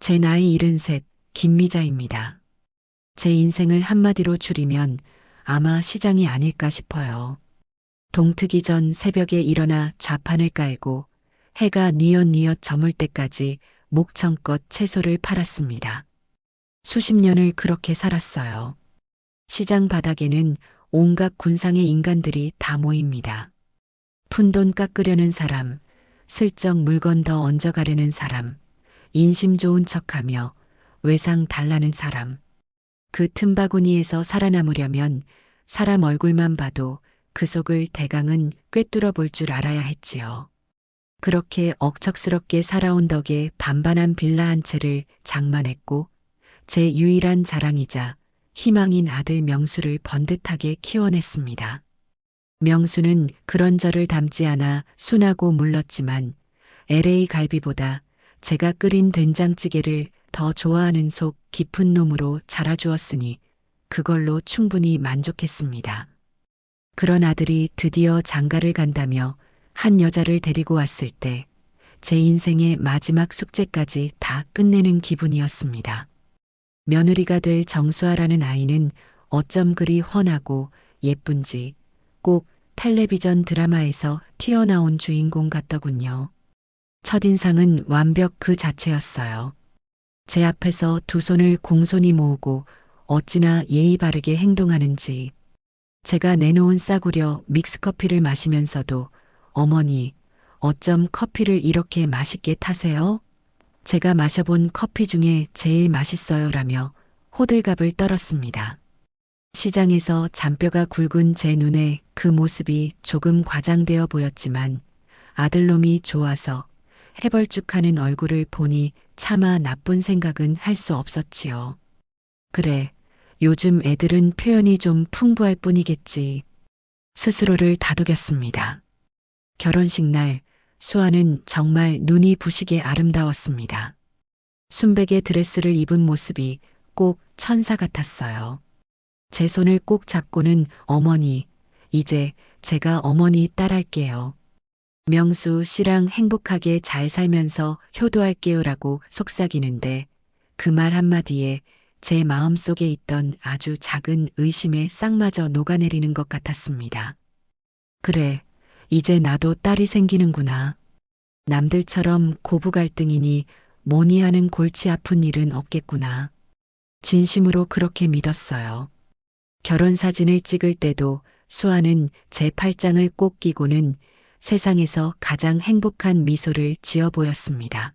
제 나이 73, 김미자입니다. 제 인생을 한마디로 줄이면 아마 시장이 아닐까 싶어요. 동트기 전 새벽에 일어나 좌판을 깔고 해가 뉘엿뉘엿 저물 때까지 목청껏 채소를 팔았습니다. 수십 년을 그렇게 살았어요. 시장 바닥에는 온갖 군상의 인간들이 다 모입니다. 푼돈 깎으려는 사람, 슬쩍 물건 더 얹어가려는 사람, 인심 좋은 척하며 외상 달라는 사람. 그 틈바구니에서 살아남으려면 사람 얼굴만 봐도 그 속을 대강은 꿰뚫어 볼 줄 알아야 했지요. 그렇게 억척스럽게 살아온 덕에 반반한 빌라 한 채를 장만했고 제 유일한 자랑이자 희망인 아들 명수를 번듯하게 키워냈습니다. 명수는 그런 저를 닮지 않아 순하고 물렀지만 LA 갈비보다 제가 끓인 된장찌개를 더 좋아하는 속 깊은 놈으로 자라주었으니 그걸로 충분히 만족했습니다. 그런 아들이 드디어 장가를 간다며 한 여자를 데리고 왔을 때 제 인생의 마지막 숙제까지 다 끝내는 기분이었습니다. 며느리가 될 정수아라는 아이는 어쩜 그리 훤하고 예쁜지 꼭 텔레비전 드라마에서 튀어나온 주인공 같더군요. 첫인상은 완벽 그 자체였어요. 제 앞에서 두 손을 공손히 모으고 어찌나 예의 바르게 행동하는지. 제가 내놓은 싸구려 믹스커피를 마시면서도 어머니, 어쩜 커피를 이렇게 맛있게 타세요? 제가 마셔본 커피 중에 제일 맛있어요라며 호들갑을 떨었습니다. 시장에서 잔뼈가 굵은 제 눈에 그 모습이 조금 과장되어 보였지만 아들놈이 좋아서 해벌쭉하는 얼굴을 보니 차마 나쁜 생각은 할 수 없었지요. 그래, 요즘 애들은 표현이 좀 풍부할 뿐이겠지. 스스로를 다독였습니다. 결혼식 날 수아는 정말 눈이 부시게 아름다웠습니다. 순백의 드레스를 입은 모습이 꼭 천사 같았어요. 제 손을 꼭 잡고는 어머니, 이제 제가 어머니 딸할게요. 명수 씨랑 행복하게 잘 살면서 효도할게요라고 속삭이는데 그 말 한마디에 제 마음속에 있던 아주 작은 의심의 싹마저 녹아내리는 것 같았습니다. 그래, 이제 나도 딸이 생기는구나. 남들처럼 고부 갈등이니 뭐니 하는 골치 아픈 일은 없겠구나. 진심으로 그렇게 믿었어요. 결혼 사진을 찍을 때도 수아는 제 팔짱을 꼭 끼고는 세상에서 가장 행복한 미소를 지어 보였습니다.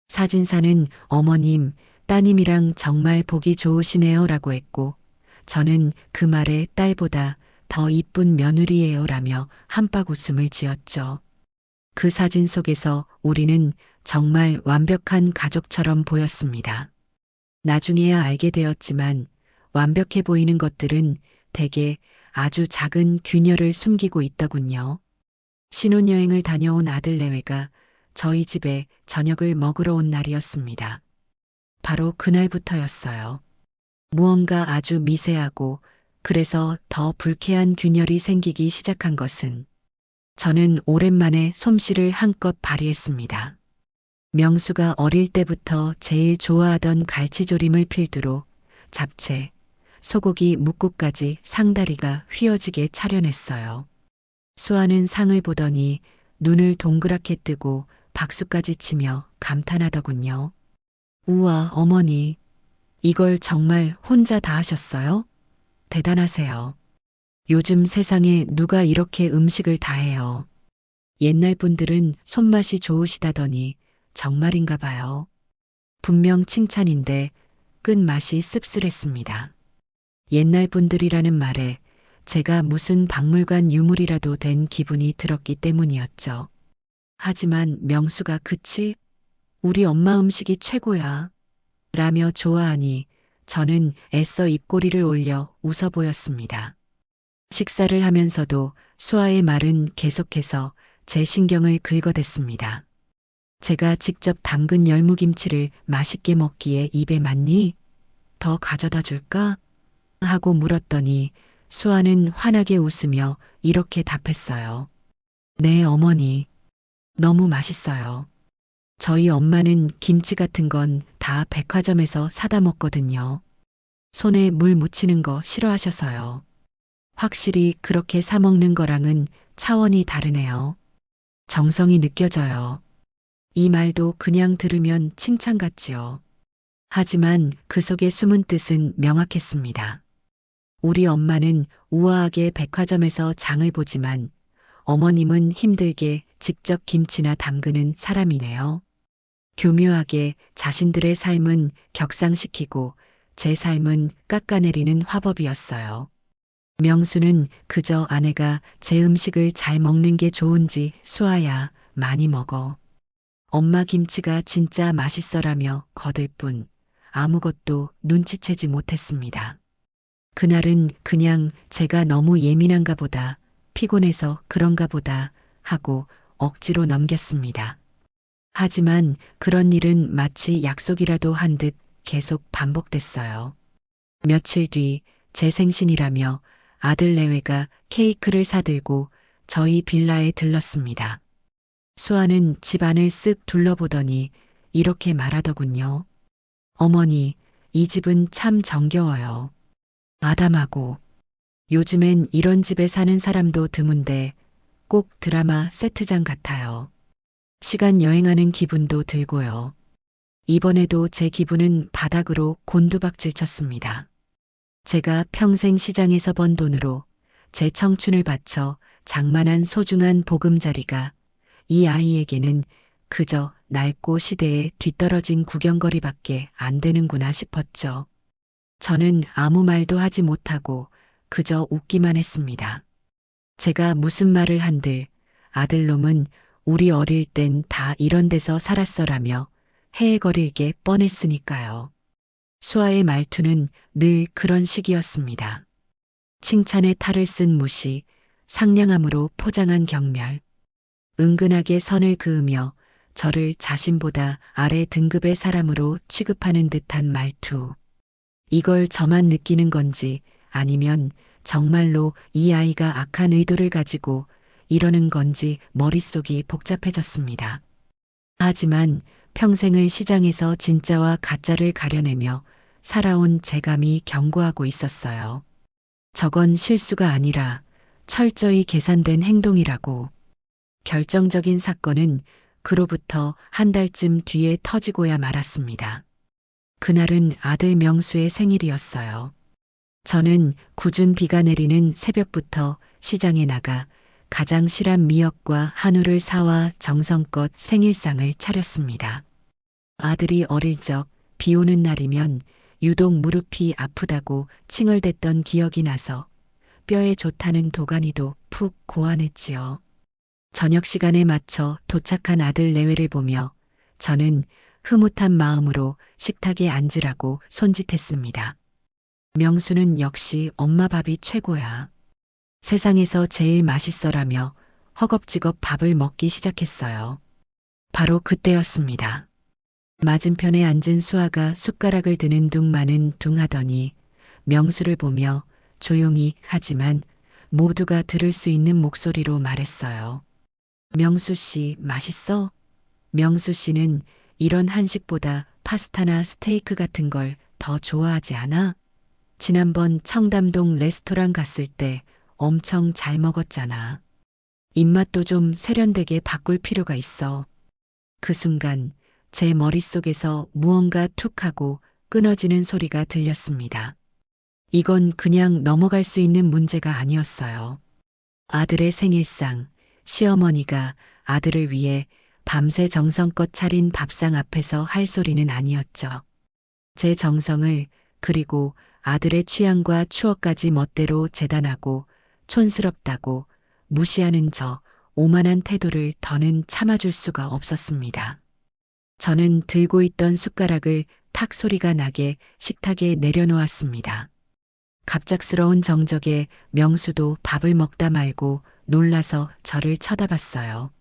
사진사는 어머님, 따님이랑 정말 보기 좋으시네요 라고 했고 저는 그 말에 딸보다 더 이쁜 며느리예요 라며 한박 웃음을 지었죠. 그 사진 속에서 우리는 정말 완벽한 가족처럼 보였습니다. 나중에야 알게 되었지만 완벽해 보이는 것들은 대개 아주 작은 균열을 숨기고 있더군요. 신혼여행을 다녀온 아들 내외가 저희 집에 저녁을 먹으러 온 날이었습니다. 바로 그날부터였어요. 무언가 아주 미세하고 그래서 더 불쾌한 균열이 생기기 시작한 것은 저는 오랜만에 솜씨를 한껏 발휘했습니다. 명수가 어릴 때부터 제일 좋아하던 갈치조림을 필두로 잡채, 소고기 묵국까지 상다리가 휘어지게 차려냈어요. 수아는 상을 보더니 눈을 동그랗게 뜨고 박수까지 치며 감탄하더군요. 우와, 어머니, 이걸 정말 혼자 다 하셨어요? 대단하세요. 요즘 세상에 누가 이렇게 음식을 다 해요. 옛날 분들은 손맛이 좋으시다더니 정말인가 봐요. 분명 칭찬인데 끝맛이 씁쓸했습니다. 옛날 분들이라는 말에 제가 무슨 박물관 유물이라도 된 기분이 들었기 때문이었죠. 하지만 명수가 그치? 우리 엄마 음식이 최고야. 라며 좋아하니 저는 애써 입꼬리를 올려 웃어 보였습니다. 식사를 하면서도 수아의 말은 계속해서 제 신경을 긁어댔습니다. 제가 직접 담근 열무김치를 맛있게 먹기에 입에 맞니? 더 가져다 줄까? 하고 물었더니 수아는 환하게 웃으며 이렇게 답했어요. 네, 어머니. 너무 맛있어요. 저희 엄마는 김치 같은 건 다 백화점에서 사다 먹거든요. 손에 물 묻히는 거 싫어하셔서요. 확실히 그렇게 사 먹는 거랑은 차원이 다르네요. 정성이 느껴져요. 이 말도 그냥 들으면 칭찬 같지요. 하지만 그 속에 숨은 뜻은 명확했습니다. 우리 엄마는 우아하게 백화점에서 장을 보지만 어머님은 힘들게 직접 김치나 담그는 사람이네요. 교묘하게 자신들의 삶은 격상시키고 제 삶은 깎아내리는 화법이었어요. 명수는 그저 아내가 제 음식을 잘 먹는 게 좋은지 수아야 많이 먹어. 엄마 김치가 진짜 맛있어라며 거들 뿐 아무것도 눈치채지 못했습니다. 그날은 그냥 제가 너무 예민한가 보다, 피곤해서 그런가 보다 하고 억지로 넘겼습니다. 하지만 그런 일은 마치 약속이라도 한 듯 계속 반복됐어요. 며칠 뒤 제 생신이라며 아들 내외가 케이크를 사들고 저희 빌라에 들렀습니다. 수아는 집 안을 쓱 둘러보더니 이렇게 말하더군요. 어머니, 이 집은 참 정겨워요. 아담하고. 요즘엔 이런 집에 사는 사람도 드문데 꼭 드라마 세트장 같아요. 시간 여행하는 기분도 들고요. 이번에도 제 기분은 바닥으로 곤두박질 쳤습니다. 제가 평생 시장에서 번 돈으로 제 청춘을 바쳐 장만한 소중한 보금자리가 이 아이에게는 그저 낡고 시대에 뒤떨어진 구경거리밖에 안 되는구나 싶었죠. 저는 아무 말도 하지 못하고 그저 웃기만 했습니다. 제가 무슨 말을 한들 아들놈은 우리 어릴 땐 다 이런 데서 살았어라며 헤헤거리게 뻔했으니까요. 수아의 말투는 늘 그런 식이었습니다. 칭찬에 탈을 쓴 무시, 상냥함으로 포장한 경멸, 은근하게 선을 그으며 저를 자신보다 아래 등급의 사람으로 취급하는 듯한 말투. 이걸 저만 느끼는 건지 아니면 정말로 이 아이가 악한 의도를 가지고 이러는 건지 머릿속이 복잡해졌습니다. 하지만 평생을 시장에서 진짜와 가짜를 가려내며 살아온 제감이 경고하고 있었어요. 저건 실수가 아니라 철저히 계산된 행동이라고. 결정적인 사건은 그로부터 한 달쯤 뒤에 터지고야 말았습니다. 그날은 아들 명수의 생일이었어요. 저는 궂은 비가 내리는 새벽부터 시장에 나가 가장 실한 미역과 한우를 사와 정성껏 생일상을 차렸습니다. 아들이 어릴 적 비 오는 날이면 유독 무릎이 아프다고 칭얼댔던 기억이 나서 뼈에 좋다는 도가니도 푹 고안했지요. 저녁 시간에 맞춰 도착한 아들 내외를 보며 저는 흐뭇한 마음으로 식탁에 앉으라고 손짓했습니다. 명수는 역시 엄마 밥이 최고야. 세상에서 제일 맛있어라며 허겁지겁 밥을 먹기 시작했어요. 바로 그때였습니다. 맞은편에 앉은 수아가 숟가락을 드는 둥마는 둥하더니 명수를 보며 조용히 하지만 모두가 들을 수 있는 목소리로 말했어요. 명수 씨 맛있어? 명수 씨는 이런 한식보다 파스타나 스테이크 같은 걸 더 좋아하지 않아? 지난번 청담동 레스토랑 갔을 때 엄청 잘 먹었잖아. 입맛도 좀 세련되게 바꿀 필요가 있어. 그 순간 제 머릿속에서 무언가 툭 하고 끊어지는 소리가 들렸습니다. 이건 그냥 넘어갈 수 있는 문제가 아니었어요. 아들의 생일상, 시어머니가 아들을 위해 밤새 정성껏 차린 밥상 앞에서 할 소리는 아니었죠. 제 정성을 그리고 아들의 취향과 추억까지 멋대로 재단하고 촌스럽다고 무시하는 저 오만한 태도를 더는 참아줄 수가 없었습니다. 저는 들고 있던 숟가락을 탁 소리가 나게 식탁에 내려놓았습니다. 갑작스러운 정적에 명수도 밥을 먹다 말고 놀라서 저를 쳐다봤어요.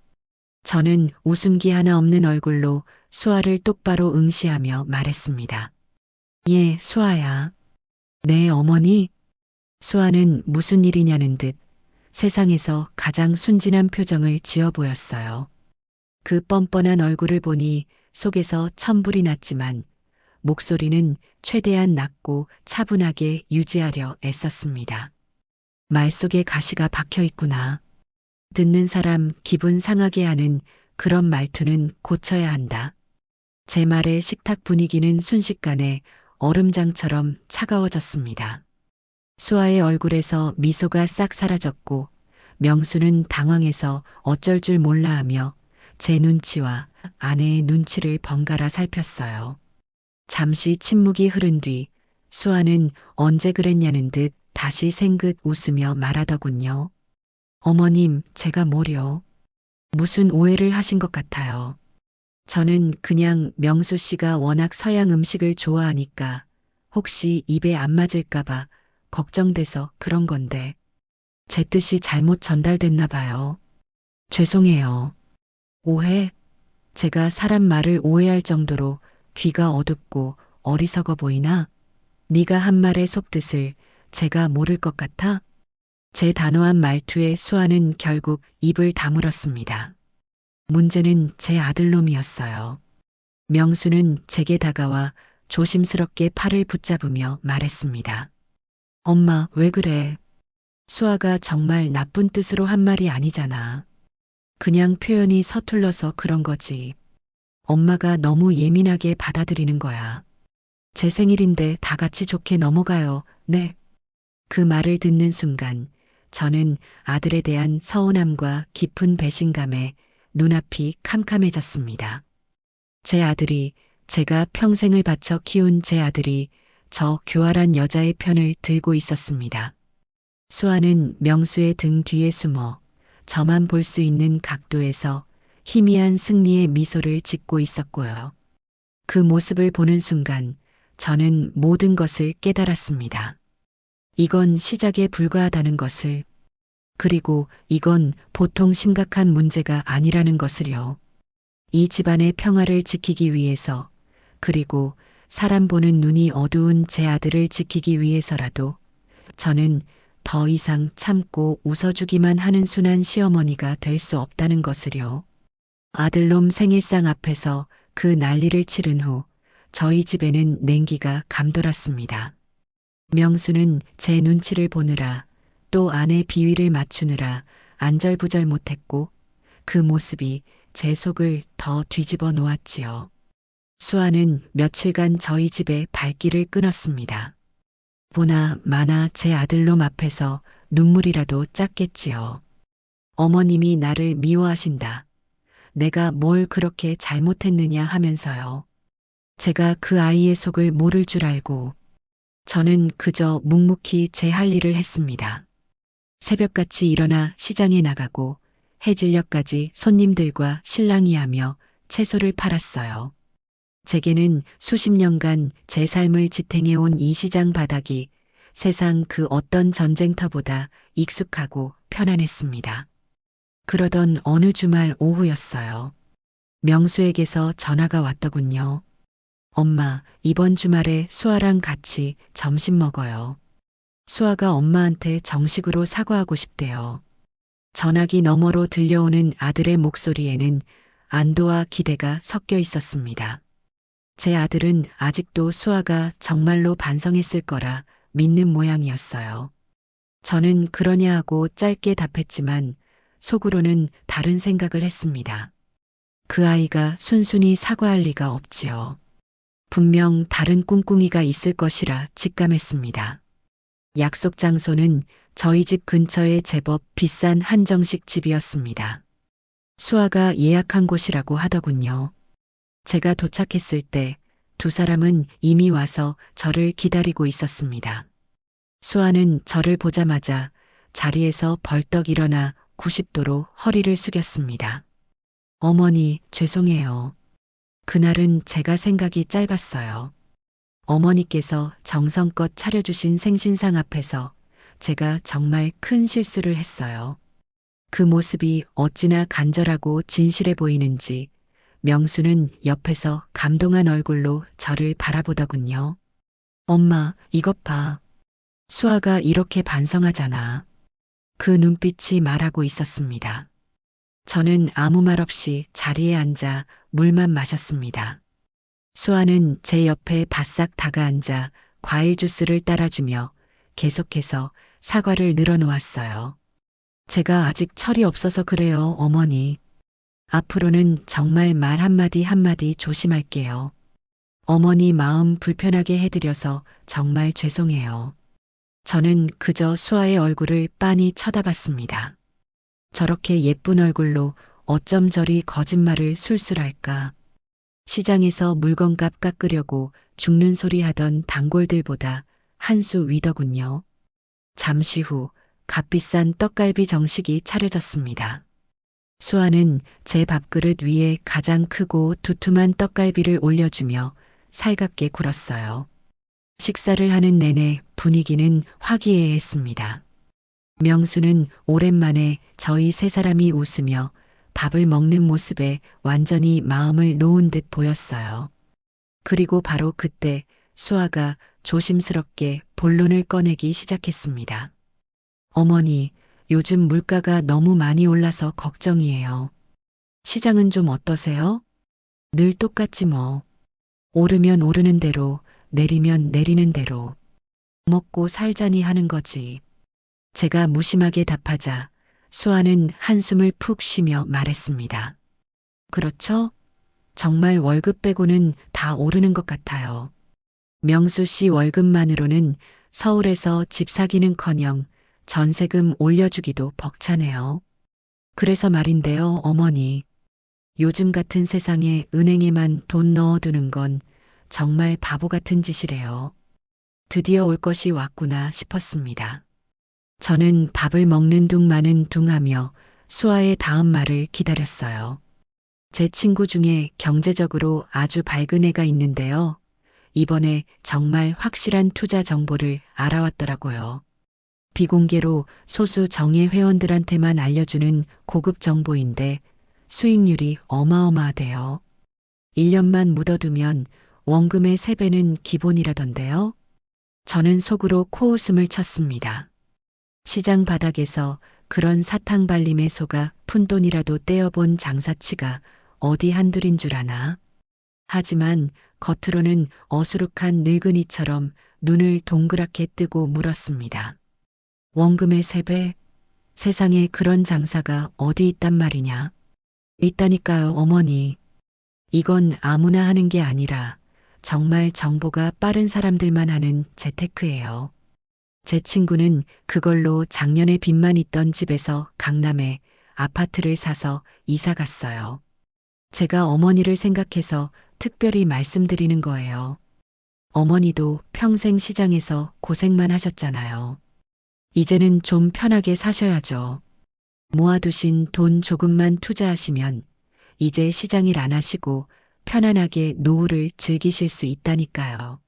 저는 웃음기 하나 없는 얼굴로 수아를 똑바로 응시하며 말했습니다. 예, 수아야. 네, 어머니. 수아는 무슨 일이냐는 듯 세상에서 가장 순진한 표정을 지어 보였어요. 그 뻔뻔한 얼굴을 보니 속에서 천불이 났지만 목소리는 최대한 낮고 차분하게 유지하려 애썼습니다. 말 속에 가시가 박혀 있구나. 듣는 사람 기분 상하게 하는 그런 말투는 고쳐야 한다. 제 말에 식탁 분위기는 순식간에 얼음장처럼 차가워졌습니다. 수아의 얼굴에서 미소가 싹 사라졌고 명수는 당황해서 어쩔 줄 몰라 하며 제 눈치와 아내의 눈치를 번갈아 살폈어요. 잠시 침묵이 흐른 뒤 수아는 언제 그랬냐는 듯 다시 생긋 웃으며 말하더군요. 어머님, 제가 뭐려? 무슨 오해를 하신 것 같아요. 저는 그냥 명수 씨가 워낙 서양 음식을 좋아하니까 혹시 입에 안 맞을까봐 걱정돼서 그런 건데 제 뜻이 잘못 전달됐나 봐요. 죄송해요. 오해? 제가 사람 말을 오해할 정도로 귀가 어둡고 어리석어 보이나? 네가 한 말의 속뜻을 제가 모를 것 같아? 제 단호한 말투에 수아는 결국 입을 다물었습니다. 문제는 제 아들놈이었어요. 명수는 제게 다가와 조심스럽게 팔을 붙잡으며 말했습니다. 엄마, 왜 그래? 수아가 정말 나쁜 뜻으로 한 말이 아니잖아. 그냥 표현이 서툴러서 그런 거지. 엄마가 너무 예민하게 받아들이는 거야. 제 생일인데 다 같이 좋게 넘어가요. 네. 그 말을 듣는 순간 저는 아들에 대한 서운함과 깊은 배신감에 눈앞이 캄캄해졌습니다. 제 아들이, 제가 평생을 바쳐 키운 제 아들이 저 교활한 여자의 편을 들고 있었습니다. 수아는 명수의 등 뒤에 숨어 저만 볼 수 있는 각도에서 희미한 승리의 미소를 짓고 있었고요. 그 모습을 보는 순간 저는 모든 것을 깨달았습니다. 이건 시작에 불과하다는 것을, 그리고 이건 보통 심각한 문제가 아니라는 것을요. 이 집안의 평화를 지키기 위해서, 그리고 사람 보는 눈이 어두운 제 아들을 지키기 위해서라도 저는 더 이상 참고 웃어주기만 하는 순한 시어머니가 될 수 없다는 것을요. 아들놈 생일상 앞에서 그 난리를 치른 후 저희 집에는 냉기가 감돌았습니다. 명수는 제 눈치를 보느라 또 아내 비위를 맞추느라 안절부절 못했고 그 모습이 제 속을 더 뒤집어 놓았지요. 수아는 며칠간 저희 집에 발길을 끊었습니다. 보나 마나 제 아들놈 앞에서 눈물이라도 짰겠지요. 어머님이 나를 미워하신다. 내가 뭘 그렇게 잘못했느냐 하면서요. 제가 그 아이의 속을 모를 줄 알고 저는 그저 묵묵히 제 할 일을 했습니다. 새벽같이 일어나 시장에 나가고 해질녘까지 손님들과 실랑이 하며 채소를 팔았어요. 제게는 수십 년간 제 삶을 지탱해온 이 시장 바닥이 세상 그 어떤 전쟁터보다 익숙하고 편안했습니다. 그러던 어느 주말 오후였어요. 명수에게서 전화가 왔더군요. 엄마, 이번 주말에 수아랑 같이 점심 먹어요. 수아가 엄마한테 정식으로 사과하고 싶대요. 전화기 너머로 들려오는 아들의 목소리에는 안도와 기대가 섞여 있었습니다. 제 아들은 아직도 수아가 정말로 반성했을 거라 믿는 모양이었어요. 저는 그러냐 하고 짧게 답했지만 속으로는 다른 생각을 했습니다. 그 아이가 순순히 사과할 리가 없지요. 분명 다른 꿍꿍이가 있을 것이라 직감했습니다. 약속 장소는 저희 집 근처의 제법 비싼 한정식 집이었습니다. 수아가 예약한 곳이라고 하더군요. 제가 도착했을 때 두 사람은 이미 와서 저를 기다리고 있었습니다. 수아는 저를 보자마자 자리에서 벌떡 일어나 90도로 허리를 숙였습니다. 어머니, 죄송해요. 그날은 제가 생각이 짧았어요. 어머니께서 정성껏 차려주신 생신상 앞에서 제가 정말 큰 실수를 했어요. 그 모습이 어찌나 간절하고 진실해 보이는지 명수는 옆에서 감동한 얼굴로 저를 바라보더군요. 엄마, 이것 봐. 수아가 이렇게 반성하잖아. 그 눈빛이 말하고 있었습니다. 저는 아무 말 없이 자리에 앉아 물만 마셨습니다. 수아는 제 옆에 바싹 다가앉아 과일 주스를 따라주며 계속해서 사과를 늘어놓았어요. 제가 아직 철이 없어서 그래요, 어머니. 앞으로는 정말 말 한마디 한마디 조심할게요. 어머니 마음 불편하게 해드려서 정말 죄송해요. 저는 그저 수아의 얼굴을 빤히 쳐다봤습니다. 저렇게 예쁜 얼굴로 어쩜 저리 거짓말을 술술할까. 시장에서 물건값 깎으려고 죽는 소리 하던 단골들보다 한 수 위더군요. 잠시 후 값비싼 떡갈비 정식이 차려졌습니다. 수아는 제 밥그릇 위에 가장 크고 두툼한 떡갈비를 올려주며 살갑게 굴었어요. 식사를 하는 내내 분위기는 화기애애했습니다. 명수는 오랜만에 저희 세 사람이 웃으며 밥을 먹는 모습에 완전히 마음을 놓은 듯 보였어요. 그리고 바로 그때 수아가 조심스럽게 본론을 꺼내기 시작했습니다. 어머니, 요즘 물가가 너무 많이 올라서 걱정이에요. 시장은 좀 어떠세요? 늘 똑같지 뭐. 오르면 오르는 대로, 내리면 내리는 대로. 먹고 살자니 하는 거지. 제가 무심하게 답하자 수아는 한숨을 푹 쉬며 말했습니다. 그렇죠? 정말 월급 빼고는 다 오르는 것 같아요. 명수 씨 월급만으로는 서울에서 집 사기는커녕 전세금 올려주기도 벅차네요. 그래서 말인데요, 어머니. 요즘 같은 세상에 은행에만 돈 넣어두는 건 정말 바보 같은 짓이래요. 드디어 올 것이 왔구나 싶었습니다. 저는 밥을 먹는 둥 마는 둥 하며 수아의 다음 말을 기다렸어요. 제 친구 중에 경제적으로 아주 밝은 애가 있는데요. 이번에 정말 확실한 투자 정보를 알아왔더라고요. 비공개로 소수 정예 회원들한테만 알려주는 고급 정보인데 수익률이 어마어마하대요. 1년만 묻어두면 원금의 3배는 기본이라던데요. 저는 속으로 코웃음을 쳤습니다. 시장 바닥에서 그런 사탕발림에 속아 푼돈이라도 떼어본 장사치가 어디 한둘인 줄 아나. 하지만 겉으로는 어수룩한 늙은이처럼 눈을 동그랗게 뜨고 물었습니다. 원금의 3배? 세상에 그런 장사가 어디 있단 말이냐? 있다니까요, 어머니. 이건 아무나 하는 게 아니라 정말 정보가 빠른 사람들만 하는 재테크예요. 제 친구는 그걸로 작년에 빚만 있던 집에서 강남에 아파트를 사서 이사 갔어요. 제가 어머니를 생각해서 특별히 말씀드리는 거예요. 어머니도 평생 시장에서 고생만 하셨잖아요. 이제는 좀 편하게 사셔야죠. 모아두신 돈 조금만 투자하시면 이제 시장일 안 하시고 편안하게 노후를 즐기실 수 있다니까요.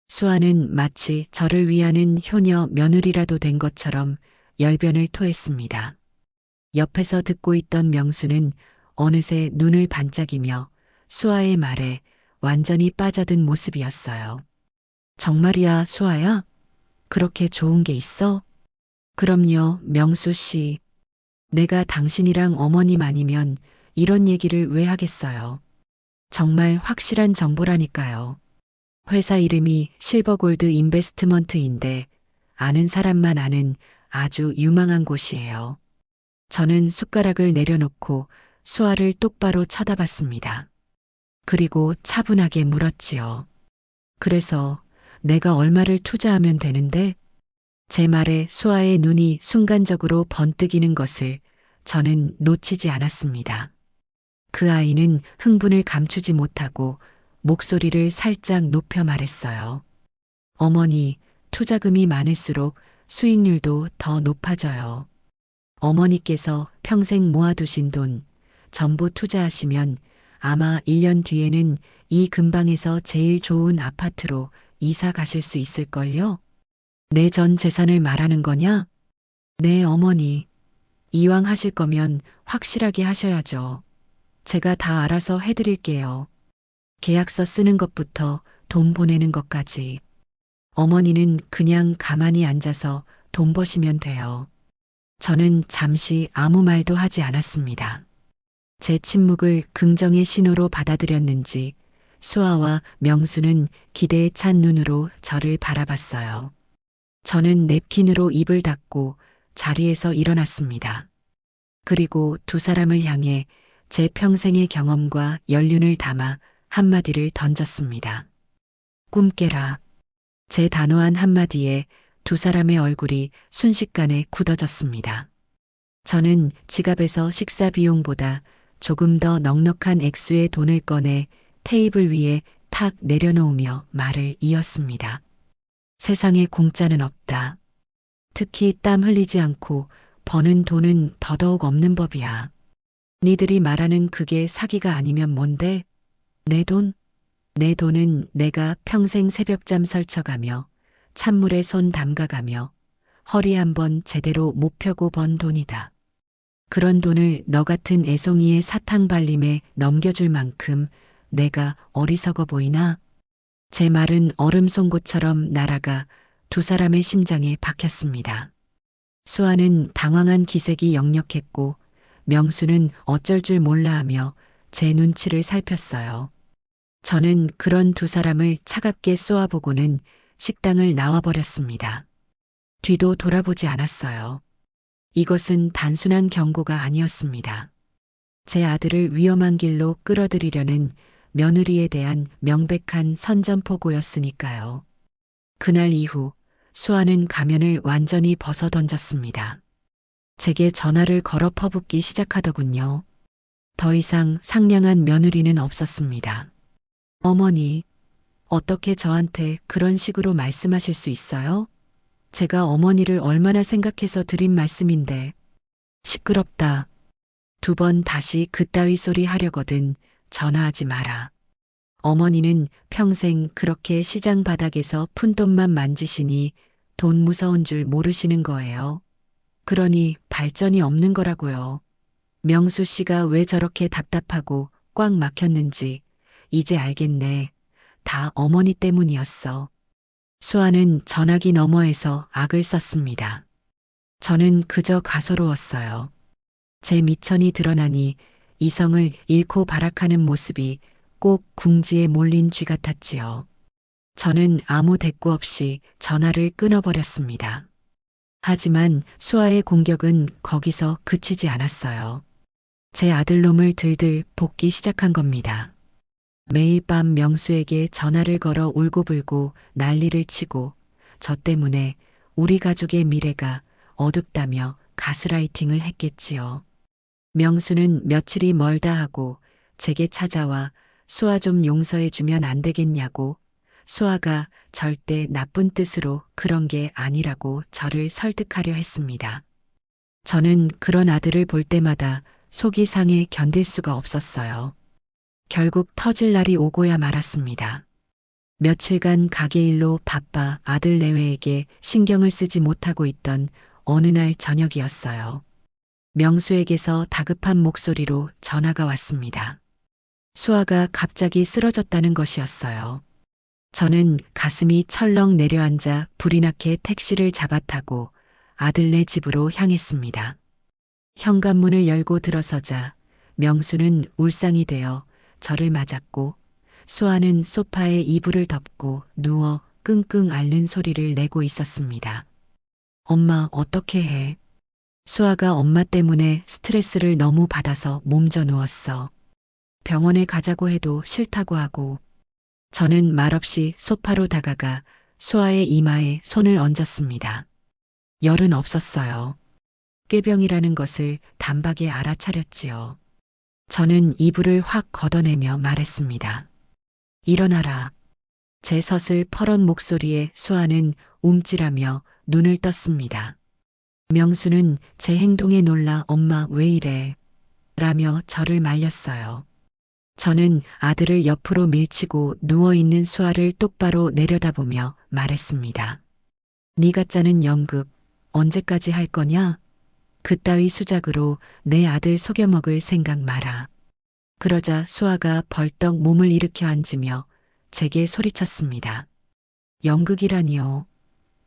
수아는 마치 저를 위하는 효녀 며느리라도 된 것처럼 열변을 토했습니다. 옆에서 듣고 있던 명수는 어느새 눈을 반짝이며 수아의 말에 완전히 빠져든 모습이었어요. 정말이야, 수아야? 그렇게 좋은 게 있어? 그럼요, 명수 씨. 내가 당신이랑 어머님 아니면 이런 얘기를 왜 하겠어요. 정말 확실한 정보라니까요. 회사 이름이 실버골드 인베스트먼트인데 아는 사람만 아는 아주 유망한 곳이에요. 저는 숟가락을 내려놓고 수아를 똑바로 쳐다봤습니다. 그리고 차분하게 물었지요. 그래서 내가 얼마를 투자하면 되는데? 제 말에 수아의 눈이 순간적으로 번뜩이는 것을 저는 놓치지 않았습니다. 그 아이는 흥분을 감추지 못하고 목소리를 살짝 높여 말했어요. 어머니, 투자금이 많을수록 수익률도 더 높아져요. 어머니께서 평생 모아두신 돈 전부 투자하시면 아마 1년 뒤에는 이 근방에서 제일 좋은 아파트로 이사 가실 수 있을걸요? 내 전 재산을 말하는 거냐? 네, 어머니. 이왕 하실 거면 확실하게 하셔야죠. 제가 다 알아서 해드릴게요. 계약서 쓰는 것부터 돈 보내는 것까지. 어머니는 그냥 가만히 앉아서 돈 버시면 돼요. 저는 잠시 아무 말도 하지 않았습니다. 제 침묵을 긍정의 신호로 받아들였는지 수아와 명수는 기대에 찬 눈으로 저를 바라봤어요. 저는 냅킨으로 입을 닫고 자리에서 일어났습니다. 그리고 두 사람을 향해 제 평생의 경험과 연륜을 담아 한마디를 던졌습니다. 꿈 깨라. 제 단호한 한마디에 두 사람의 얼굴이 순식간에 굳어졌습니다. 저는 지갑에서 식사 비용보다 조금 더 넉넉한 액수의 돈을 꺼내 테이블 위에 탁 내려놓으며 말을 이었습니다. 세상에 공짜는 없다. 특히 땀 흘리지 않고 버는 돈은 더더욱 없는 법이야. 니들이 말하는 그게 사기가 아니면 뭔데? 내 돈? 내 돈은 내가 평생 새벽잠 설쳐가며 찬물에 손 담가가며 허리 한번 제대로 못 펴고 번 돈이다. 그런 돈을 너 같은 애송이의 사탕 발림에 넘겨줄 만큼 내가 어리석어 보이나? 제 말은 얼음 송곳처럼 날아가 두 사람의 심장에 박혔습니다. 수아는 당황한 기색이 역력했고 명수는 어쩔 줄 몰라 하며 제 눈치를 살폈어요. 저는 그런 두 사람을 차갑게 쏘아보고는 식당을 나와버렸습니다. 뒤도 돌아보지 않았어요. 이것은 단순한 경고가 아니었습니다. 제 아들을 위험한 길로 끌어들이려는 며느리에 대한 명백한 선전포고였으니까요. 그날 이후 수아는 가면을 완전히 벗어던졌습니다. 제게 전화를 걸어 퍼붓기 시작하더군요. 더 이상 상냥한 며느리는 없었습니다. 어머니, 어떻게 저한테 그런 식으로 말씀하실 수 있어요? 제가 어머니를 얼마나 생각해서 드린 말씀인데. 시끄럽다. 두 번 다시 그따위 소리 하려거든 전화하지 마라. 어머니는 평생 그렇게 시장 바닥에서 푼돈만 만지시니 돈 무서운 줄 모르시는 거예요. 그러니 발전이 없는 거라고요. 명수 씨가 왜 저렇게 답답하고 꽉 막혔는지 이제 알겠네. 다 어머니 때문이었어. 수아는 전화기 너머에서 악을 썼습니다. 저는 그저 가소로웠어요. 제 미천이 드러나니 이성을 잃고 발악하는 모습이 꼭 궁지에 몰린 쥐 같았지요. 저는 아무 대꾸 없이 전화를 끊어버렸습니다. 하지만 수아의 공격은 거기서 그치지 않았어요. 제 아들놈을 들들 볶기 시작한 겁니다. 매일 밤 명수에게 전화를 걸어 울고불고 난리를 치고 저 때문에 우리 가족의 미래가 어둡다며 가스라이팅을 했겠지요. 명수는 며칠이 멀다 하고 제게 찾아와 수아 좀 용서해 주면 안 되겠냐고 수아가 절대 나쁜 뜻으로 그런 게 아니라고 저를 설득하려 했습니다. 저는 그런 아들을 볼 때마다 속이 상해 견딜 수가 없었어요. 결국 터질 날이 오고야 말았습니다. 며칠간 가게 일로 바빠 아들 내외에게 신경을 쓰지 못하고 있던 어느 날 저녁이었어요. 명수에게서 다급한 목소리로 전화가 왔습니다. 수아가 갑자기 쓰러졌다는 것이었어요. 저는 가슴이 철렁 내려앉아 불이 나게 택시를 잡아타고 아들네 집으로 향했습니다. 현관문을 열고 들어서자 명수는 울상이 되어 저를 맞았고 수아는 소파에 이불을 덮고 누워 끙끙 앓는 소리를 내고 있었습니다. 엄마 어떻게 해? 수아가 엄마 때문에 스트레스를 너무 받아서 몸져 누웠어. 병원에 가자고 해도 싫다고 하고. 저는 말없이 소파로 다가가 수아의 이마에 손을 얹었습니다. 열은 없었어요. 꾀병이라는 것을 단박에 알아차렸지요. 저는 이불을 확 걷어내며 말했습니다. 일어나라. 제 섯을 퍼런 목소리에 수아는 움찔하며 눈을 떴습니다. 명수는 제 행동에 놀라 엄마 왜 이래? 라며 저를 말렸어요. 저는 아들을 옆으로 밀치고 누워있는 수아를 똑바로 내려다보며 말했습니다. 네가 짜는 연극 언제까지 할 거냐? 그따위 수작으로 내 아들 속여먹을 생각 마라. 그러자 수아가 벌떡 몸을 일으켜 앉으며 제게 소리쳤습니다. 연극이라니요.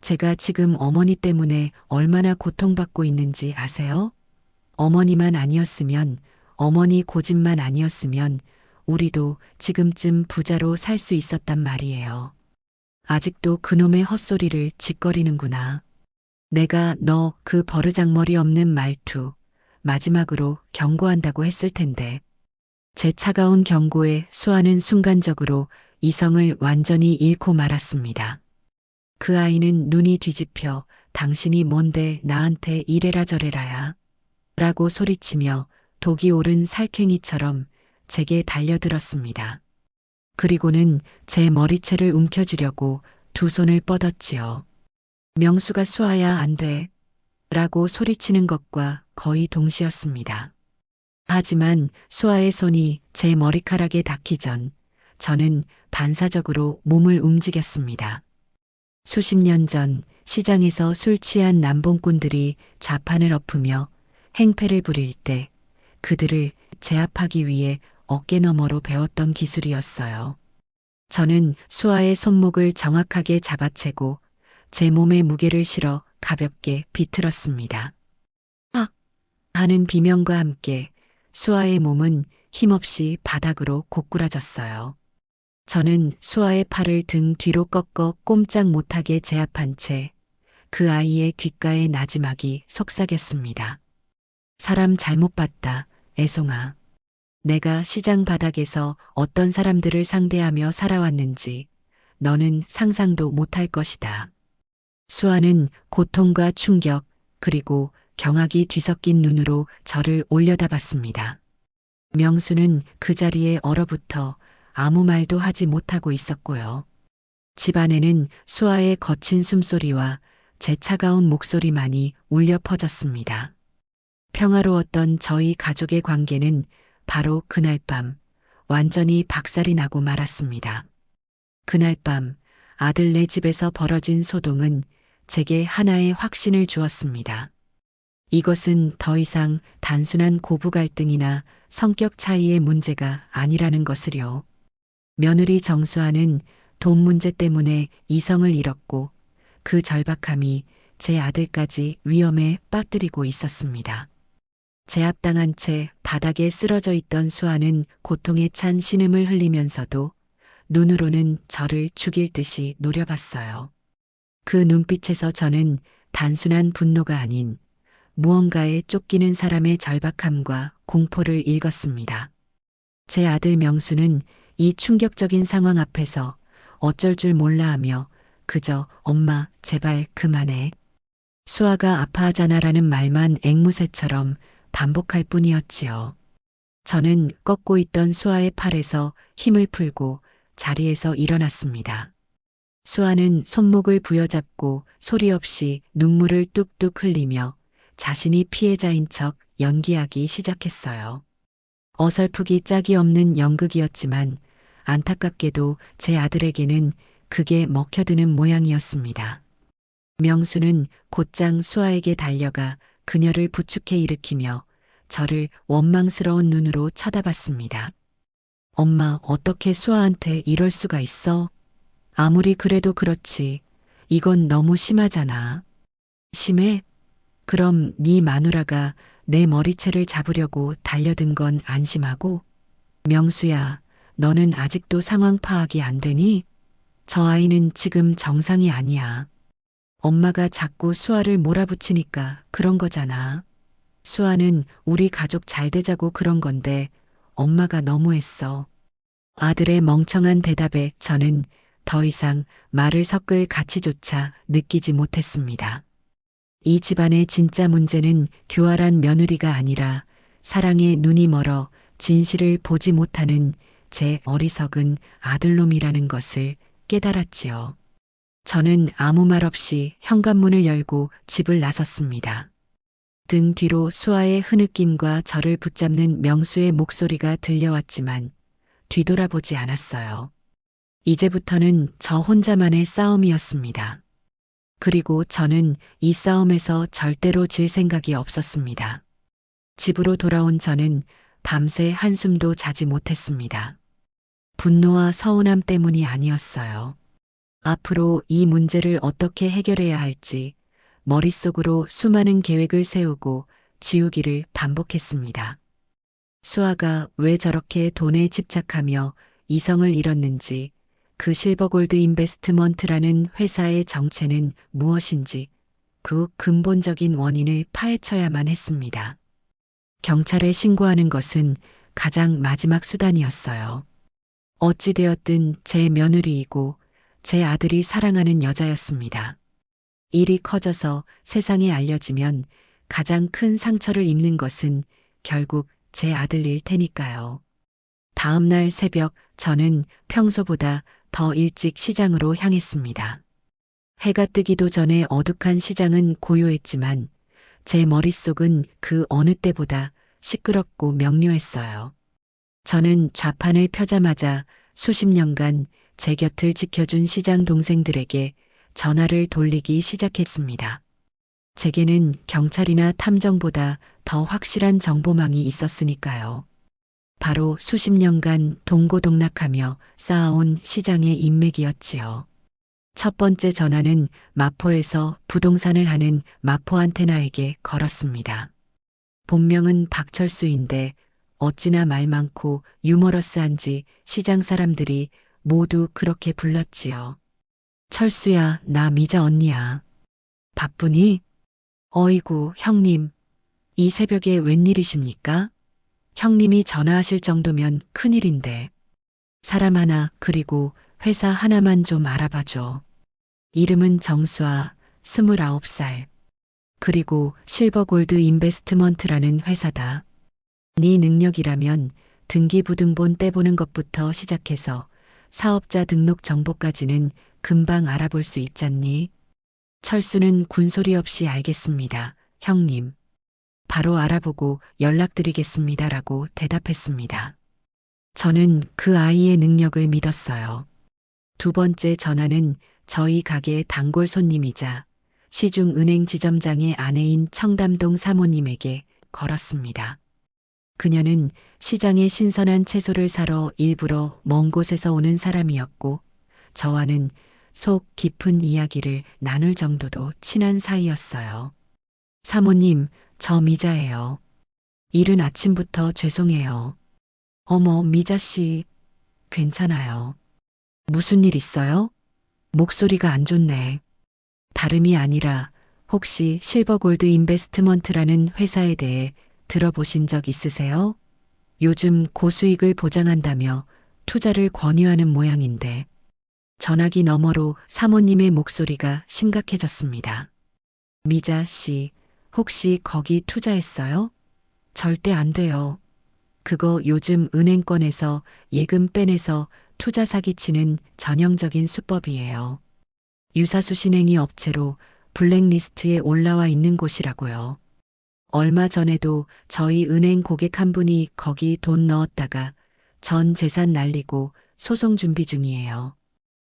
제가 지금 어머니 때문에 얼마나 고통받고 있는지 아세요? 어머니만 아니었으면, 어머니 고집만 아니었으면 우리도 지금쯤 부자로 살 수 있었단 말이에요. 아직도 그놈의 헛소리를 짓거리는구나. 내가 너 그 버르장머리 없는 말투 마지막으로 경고한다고 했을 텐데. 제 차가운 경고에 수아는 순간적으로 이성을 완전히 잃고 말았습니다. 그 아이는 눈이 뒤집혀 당신이 뭔데 나한테 이래라 저래라야 라고 소리치며 독이 오른 살쾡이처럼 제게 달려들었습니다. 그리고는 제 머리채를 움켜쥐려고 두 손을 뻗었지요. 명수가 수아야 안 돼 라고 소리치는 것과 거의 동시였습니다. 하지만 수아의 손이 제 머리카락에 닿기 전 저는 반사적으로 몸을 움직였습니다. 수십 년 전 시장에서 술 취한 남봉꾼들이 좌판을 엎으며 행패를 부릴 때 그들을 제압하기 위해 어깨너머로 배웠던 기술이었어요. 저는 수아의 손목을 정확하게 잡아채고 제 몸에 무게를 실어 가볍게 비틀었습니다. 아! 하는 비명과 함께 수아의 몸은 힘없이 바닥으로 고꾸라졌어요. 저는 수아의 팔을 등 뒤로 꺾어 꼼짝 못하게 제압한 채 그 아이의 귓가에 나지막이 속삭였습니다. 사람 잘못 봤다, 애송아. 내가 시장 바닥에서 어떤 사람들을 상대하며 살아왔는지 너는 상상도 못할 것이다. 수아는 고통과 충격 그리고 경악이 뒤섞인 눈으로 저를 올려다봤습니다. 명수는 그 자리에 얼어붙어 아무 말도 하지 못하고 있었고요. 집안에는 수아의 거친 숨소리와 제 차가운 목소리만이 울려 퍼졌습니다. 평화로웠던 저희 가족의 관계는 바로 그날 밤 완전히 박살이 나고 말았습니다. 그날 밤 아들네 집에서 벌어진 소동은 제게 하나의 확신을 주었습니다. 이것은 더 이상 단순한 고부 갈등이나 성격 차이의 문제가 아니라는 것을요. 며느리 정수아는 돈 문제 때문에 이성을 잃었고 그 절박함이 제 아들까지 위험에 빠뜨리고 있었습니다. 제압당한 채 바닥에 쓰러져 있던 수아는 고통에 찬 신음을 흘리면서도 눈으로는 저를 죽일 듯이 노려봤어요. 그 눈빛에서 저는 단순한 분노가 아닌 무언가에 쫓기는 사람의 절박함과 공포를 읽었습니다. 제 아들 명수는 이 충격적인 상황 앞에서 어쩔 줄 몰라 하며 그저 엄마 제발 그만해. 수아가 아파하잖아라는 말만 앵무새처럼 반복할 뿐이었지요. 저는 꺾고 있던 수아의 팔에서 힘을 풀고 자리에서 일어났습니다. 수아는 손목을 부여잡고 소리 없이 눈물을 뚝뚝 흘리며 자신이 피해자인 척 연기하기 시작했어요. 어설프기 짝이 없는 연극이었지만 안타깝게도 제 아들에게는 그게 먹혀드는 모양이었습니다. 명수는 곧장 수아에게 달려가 그녀를 부축해 일으키며 저를 원망스러운 눈으로 쳐다봤습니다. 엄마, 어떻게 수아한테 이럴 수가 있어? 아무리 그래도 그렇지. 이건 너무 심하잖아. 심해? 그럼 네 마누라가 내 머리채를 잡으려고 달려든 건 안심하고? 명수야, 너는 아직도 상황 파악이 안 되니? 저 아이는 지금 정상이 아니야. 엄마가 자꾸 수아를 몰아붙이니까 그런 거잖아. 수아는 우리 가족 잘 되자고 그런 건데 엄마가 너무했어. 아들의 멍청한 대답에 저는 더 이상 말을 섞을 가치조차 느끼지 못했습니다. 이 집안의 진짜 문제는 교활한 며느리가 아니라 사랑에 눈이 멀어 진실을 보지 못하는 제 어리석은 아들놈이라는 것을 깨달았지요. 저는 아무 말 없이 현관문을 열고 집을 나섰습니다. 등 뒤로 수아의 흐느낌과 저를 붙잡는 명수의 목소리가 들려왔지만 뒤돌아보지 않았어요. 이제부터는 저 혼자만의 싸움이었습니다. 그리고 저는 이 싸움에서 절대로 질 생각이 없었습니다. 집으로 돌아온 저는 밤새 한숨도 자지 못했습니다. 분노와 서운함 때문이 아니었어요. 앞으로 이 문제를 어떻게 해결해야 할지 머릿속으로 수많은 계획을 세우고 지우기를 반복했습니다. 수아가 왜 저렇게 돈에 집착하며 이성을 잃었는지, 그 실버골드 인베스트먼트라는 회사의 정체는 무엇인지 그 근본적인 원인을 파헤쳐야만 했습니다. 경찰에 신고하는 것은 가장 마지막 수단이었어요. 어찌되었든 제 며느리이고 제 아들이 사랑하는 여자였습니다. 일이 커져서 세상에 알려지면 가장 큰 상처를 입는 것은 결국 제 아들일 테니까요. 다음 날 새벽 저는 평소보다 더 일찍 시장으로 향했습니다. 해가 뜨기도 전에 어둑한 시장은 고요했지만 제 머릿속은 그 어느 때보다 시끄럽고 명료했어요. 저는 좌판을 펴자마자 수십 년간 제 곁을 지켜준 시장 동생들에게 전화를 돌리기 시작했습니다. 제게는 경찰이나 탐정보다 더 확실한 정보망이 있었으니까요. 바로 수십 년간 동고동락하며 쌓아온 시장의 인맥이었지요. 첫 번째 전화는 마포에서 부동산을 하는 마포안테나에게 걸었습니다. 본명은 박철수인데 어찌나 말 많고 유머러스한지 시장 사람들이 모두 그렇게 불렀지요. 철수야, 나 미자 언니야. 바쁘니? 어이구, 형님. 이 새벽에 웬일이십니까? 형님이 전화하실 정도면 큰일인데. 사람 하나 그리고 회사 하나만 좀 알아봐줘. 이름은 정수아, 29살. 그리고 실버골드 인베스트먼트라는 회사다. 네 능력이라면 등기부등본 떼보는 것부터 시작해서 사업자 등록 정보까지는 금방 알아볼 수 있잖니. 철수는 군소리 없이 알겠습니다, 형님. 바로 알아보고 연락드리겠습니다라고 대답했습니다. 저는 그 아이의 능력을 믿었어요. 두 번째 전화는 저희 가게 단골 손님이자 시중은행 지점장의 아내인 청담동 사모님에게 걸었습니다. 그녀는 시장에 신선한 채소를 사러 일부러 먼 곳에서 오는 사람이었고 저와는 속 깊은 이야기를 나눌 정도로 친한 사이였어요. 사모님, 저 미자예요. 이른 아침부터 죄송해요. 어머, 미자 씨, 괜찮아요. 무슨 일 있어요? 목소리가 안 좋네. 다름이 아니라 혹시 실버골드 인베스트먼트라는 회사에 대해 들어보신 적 있으세요? 요즘 고수익을 보장한다며 투자를 권유하는 모양인데 전화기 너머로 사모님의 목소리가 심각해졌습니다. 미자 씨, 혹시 거기 투자했어요? 절대 안 돼요. 그거 요즘 은행권에서 예금 빼내서 투자 사기치는 전형적인 수법이에요. 유사수신행위 업체로 블랙리스트에 올라와 있는 곳이라고요. 얼마 전에도 저희 은행 고객 한 분이 거기 돈 넣었다가 전 재산 날리고 소송 준비 중이에요.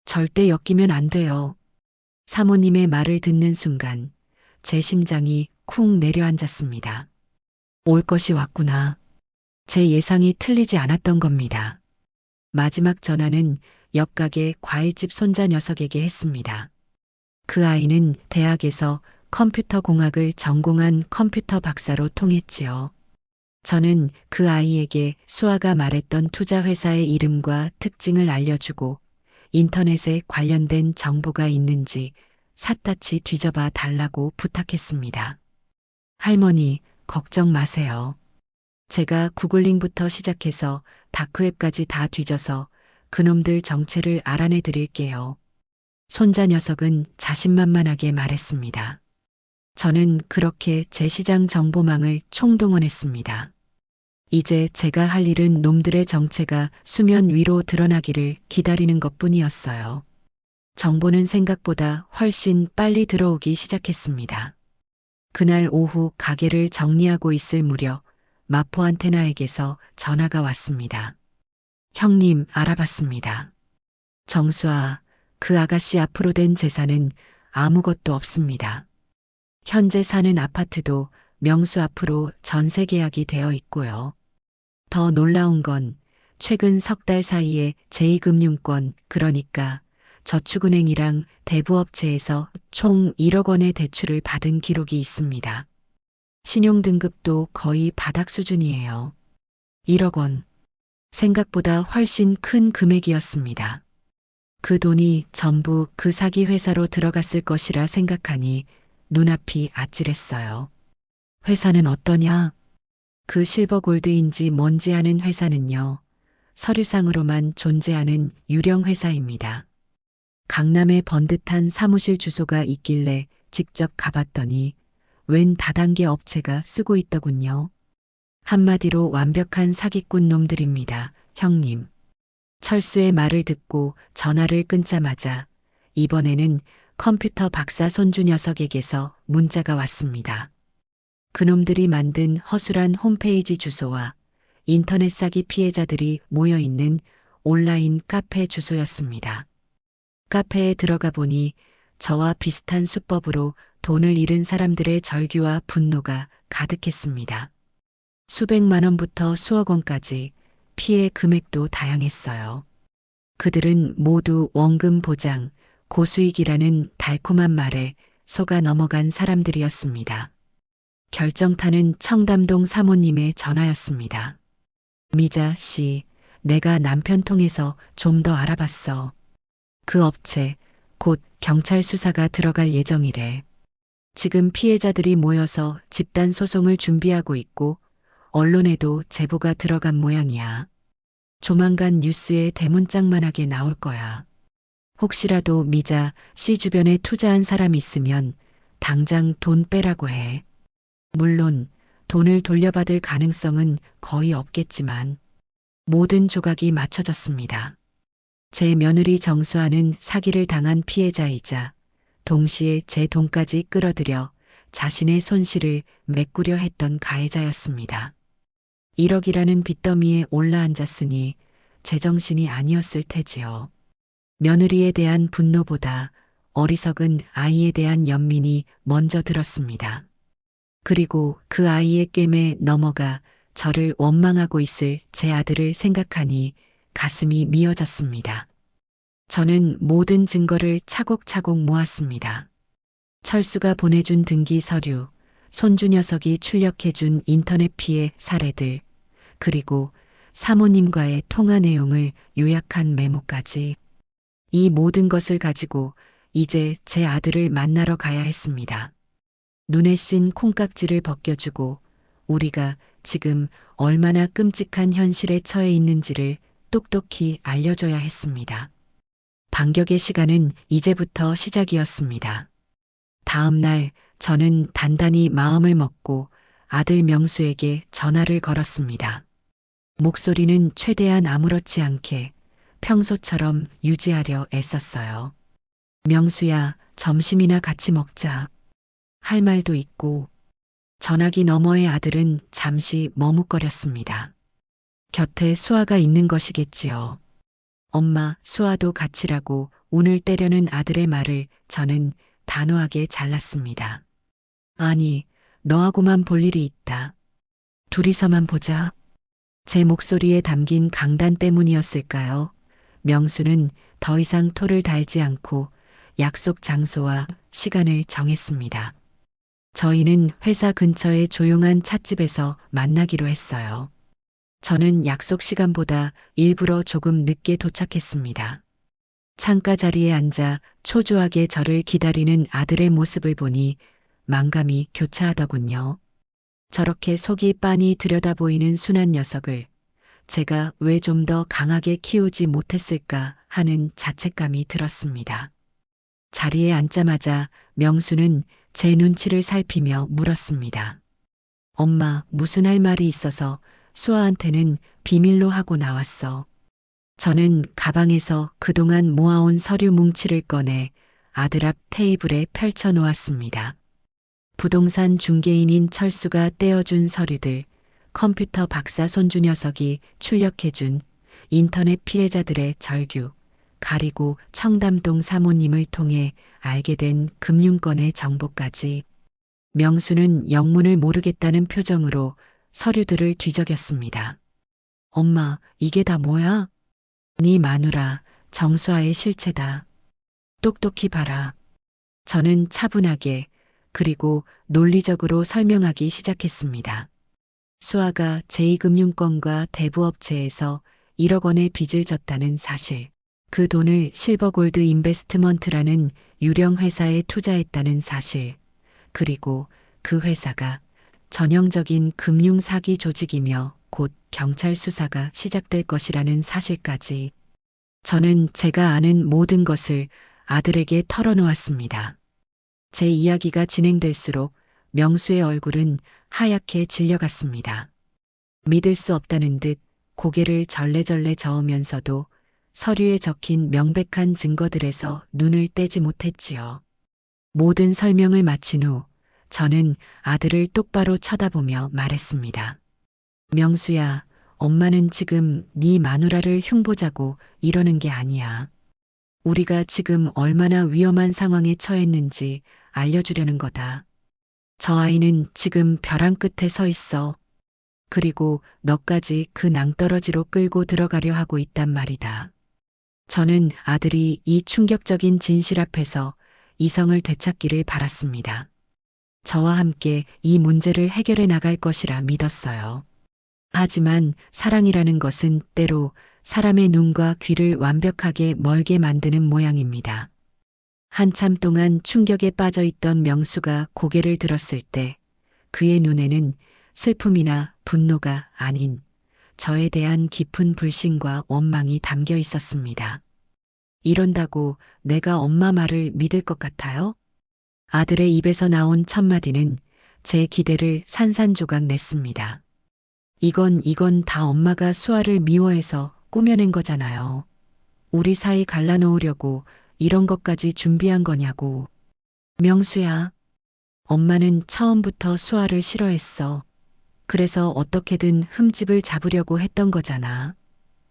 절대 엮이면 안 돼요. 사모님의 말을 듣는 순간 제 심장이 쿵 내려앉았습니다. 올 것이 왔구나. 제 예상이 틀리지 않았던 겁니다. 마지막 전화는 옆 가게 과일집 손자 녀석에게 했습니다. 그 아이는 대학에서 컴퓨터 공학을 전공한 컴퓨터 박사로 통했지요. 저는 그 아이에게 수아가 말했던 투자 회사의 이름과 특징을 알려주고 인터넷에 관련된 정보가 있는지 샅샅이 뒤져봐 달라고 부탁했습니다. 할머니, 걱정 마세요. 제가 구글링부터 시작해서 다크웹까지 다 뒤져서 그놈들 정체를 알아내 드릴게요. 손자 녀석은 자신만만하게 말했습니다. 저는 그렇게 제 시장 정보망을 총동원했습니다. 이제 제가 할 일은 놈들의 정체가 수면 위로 드러나기를 기다리는 것뿐이었어요. 정보는 생각보다 훨씬 빨리 들어오기 시작했습니다. 그날 오후 가게를 정리하고 있을 무렵 마포안테나에게서 전화가 왔습니다. 형님, 알아봤습니다. 정수아, 그 아가씨 앞으로 된 재산은 아무것도 없습니다. 현재 사는 아파트도 명수 앞으로 전세 계약이 되어 있고요. 더 놀라운 건 최근 석 달 사이에 제2금융권, 그러니까 저축은행이랑 대부업체에서 총 1억 원의 대출을 받은 기록이 있습니다. 신용등급도 거의 바닥 수준이에요. 1억 원. 생각보다 훨씬 큰 금액이었습니다. 그 돈이 전부 그 사기 회사로 들어갔을 것이라 생각하니 눈앞이 아찔했어요. 회사는 어떠냐? 그 실버골드인지 뭔지 아는 회사는요. 서류상으로만 존재하는 유령 회사입니다. 강남에 번듯한 사무실 주소가 있길래 직접 가봤더니 웬 다단계 업체가 쓰고 있더군요. 한마디로 완벽한 사기꾼 놈들입니다, 형님. 철수의 말을 듣고 전화를 끊자마자 이번에는 컴퓨터 박사 손주 녀석에게서 문자가 왔습니다. 그놈들이 만든 허술한 홈페이지 주소와 인터넷 사기 피해자들이 모여 있는 온라인 카페 주소였습니다. 카페에 들어가 보니 저와 비슷한 수법으로 돈을 잃은 사람들의 절규와 분노가 가득했습니다. 수백만 원부터 수억 원까지 피해 금액도 다양했어요. 그들은 모두 원금 보장, 고수익이라는 달콤한 말에 속아 넘어간 사람들이었습니다. 결정타는 청담동 사모님의 전화였습니다. 미자 씨, 내가 남편 통해서 좀 더 알아봤어. 그 업체, 곧 경찰 수사가 들어갈 예정이래. 지금 피해자들이 모여서 집단 소송을 준비하고 있고 언론에도 제보가 들어간 모양이야. 조만간 뉴스에 대문짝만하게 나올 거야. 혹시라도 미자 씨 주변에 투자한 사람 있으면 당장 돈 빼라고 해. 물론 돈을 돌려받을 가능성은 거의 없겠지만 모든 조각이 맞춰졌습니다. 제 며느리 정수아는 사기를 당한 피해자이자 동시에 제 돈까지 끌어들여 자신의 손실을 메꾸려 했던 가해자였습니다. 1억이라는 빚더미에 올라앉았으니 제정신이 아니었을 테지요. 며느리에 대한 분노보다 어리석은 아이에 대한 연민이 먼저 들었습니다. 그리고 그 아이의 꿰매에 넘어가 저를 원망하고 있을 제 아들을 생각하니 가슴이 미어졌습니다. 저는 모든 증거를 차곡차곡 모았습니다. 철수가 보내준 등기 서류, 손주 녀석이 출력해준 인터넷 피해 사례들, 그리고 사모님과의 통화 내용을 요약한 메모까지. 이 모든 것을 가지고 이제 제 아들을 만나러 가야 했습니다. 눈에 씬 콩깍지를 벗겨주고 우리가 지금 얼마나 끔찍한 현실에 처해 있는지를 똑똑히 알려줘야 했습니다. 반격의 시간은 이제부터 시작이었습니다. 다음 날 저는 단단히 마음을 먹고 아들 명수에게 전화를 걸었습니다. 목소리는 최대한 아무렇지 않게 평소처럼 유지하려 애썼어요. 명수야, 점심이나 같이 먹자. 할 말도 있고. 전화기 너머의 아들은 잠시 머뭇거렸습니다. 곁에 수아가 있는 것이겠지요. 엄마, 수아도 같이라고 운을 떼려는 아들의 말을 저는 단호하게 잘랐습니다. 아니, 너하고만 볼 일이 있다. 둘이서만 보자. 제 목소리에 담긴 강단 때문이었을까요? 명수는 더 이상 토를 달지 않고 약속 장소와 시간을 정했습니다. 저희는 회사 근처의 조용한 찻집에서 만나기로 했어요. 저는 약속 시간보다 일부러 조금 늦게 도착했습니다. 창가 자리에 앉아 초조하게 저를 기다리는 아들의 모습을 보니 만감이 교차하더군요. 저렇게 속이 빤히 들여다 보이는 순한 녀석을 제가 왜 좀 더 강하게 키우지 못했을까 하는 자책감이 들었습니다. 자리에 앉자마자 명수는 제 눈치를 살피며 물었습니다. 엄마, 무슨 할 말이 있어서 수아한테는 비밀로 하고 나왔어. 저는 가방에서 그동안 모아온 서류 뭉치를 꺼내 아들 앞 테이블에 펼쳐 놓았습니다. 부동산 중개인인 철수가 떼어준 서류들, 컴퓨터 박사 손주 녀석이 출력해준 인터넷 피해자들의 절규, 가리고 청담동 사모님을 통해 알게 된 금융권의 정보까지. 명수는 영문을 모르겠다는 표정으로 서류들을 뒤적였습니다. 엄마, 이게 다 뭐야? 네 마누라, 정수아의 실체다. 똑똑히 봐라. 저는 차분하게 그리고 논리적으로 설명하기 시작했습니다. 수아가 제2금융권과 대부업체에서 1억 원의 빚을 졌다는 사실, 그 돈을 실버골드 인베스트먼트라는 유령 회사에 투자했다는 사실, 그리고 그 회사가 전형적인 금융 사기 조직이며 곧 경찰 수사가 시작될 것이라는 사실까지 저는 제가 아는 모든 것을 아들에게 털어놓았습니다. 제 이야기가 진행될수록 명수의 얼굴은 하얗게 질려갔습니다. 믿을 수 없다는 듯 고개를 절레절레 저으면서도 서류에 적힌 명백한 증거들에서 눈을 떼지 못했지요. 모든 설명을 마친 후 저는 아들을 똑바로 쳐다보며 말했습니다. 명수야, 엄마는 지금 네 마누라를 흉보자고 이러는 게 아니야. 우리가 지금 얼마나 위험한 상황에 처했는지 알려주려는 거다. 저 아이는 지금 벼랑 끝에 서 있어. 그리고 너까지 그 낭떠러지로 끌고 들어가려 하고 있단 말이다. 저는 아들이 이 충격적인 진실 앞에서 이성을 되찾기를 바랐습니다. 저와 함께 이 문제를 해결해 나갈 것이라 믿었어요. 하지만 사랑이라는 것은 때로 사람의 눈과 귀를 완벽하게 멀게 만드는 모양입니다. 한참 동안 충격에 빠져 있던 명수가 고개를 들었을 때 그의 눈에는 슬픔이나 분노가 아닌 저에 대한 깊은 불신과 원망이 담겨 있었습니다. 이런다고 내가 엄마 말을 믿을 것 같아요? 아들의 입에서 나온 첫마디는 제 기대를 산산조각 냈습니다. 이건 다 엄마가 수아를 미워해서 꾸며낸 거잖아요. 우리 사이 갈라놓으려고 이런 것까지 준비한 거냐고. 명수야, 엄마는 처음부터 수아를 싫어했어. 그래서 어떻게든 흠집을 잡으려고 했던 거잖아.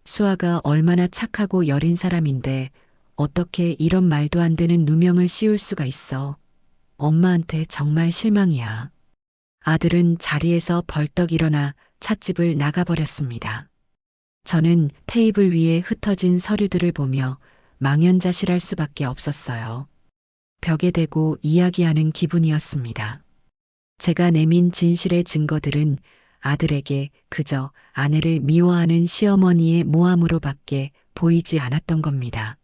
수아가 얼마나 착하고 여린 사람인데 어떻게 이런 말도 안 되는 누명을 씌울 수가 있어. 엄마한테 정말 실망이야. 아들은 자리에서 벌떡 일어나 찻집을 나가버렸습니다. 저는 테이블 위에 흩어진 서류들을 보며 망연자실할 수밖에 없었어요. 벽에 대고 이야기하는 기분이었습니다. 제가 내민 진실의 증거들은 아들에게 그저 아내를 미워하는 시어머니의 모함으로밖에 보이지 않았던 겁니다.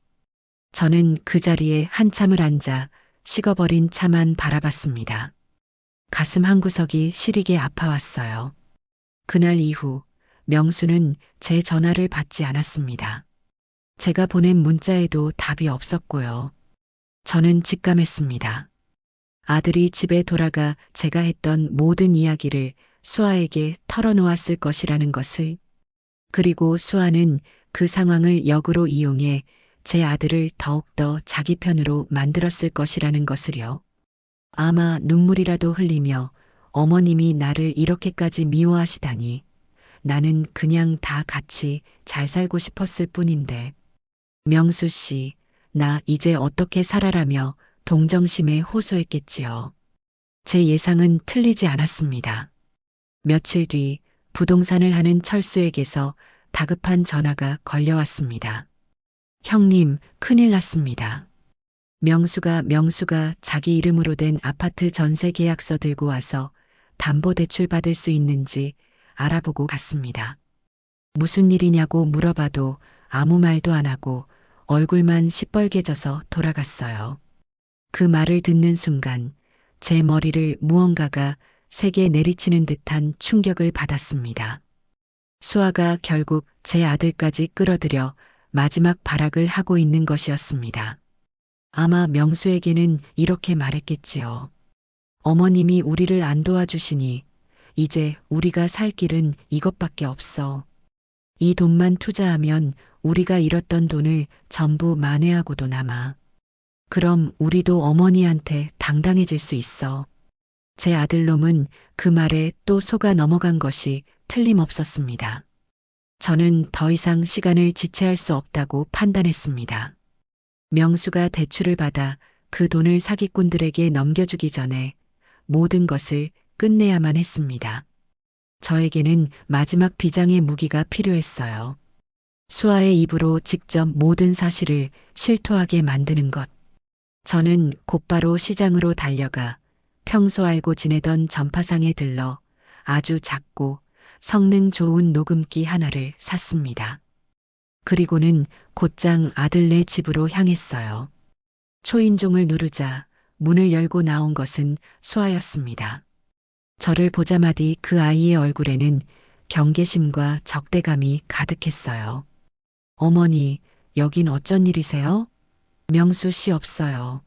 저는 그 자리에 한참을 앉아 식어버린 차만 바라봤습니다. 가슴 한구석이 시리게 아파왔어요. 그날 이후 명수는 제 전화를 받지 않았습니다. 제가 보낸 문자에도 답이 없었고요. 저는 직감했습니다. 아들이 집에 돌아가 제가 했던 모든 이야기를 수아에게 털어놓았을 것이라는 것을, 그리고 수아는 그 상황을 역으로 이용해 제 아들을 더욱더 자기 편으로 만들었을 것이라는 것을요. 아마 눈물이라도 흘리며 어머님이 나를 이렇게까지 미워하시다니 나는 그냥 다 같이 잘 살고 싶었을 뿐인데. 명수 씨, 나 이제 어떻게 살아라며 동정심에 호소했겠지요. 제 예상은 틀리지 않았습니다. 며칠 뒤 부동산을 하는 철수에게서 다급한 전화가 걸려왔습니다. 형님, 큰일 났습니다. 명수가 자기 이름으로 된 아파트 전세 계약서 들고 와서 담보대출 받을 수 있는지 알아보고 갔습니다. 무슨 일이냐고 물어봐도 아무 말도 안 하고 얼굴만 시뻘개져서 돌아갔어요. 그 말을 듣는 순간 제 머리를 무언가가 세게 내리치는 듯한 충격을 받았습니다. 수아가 결국 제 아들까지 끌어들여 마지막 발악을 하고 있는 것이었습니다. 아마 명수에게는 이렇게 말했겠지요. 어머님이 우리를 안 도와주시니 이제 우리가 살 길은 이것밖에 없어. 이 돈만 투자하면 우리가 잃었던 돈을 전부 만회하고도 남아. 그럼 우리도 어머니한테 당당해질 수 있어. 제 아들놈은 그 말에 또 속아 넘어간 것이 틀림없었습니다. 저는 더 이상 시간을 지체할 수 없다고 판단했습니다. 명수가 대출을 받아 그 돈을 사기꾼들에게 넘겨주기 전에 모든 것을 끝내야만 했습니다. 저에게는 마지막 비장의 무기가 필요했어요. 수아의 입으로 직접 모든 사실을 실토하게 만드는 것. 저는 곧바로 시장으로 달려가 평소 알고 지내던 전파상에 들러 아주 작고 성능 좋은 녹음기 하나를 샀습니다. 그리고는 곧장 아들네 집으로 향했어요. 초인종을 누르자 문을 열고 나온 것은 수아였습니다. 저를 보자마디 그 아이의 얼굴에는 경계심과 적대감이 가득했어요. 어머니, 여긴 어쩐 일이세요? 명수 씨 없어요.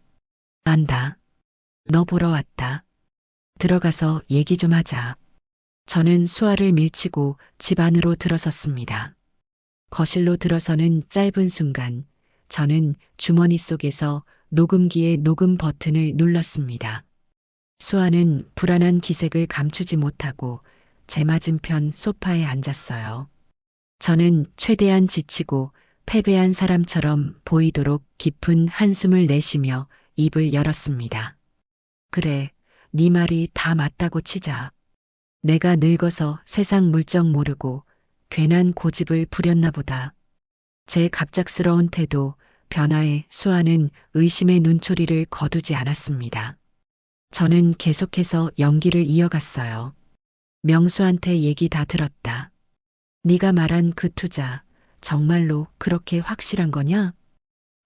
안다. 너 보러 왔다. 들어가서 얘기 좀 하자. 저는 수아를 밀치고 집 안으로 들어섰습니다. 거실로 들어서는 짧은 순간 저는 주머니 속에서 녹음기의 녹음 버튼을 눌렀습니다. 수아는 불안한 기색을 감추지 못하고 제 맞은편 소파에 앉았어요. 저는 최대한 지치고 패배한 사람처럼 보이도록 깊은 한숨을 내쉬며 입을 열었습니다. 그래, 네 말이 다 맞다고 치자. 내가 늙어서 세상 물정 모르고 괜한 고집을 부렸나 보다. 제 갑작스러운 태도, 변화에 수아는 의심의 눈초리를 거두지 않았습니다. 저는 계속해서 연기를 이어갔어요. 명수한테 얘기 다 들었다. 네가 말한 그 투자 정말로 그렇게 확실한 거냐?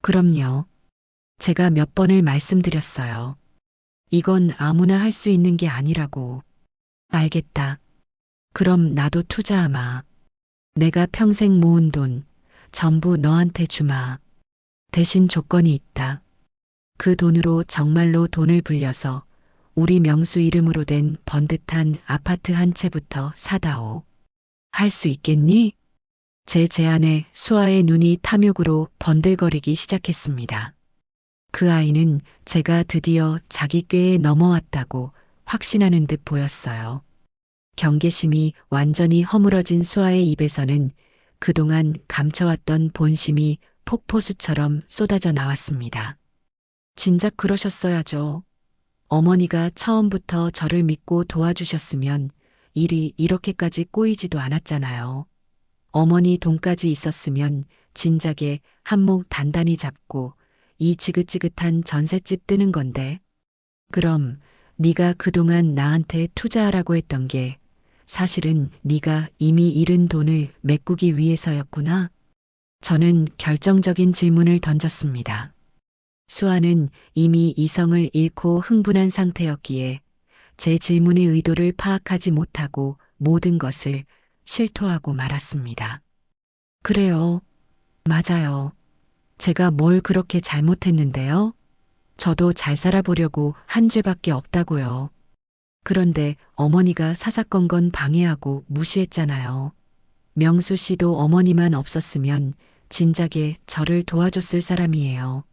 그럼요. 제가 몇 번을 말씀드렸어요. 이건 아무나 할 수 있는 게 아니라고. 알겠다. 그럼 나도 투자하마. 내가 평생 모은 돈 전부 너한테 주마. 대신 조건이 있다. 그 돈으로 정말로 돈을 불려서 우리 명수 이름으로 된 번듯한 아파트 한 채부터 사다오. 할 수 있겠니? 제 제안에 수아의 눈이 탐욕으로 번들거리기 시작했습니다. 그 아이는 제가 드디어 자기 꾀에 넘어왔다고 확신하는 듯 보였어요. 경계심이 완전히 허물어진 수아의 입에서는 그동안 감춰왔던 본심이 폭포수처럼 쏟아져 나왔습니다. 진작 그러셨어야죠. 어머니가 처음부터 저를 믿고 도와주셨으면 일이 이렇게까지 꼬이지도 않았잖아요. 어머니 돈까지 있었으면 진작에 한몫 단단히 잡고 이 지긋지긋한 전셋집 뜨는 건데. 그럼 네가 그동안 나한테 투자하라고 했던 게 사실은 네가 이미 잃은 돈을 메꾸기 위해서였구나. 저는 결정적인 질문을 던졌습니다. 수아는 이미 이성을 잃고 흥분한 상태였기에 제 질문의 의도를 파악하지 못하고 모든 것을 실토하고 말았습니다. 그래요. 맞아요. 제가 뭘 그렇게 잘못했는데요? 저도 잘 살아보려고 한 죄밖에 없다고요. 그런데 어머니가 사사건건 방해하고 무시했잖아요. 명수 씨도 어머니만 없었으면 진작에 저를 도와줬을 사람이에요.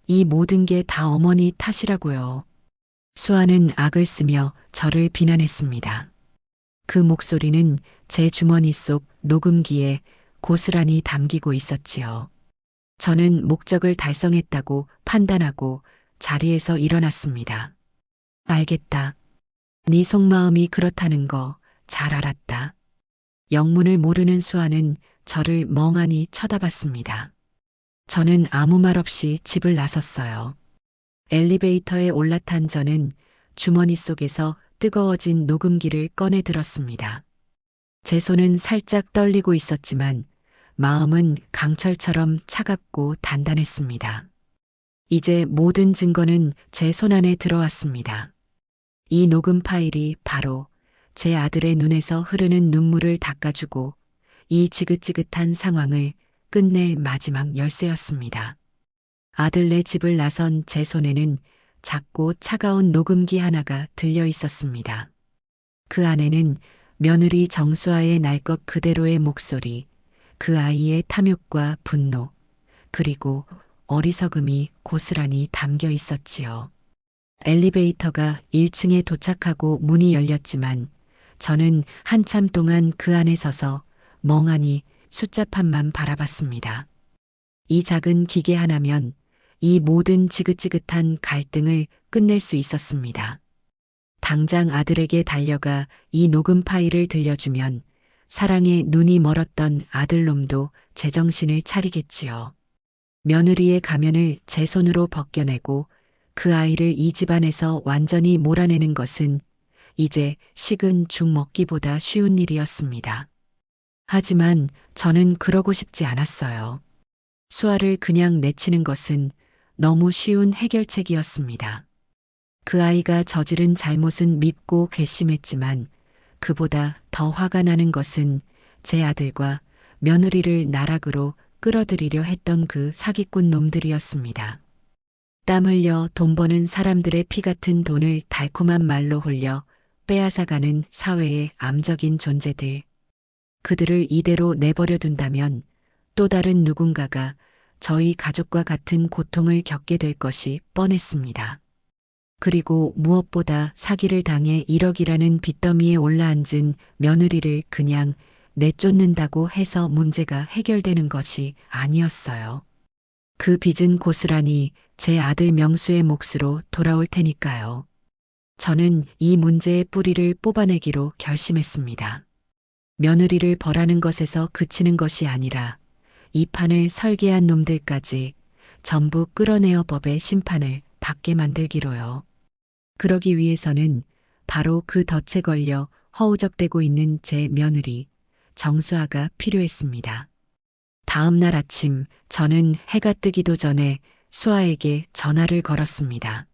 이 모든 게 다 어머니 탓이라고요. 수아는 악을 쓰며 저를 비난했습니다. 그 목소리는 제 주머니 속 녹음기에 고스란히 담기고 있었지요. 저는 목적을 달성했다고 판단하고 자리에서 일어났습니다. 알겠다. 네 속마음이 그렇다는 거 잘 알았다. 영문을 모르는 수아는 저를 멍하니 쳐다봤습니다. 저는 아무 말 없이 집을 나섰어요. 엘리베이터에 올라탄 저는 주머니 속에서 뜨거워진 녹음기를 꺼내 들었습니다. 제 손은 살짝 떨리고 있었지만 마음은 강철처럼 차갑고 단단했습니다. 이제 모든 증거는 제 손안에 들어왔습니다. 이 녹음 파일이 바로 제 아들의 눈에서 흐르는 눈물을 닦아주고 이 지긋지긋한 상황을 끝낼 마지막 열쇠였습니다. 아들네 집을 나선 제 손에는 작고 차가운 녹음기 하나가 들려 있었습니다. 그 안에는 며느리 정수아의 날 것 그대로의 목소리, 그 아이의 탐욕과 분노, 그리고 어리석음이 고스란히 담겨 있었지요. 엘리베이터가 1층에 도착하고 문이 열렸지만 저는 한참 동안 그 안에 서서 멍하니 숫자판만 바라봤습니다. 이 작은 기계 하나면 이 모든 지긋지긋한 갈등을 끝낼 수 있었습니다. 당장 아들에게 달려가 이 녹음 파일을 들려주면 사랑에 눈이 멀었던 아들놈도 제정신을 차리겠지요. 며느리의 가면을 제 손으로 벗겨내고 그 아이를 이 집안에서 완전히 몰아내는 것은 이제 식은 죽 먹기보다 쉬운 일이었습니다. 하지만 저는 그러고 싶지 않았어요. 수아를 그냥 내치는 것은 너무 쉬운 해결책이었습니다. 그 아이가 저지른 잘못은 밉고 괘씸했지만 그보다 더 화가 나는 것은 제 아들과 며느리를 나락으로 끌어들이려 했던 그 사기꾼 놈들이었습니다. 땀 흘려 돈 버는 사람들의 피 같은 돈을 달콤한 말로 홀려 빼앗아가는 사회의 암적인 존재들. 그들을 이대로 내버려 둔다면 또 다른 누군가가 저희 가족과 같은 고통을 겪게 될 것이 뻔했습니다. 그리고 무엇보다 사기를 당해 1억이라는 빚더미에 올라앉은 며느리를 그냥 내쫓는다고 해서 문제가 해결되는 것이 아니었어요. 그 빚은 고스란히 제 아들 명수의 몫으로 돌아올 테니까요. 저는 이 문제의 뿌리를 뽑아내기로 결심했습니다. 며느리를 벌하는 것에서 그치는 것이 아니라 이 판을 설계한 놈들까지 전부 끌어내어 법의 심판을 받게 만들기로요. 그러기 위해서는 바로 그 덫에 걸려 허우적대고 있는 제 며느리 정수아가 필요했습니다. 다음 날 아침 저는 해가 뜨기도 전에 수아에게 전화를 걸었습니다.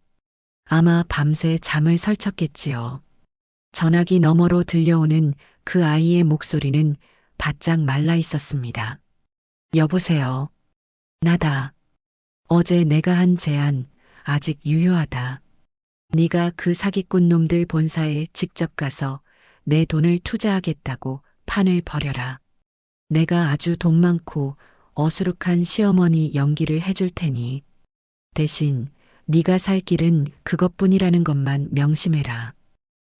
아마 밤새 잠을 설쳤겠지요. 전화기 너머로 들려오는 그 아이의 목소리는 바짝 말라 있었습니다. 여보세요. 나다. 어제 내가 한 제안 아직 유효하다. 네가 그 사기꾼 놈들 본사에 직접 가서 내 돈을 투자하겠다고 판을 벌여라. 내가 아주 돈 많고 어수룩한 시어머니 연기를 해줄 테니 대신 네가 살 길은 그것뿐이라는 것만 명심해라.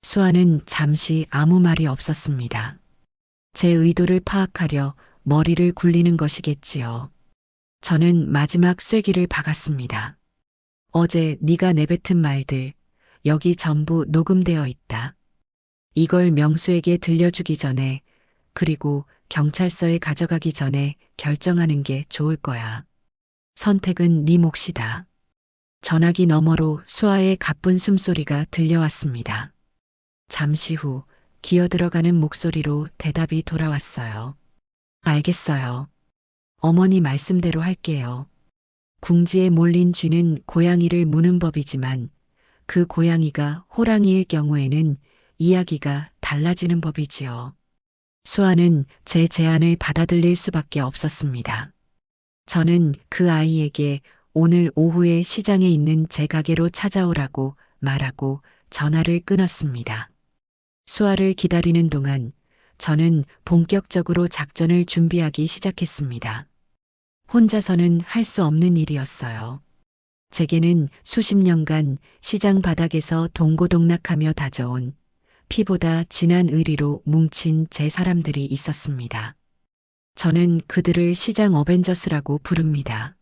수아는 잠시 아무 말이 없었습니다. 제 의도를 파악하려 머리를 굴리는 것이겠지요. 저는 마지막 쐐기를 박았습니다. 어제 네가 내뱉은 말들 여기 전부 녹음되어 있다. 이걸 명수에게 들려주기 전에 그리고 경찰서에 가져가기 전에 결정하는 게 좋을 거야. 선택은 네 몫이다. 전화기 너머로 수아의 가쁜 숨소리가 들려왔습니다. 잠시 후 기어들어가는 목소리로 대답이 돌아왔어요. 알겠어요. 어머니 말씀대로 할게요. 궁지에 몰린 쥐는 고양이를 무는 법이지만 그 고양이가 호랑이일 경우에는 이야기가 달라지는 법이지요. 수아는 제 제안을 받아들일 수밖에 없었습니다. 저는 그 아이에게 오늘 오후에 시장에 있는 제 가게로 찾아오라고 말하고 전화를 끊었습니다. 수아를 기다리는 동안 저는 본격적으로 작전을 준비하기 시작했습니다. 혼자서는 할 수 없는 일이었어요. 제게는 수십 년간 시장 바닥에서 동고동락하며 다져온 피보다 진한 의리로 뭉친 제 사람들이 있었습니다. 저는 그들을 시장 어벤져스라고 부릅니다.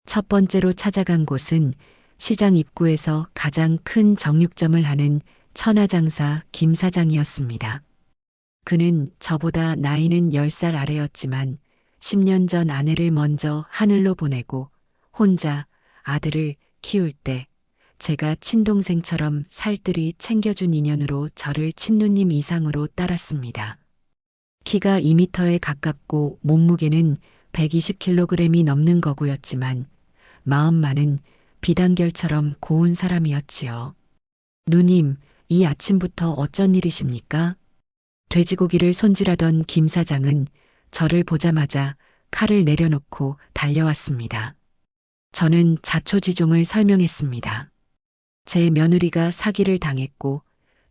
첫 번째로 찾아간 곳은 시장 입구에서 가장 큰 정육점을 하는 천하장사 김 사장이었습니다. 그는 저보다 나이는 10살 아래였지만 10년 전 아내를 먼저 하늘로 보내고 혼자 아들을 키울 때 제가 친동생처럼 살뜰히 챙겨준 인연으로 저를 친누님 이상으로 따랐습니다. 키가 2m에 가깝고 몸무게는 120kg이 넘는 거구였지만 마음만은 비단결처럼 고운 사람이었지요. 누님, 이 아침부터 어쩐 일이십니까? 돼지고기를 손질하던 김 사장은 저를 보자마자 칼을 내려놓고 달려왔습니다. 저는 자초지종을 설명했습니다. 제 며느리가 사기를 당했고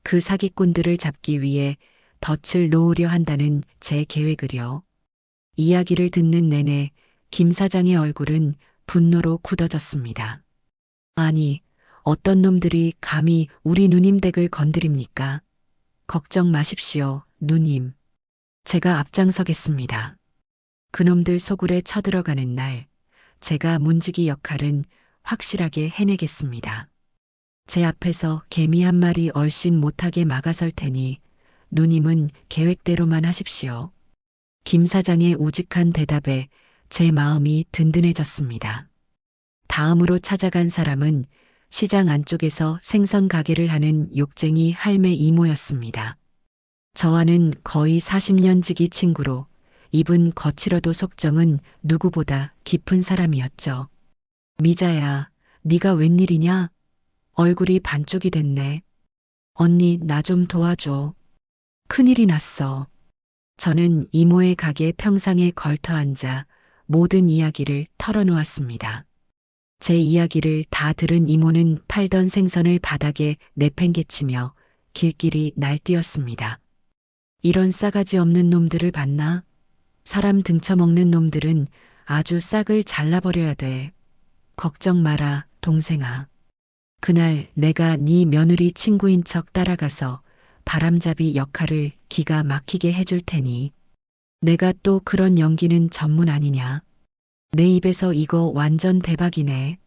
그 사기꾼들을 잡기 위해 덫을 놓으려 한다는 제 계획을요. 이야기를 듣는 내내 김 사장의 얼굴은 분노로 굳어졌습니다. 아니, 어떤 놈들이 감히 우리 누님 댁을 건드립니까? 걱정 마십시오, 누님. 제가 앞장서겠습니다. 그놈들 소굴에 쳐들어가는 날, 제가 문지기 역할은 확실하게 해내겠습니다. 제 앞에서 개미 한 마리 얼씬 못하게 막아설 테니 누님은 계획대로만 하십시오. 김 사장의 우직한 대답에 제 마음이 든든해졌습니다. 다음으로 찾아간 사람은 시장 안쪽에서 생선 가게를 하는 욕쟁이 할매 이모였습니다. 저와는 거의 40년 지기 친구로 입은 거칠어도 속정은 누구보다 깊은 사람이었죠. 미자야, 네가 웬일이냐? 얼굴이 반쪽이 됐네. 언니, 나 좀 도와줘. 큰일이 났어. 저는 이모의 가게 평상에 걸터 앉아 모든 이야기를 털어놓았습니다. 제 이야기를 다 들은 이모는 팔던 생선을 바닥에 내팽개치며 길길이 날뛰었습니다. 이런 싸가지 없는 놈들을 봤나? 사람 등쳐먹는 놈들은 아주 싹을 잘라버려야 돼. 걱정 마라, 동생아. 그날 내가 네 며느리 친구인 척 따라가서 바람잡이 역할을 기가 막히게 해줄 테니. 내가 또 그런 연기는 전문 아니냐. 내 입에서 이거 완전 대박이네.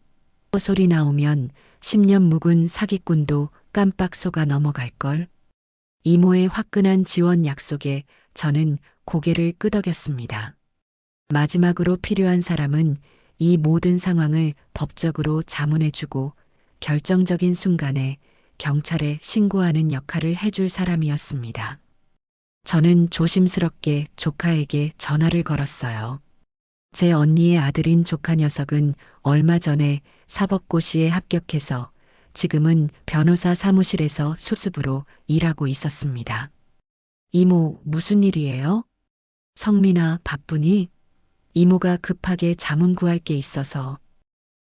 소리 나오면 10년 묵은 사기꾼도 깜빡 속아 넘어갈걸. 이모의 화끈한 지원 약속에 저는 고개를 끄덕였습니다. 마지막으로 필요한 사람은 이 모든 상황을 법적으로 자문해주고 결정적인 순간에 경찰에 신고하는 역할을 해줄 사람이었습니다. 저는 조심스럽게 조카에게 전화를 걸었어요. 제 언니의 아들인 조카 녀석은 얼마 전에 사법고시에 합격해서 지금은 변호사 사무실에서 수습으로 일하고 있었습니다. 이모, 무슨 일이에요? 성민아, 바쁘니? 이모가 급하게 자문 구할 게 있어서.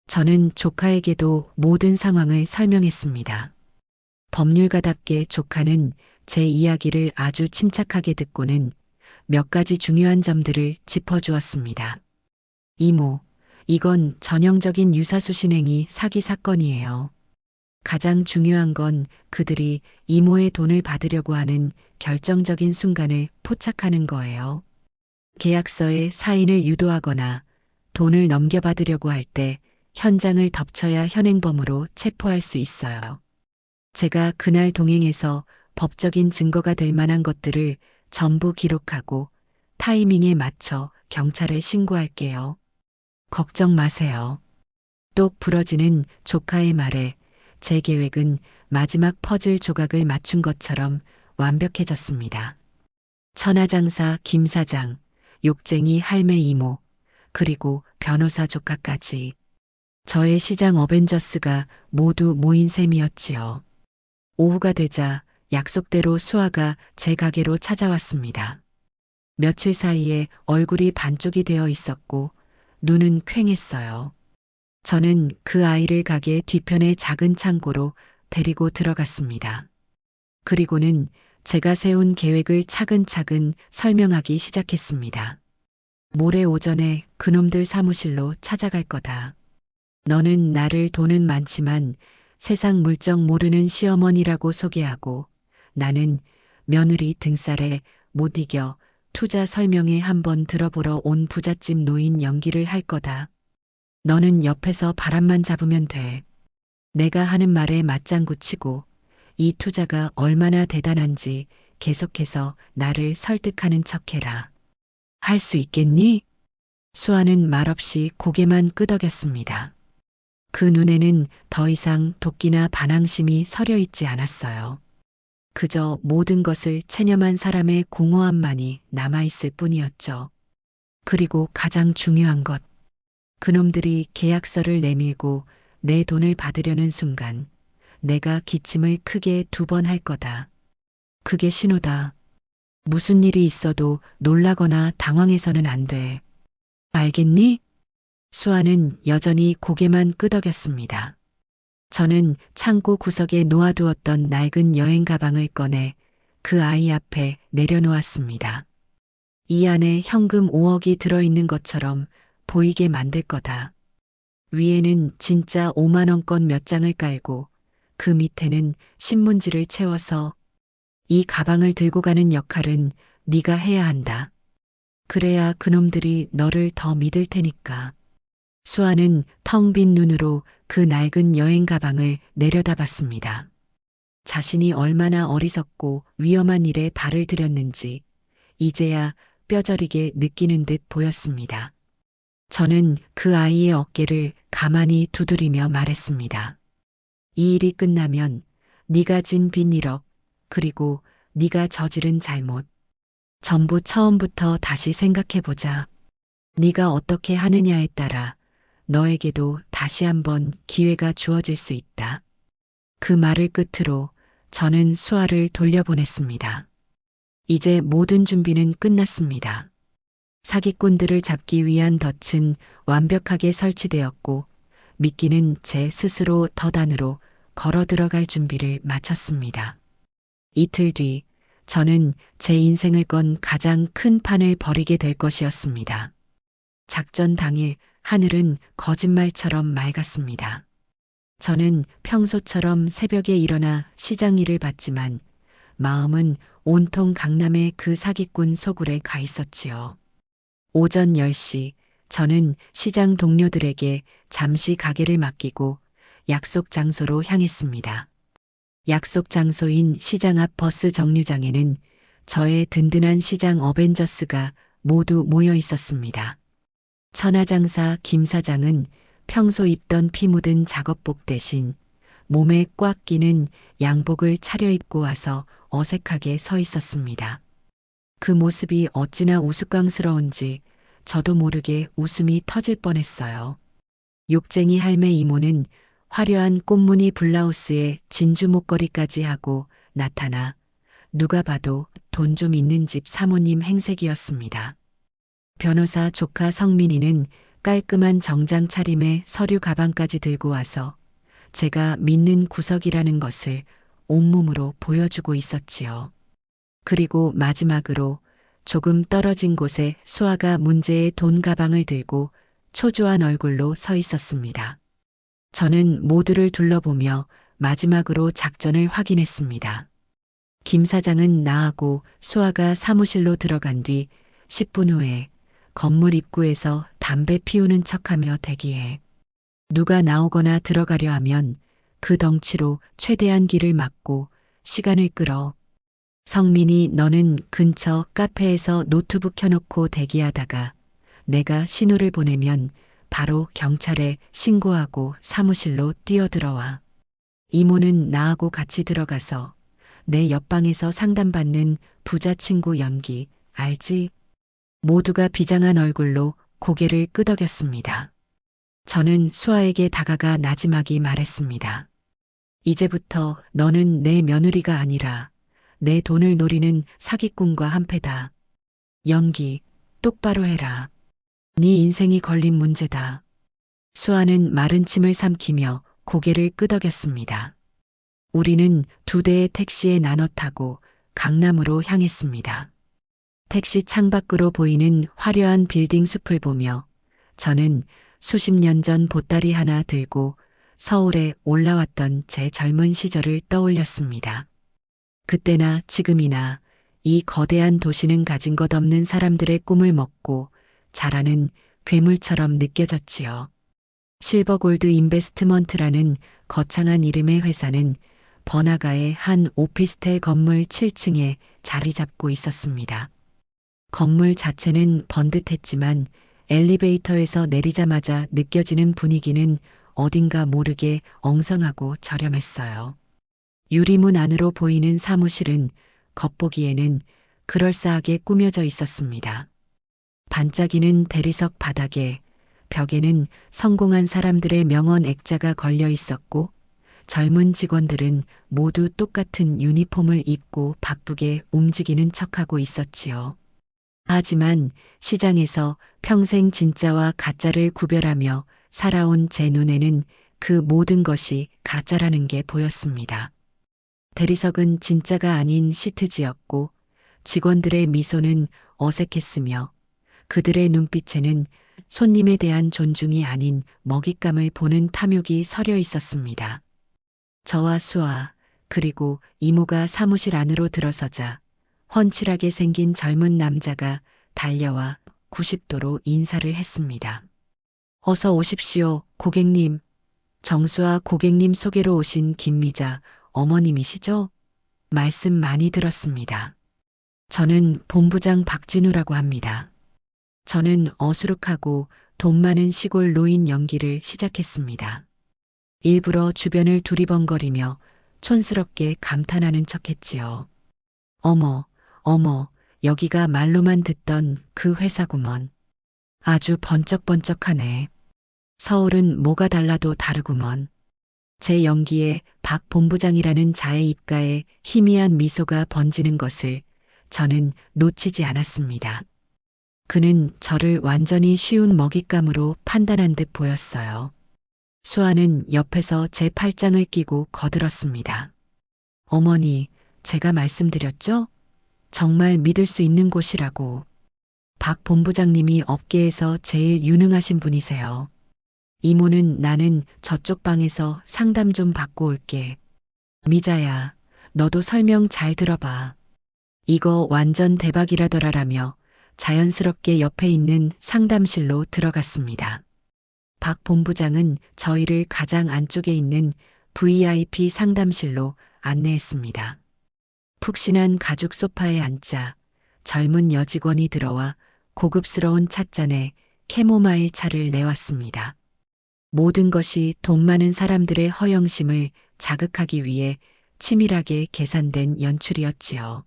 저는 조카에게도 모든 상황을 설명했습니다. 법률가답게 조카는 제 이야기를 아주 침착하게 듣고는 몇 가지 중요한 점들을 짚어주었습니다. 이모, 이건 전형적인 유사수신행위 사기 사건이에요. 가장 중요한 건 그들이 이모의 돈을 받으려고 하는 결정적인 순간을 포착하는 거예요. 계약서에 사인을 유도하거나 돈을 넘겨받으려고 할 때 현장을 덮쳐야 현행범으로 체포할 수 있어요. 제가 그날 동행해서 법적인 증거가 될 만한 것들을 전부 기록하고 타이밍에 맞춰 경찰에 신고할게요. 걱정 마세요. 똑 부러지는 조카의 말에 제 계획은 마지막 퍼즐 조각을 맞춘 것처럼 완벽해졌습니다. 천하장사 김 사장, 욕쟁이 할매 이모, 그리고 변호사 조카까지. 저의 시장 어벤져스가 모두 모인 셈이었지요. 오후가 되자 약속대로 수아가 제 가게로 찾아왔습니다. 며칠 사이에 얼굴이 반쪽이 되어 있었고 눈은 퀭했어요. 저는 그 아이를 가게 뒤편의 작은 창고로 데리고 들어갔습니다. 그리고는 제가 세운 계획을 차근차근 설명하기 시작했습니다. 모레 오전에 그놈들 사무실로 찾아갈 거다. 너는 나를 돈은 많지만 세상 물정 모르는 시어머니라고 소개하고 나는 며느리 등살에 못 이겨 투자 설명회 한번 들어보러 온 부잣집 노인 연기를 할 거다. 너는 옆에서 바람만 잡으면 돼. 내가 하는 말에 맞장구 치고 이 투자가 얼마나 대단한지 계속해서 나를 설득하는 척해라. 할 수 있겠니? 수아는 말없이 고개만 끄덕였습니다. 그 눈에는 더 이상 도끼나 반항심이 서려 있지 않았어요. 그저 모든 것을 체념한 사람의 공허함만이 남아있을 뿐이었죠. 그리고 가장 중요한 것. 그놈들이 계약서를 내밀고 내 돈을 받으려는 순간 내가 기침을 크게 2번 할 거다. 그게 신호다. 무슨 일이 있어도 놀라거나 당황해서는 안 돼. 알겠니? 수아는 여전히 고개만 끄덕였습니다. 저는 창고 구석에 놓아두었던 낡은 여행 가방을 꺼내 그 아이 앞에 내려놓았습니다. 이 안에 현금 5억이 들어있는 것처럼 보이게 만들 거다. 위에는 진짜 5만 원권 몇 장을 깔고 그 밑에는 신문지를 채워서 이 가방을 들고 가는 역할은 네가 해야 한다. 그래야 그놈들이 너를 더 믿을 테니까. 수아는 텅 빈 눈으로 그 낡은 여행 가방을 내려다봤습니다. 자신이 얼마나 어리석고 위험한 일에 발을 들였는지 이제야 뼈저리게 느끼는 듯 보였습니다. 저는 그 아이의 어깨를 가만히 두드리며 말했습니다. 이 일이 끝나면 네가 진 빚 1억, 그리고 네가 저지른 잘못, 전부 처음부터 다시 생각해보자. 네가 어떻게 하느냐에 따라 너에게도 다시 한번 기회가 주어질 수 있다. 그 말을 끝으로 저는 수아를 돌려보냈습니다. 이제 모든 준비는 끝났습니다. 사기꾼들을 잡기 위한 덫은 완벽하게 설치되었고 미끼는 제 스스로 덫 안으로 걸어 들어갈 준비를 마쳤습니다. 이틀 뒤 저는 제 인생을 건 가장 큰 판을 벌이게 될 것이었습니다. 작전 당일 하늘은 거짓말처럼 맑았습니다. 저는 평소처럼 새벽에 일어나 시장 일을 봤지만 마음은 온통 강남의 그 사기꾼 소굴에 가 있었지요. 오전 10시 저는 시장 동료들에게 잠시 가게를 맡기고 약속 장소로 향했습니다. 약속 장소인 시장 앞 버스 정류장에는 저의 든든한 시장 어벤져스가 모두 모여 있었습니다. 천하장사 김 사장은 평소 입던 피 묻은 작업복 대신 몸에 꽉 끼는 양복을 차려입고 와서 어색하게 서 있었습니다. 그 모습이 어찌나 우스꽝스러운지 저도 모르게 웃음이 터질 뻔했어요. 욕쟁이 할매 이모는 화려한 꽃무늬 블라우스에 진주 목걸이까지 하고 나타나 누가 봐도 돈 좀 있는 집 사모님 행색이었습니다. 변호사 조카 성민이는 깔끔한 정장 차림에 서류 가방까지 들고 와서 제가 믿는 구석이라는 것을 온몸으로 보여주고 있었지요. 그리고 마지막으로 조금 떨어진 곳에 수아가 문제의 돈 가방을 들고 초조한 얼굴로 서 있었습니다. 저는 모두를 둘러보며 마지막으로 작전을 확인했습니다. 김 사장은 나하고 수아가 사무실로 들어간 뒤 10분 후에 건물 입구에서 담배 피우는 척하며 대기해 누가 나오거나 들어가려 하면 그 덩치로 최대한 길을 막고 시간을 끌어. 성민이 너는 근처 카페에서 노트북 켜놓고 대기하다가 내가 신호를 보내면 바로 경찰에 신고하고 사무실로 뛰어들어와. 이모는 나하고 같이 들어가서 내 옆방에서 상담받는 부자 친구 연기 알지? 모두가 비장한 얼굴로 고개를 끄덕였습니다. 저는 수아에게 다가가 나지막이 말했습니다. 이제부터 너는 내 며느리가 아니라 내 돈을 노리는 사기꾼과 한패다. 연기, 똑바로 해라. 네 인생이 걸린 문제다. 수아는 마른 침을 삼키며 고개를 끄덕였습니다. 우리는 2대의 택시에 나눠 타고 강남으로 향했습니다. 택시 창밖으로 보이는 화려한 빌딩 숲을 보며 저는 수십 년 전 보따리 하나 들고 서울에 올라왔던 제 젊은 시절을 떠올렸습니다. 그때나 지금이나 이 거대한 도시는 가진 것 없는 사람들의 꿈을 먹고 자라는 괴물처럼 느껴졌지요. 실버골드 인베스트먼트라는 거창한 이름의 회사는 번화가의 한 오피스텔 건물 7층에 자리 잡고 있었습니다. 건물 자체는 번듯했지만 엘리베이터에서 내리자마자 느껴지는 분위기는 어딘가 모르게 엉성하고 저렴했어요. 유리문 안으로 보이는 사무실은 겉보기에는 그럴싸하게 꾸며져 있었습니다. 반짝이는 대리석 바닥에 벽에는 성공한 사람들의 명언 액자가 걸려 있었고 젊은 직원들은 모두 똑같은 유니폼을 입고 바쁘게 움직이는 척하고 있었지요. 하지만 시장에서 평생 진짜와 가짜를 구별하며 살아온 제 눈에는 그 모든 것이 가짜라는 게 보였습니다. 대리석은 진짜가 아닌 시트지였고 직원들의 미소는 어색했으며 그들의 눈빛에는 손님에 대한 존중이 아닌 먹잇감을 보는 탐욕이 서려 있었습니다. 저와 수아 그리고 이모가 사무실 안으로 들어서자 훤칠하게 생긴 젊은 남자가 달려와 90도로 인사를 했습니다. 어서 오십시오, 고객님. 정수아 고객님 소개로 오신 김미자 어머님이시죠? 말씀 많이 들었습니다. 저는 본부장 박진우라고 합니다. 저는 어수룩하고 돈 많은 시골 노인 연기를 시작했습니다. 일부러 주변을 두리번거리며 촌스럽게 감탄하는 척했지요. 어머, 어머, 여기가 말로만 듣던 그 회사구먼. 아주 번쩍번쩍하네. 서울은 뭐가 달라도 다르구먼. 제 연기에 박 본부장이라는 자의 입가에 희미한 미소가 번지는 것을 저는 놓치지 않았습니다. 그는 저를 완전히 쉬운 먹잇감으로 판단한 듯 보였어요. 수아는 옆에서 제 팔짱을 끼고 거들었습니다. 어머니, 제가 말씀드렸죠? 정말 믿을 수 있는 곳이라고. 박 본부장님이 업계에서 제일 유능하신 분이세요. 이모는 나는 저쪽 방에서 상담 좀 받고 올게. 미자야, 너도 설명 잘 들어봐. 이거 완전 대박이라더라라며 자연스럽게 옆에 있는 상담실로 들어갔습니다. 박 본부장은 저희를 가장 안쪽에 있는 VIP 상담실로 안내했습니다. 푹신한 가죽 소파에 앉자 젊은 여직원이 들어와 고급스러운 찻잔에 캐모마일 차를 내왔습니다. 모든 것이 돈 많은 사람들의 허영심을 자극하기 위해 치밀하게 계산된 연출이었지요.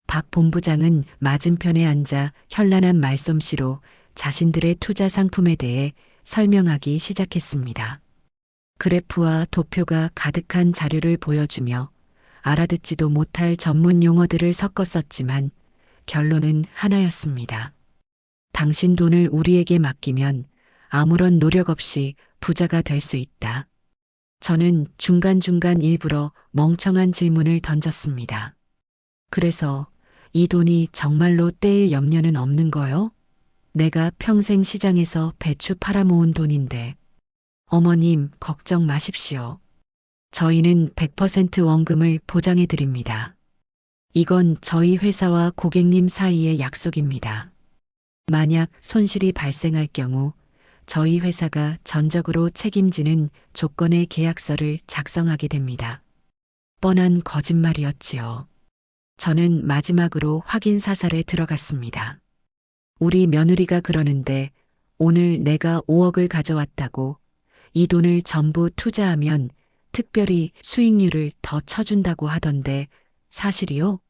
박 본부장은 맞은편에 앉아 현란한 말솜씨로 자신들의 투자 상품에 대해 설명하기 시작했습니다. 그래프와 도표가 가득한 자료를 보여주며 알아듣지도 못할 전문 용어들을 섞어 썼지만 결론은 하나였습니다. 당신 돈을 우리에게 맡기면 아무런 노력 없이 부자가 될 수 있다. 저는 중간중간 일부러 멍청한 질문을 던졌습니다. 그래서 이 돈이 정말로 떼일 염려는 없는 거요? 내가 평생 시장에서 배추 팔아모은 돈인데. 어머님, 걱정 마십시오. 저희는 100% 원금을 보장해 드립니다. 이건 저희 회사와 고객님 사이의 약속입니다. 만약 손실이 발생할 경우 저희 회사가 전적으로 책임지는 조건의 계약서를 작성하게 됩니다. 뻔한 거짓말이었지요. 저는 마지막으로 확인 사살에 들어갔습니다. 우리 며느리가 그러는데 오늘 내가 5억을 가져왔다고 이 돈을 전부 투자하면 특별히 수익률을 더 쳐준다고 하던데 사실이요?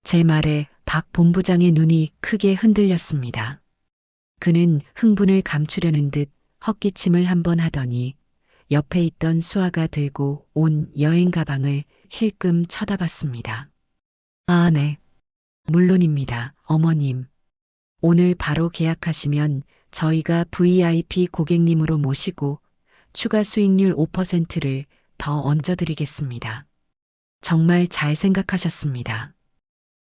제 말에 박 본부장의 눈이 크게 흔들렸습니다. 그는 흥분을 감추려는 듯 헛기침을 한번 하더니 옆에 있던 수아가 들고 온 여행 가방을 힐끔 쳐다봤습니다. 아, 네. 물론입니다, 어머님. 오늘 바로 계약하시면 저희가 VIP 고객님으로 모시고 추가 수익률 5%를 더 얹어드리겠습니다. 정말 잘 생각하셨습니다.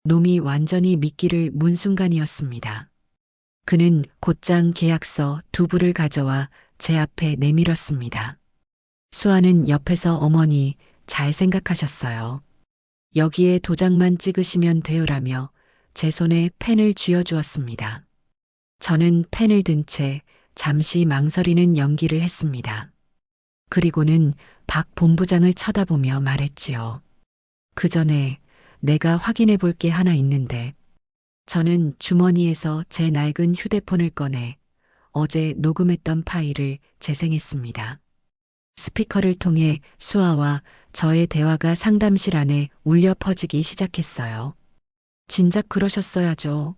놈이 완전히 미끼를 문 순간이었습니다. 그는 곧장 계약서 2부를 가져와 제 앞에 내밀었습니다. 수아는 옆에서 어머니 잘 생각하셨어요. 여기에 도장만 찍으시면 돼요라며 제 손에 펜을 쥐어주었습니다. 저는 펜을 든 채 잠시 망설이는 연기를 했습니다. 그리고는 박 본부장을 쳐다보며 말했지요. 그 전에 내가 확인해 볼 게 하나 있는데. 저는 주머니에서 제 낡은 휴대폰을 꺼내 어제 녹음했던 파일을 재생했습니다. 스피커를 통해 수아와 저의 대화가 상담실 안에 울려 퍼지기 시작했어요. 진작 그러셨어야죠.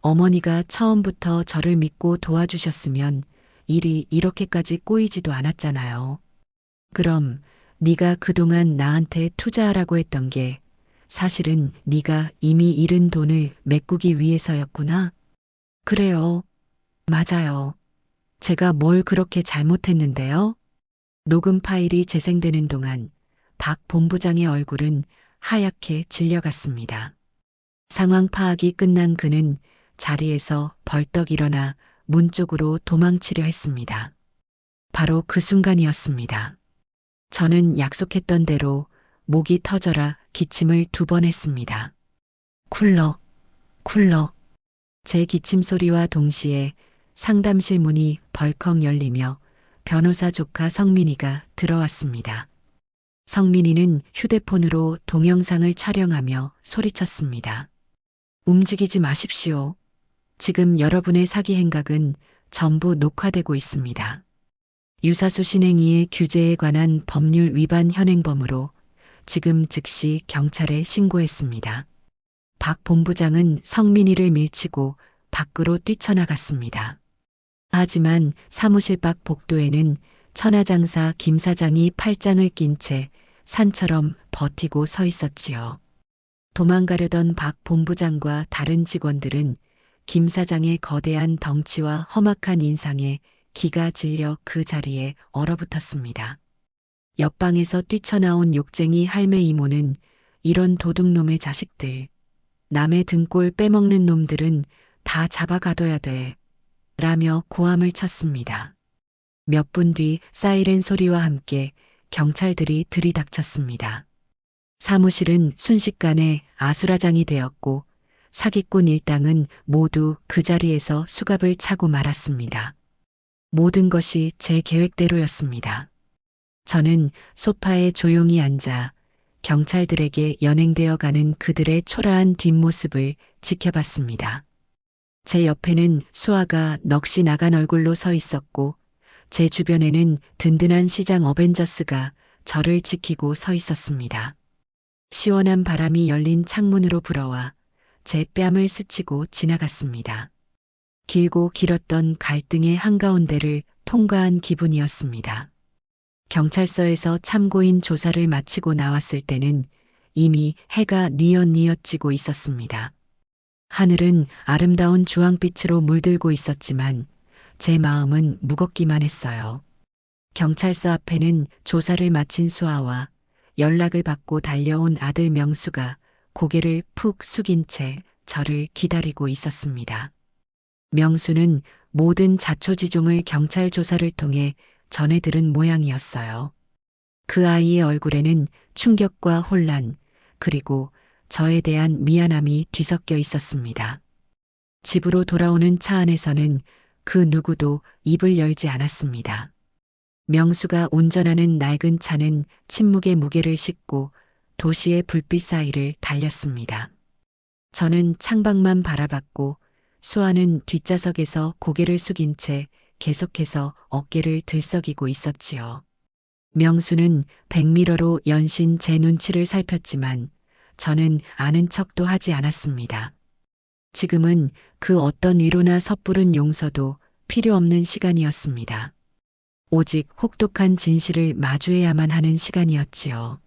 어머니가 처음부터 저를 믿고 도와주셨으면 일이 이렇게까지 꼬이지도 않았잖아요. 그럼 네가 그동안 나한테 투자하라고 했던 게 사실은 네가 이미 잃은 돈을 메꾸기 위해서였구나. 그래요. 맞아요. 제가 뭘 그렇게 잘못했는데요? 녹음 파일이 재생되는 동안 박 본부장의 얼굴은 하얗게 질려갔습니다. 상황 파악이 끝난 그는 자리에서 벌떡 일어나 문 쪽으로 도망치려 했습니다. 바로 그 순간이었습니다. 저는 약속했던 대로 목이 터져라 기침을 2번 했습니다. 쿨럭, 쿨럭. 제 기침 소리와 동시에 상담실 문이 벌컥 열리며 변호사 조카 성민이가 들어왔습니다. 성민이는 휴대폰으로 동영상을 촬영하며 소리쳤습니다. 움직이지 마십시오. 지금 여러분의 사기 행각은 전부 녹화되고 있습니다. 유사수 신행위의 규제에 관한 법률 위반 현행범으로 지금 즉시 경찰에 신고했습니다. 박 본부장은 성민이를 밀치고 밖으로 뛰쳐나갔습니다. 하지만 사무실 밖 복도에는 천하장사 김 사장이 팔짱을 낀 채 산처럼 버티고 서 있었지요. 도망가려던 박 본부장과 다른 직원들은 김 사장의 거대한 덩치와 험악한 인상에 기가 질려 그 자리에 얼어붙었습니다. 옆방에서 뛰쳐나온 욕쟁이 할매 이모는 이런 도둑놈의 자식들, 남의 등골 빼먹는 놈들은 다 잡아가둬야 돼, 라며 고함을 쳤습니다. 몇 분 뒤 사이렌 소리와 함께 경찰들이 들이닥쳤습니다. 사무실은 순식간에 아수라장이 되었고 사기꾼 일당은 모두 그 자리에서 수갑을 차고 말았습니다. 모든 것이 제 계획대로였습니다. 저는 소파에 조용히 앉아 경찰들에게 연행되어 가는 그들의 초라한 뒷모습을 지켜봤습니다. 제 옆에는 수아가 넋이 나간 얼굴로 서 있었고 제 주변에는 든든한 시장 어벤져스가 저를 지키고 서 있었습니다. 시원한 바람이 열린 창문으로 불어와 제 뺨을 스치고 지나갔습니다. 길고 길었던 갈등의 한가운데를 통과한 기분이었습니다. 경찰서에서 참고인 조사를 마치고 나왔을 때는 이미 해가 뉘엿뉘엿 지고 있었습니다. 하늘은 아름다운 주황빛으로 물들고 있었지만 제 마음은 무겁기만 했어요. 경찰서 앞에는 조사를 마친 수아와 연락을 받고 달려온 아들 명수가 고개를 푹 숙인 채 저를 기다리고 있었습니다. 명수는 모든 자초지종을 경찰 조사를 통해 전해 들은 모양이었어요. 그 아이의 얼굴에는 충격과 혼란, 그리고 저에 대한 미안함이 뒤섞여 있었습니다. 집으로 돌아오는 차 안에서는 그 누구도 입을 열지 않았습니다. 명수가 운전하는 낡은 차는 침묵의 무게를 싣고 도시의 불빛 사이를 달렸습니다. 저는 창밖만 바라봤고 수아는 뒷좌석에서 고개를 숙인 채 계속해서 어깨를 들썩이고 있었지요. 명수는 백미러로 연신 제 눈치를 살폈지만 저는 아는 척도 하지 않았습니다. 지금은 그 어떤 위로나 섣부른 용서도 필요 없는 시간이었습니다. 오직 혹독한 진실을 마주해야만 하는 시간이었지요.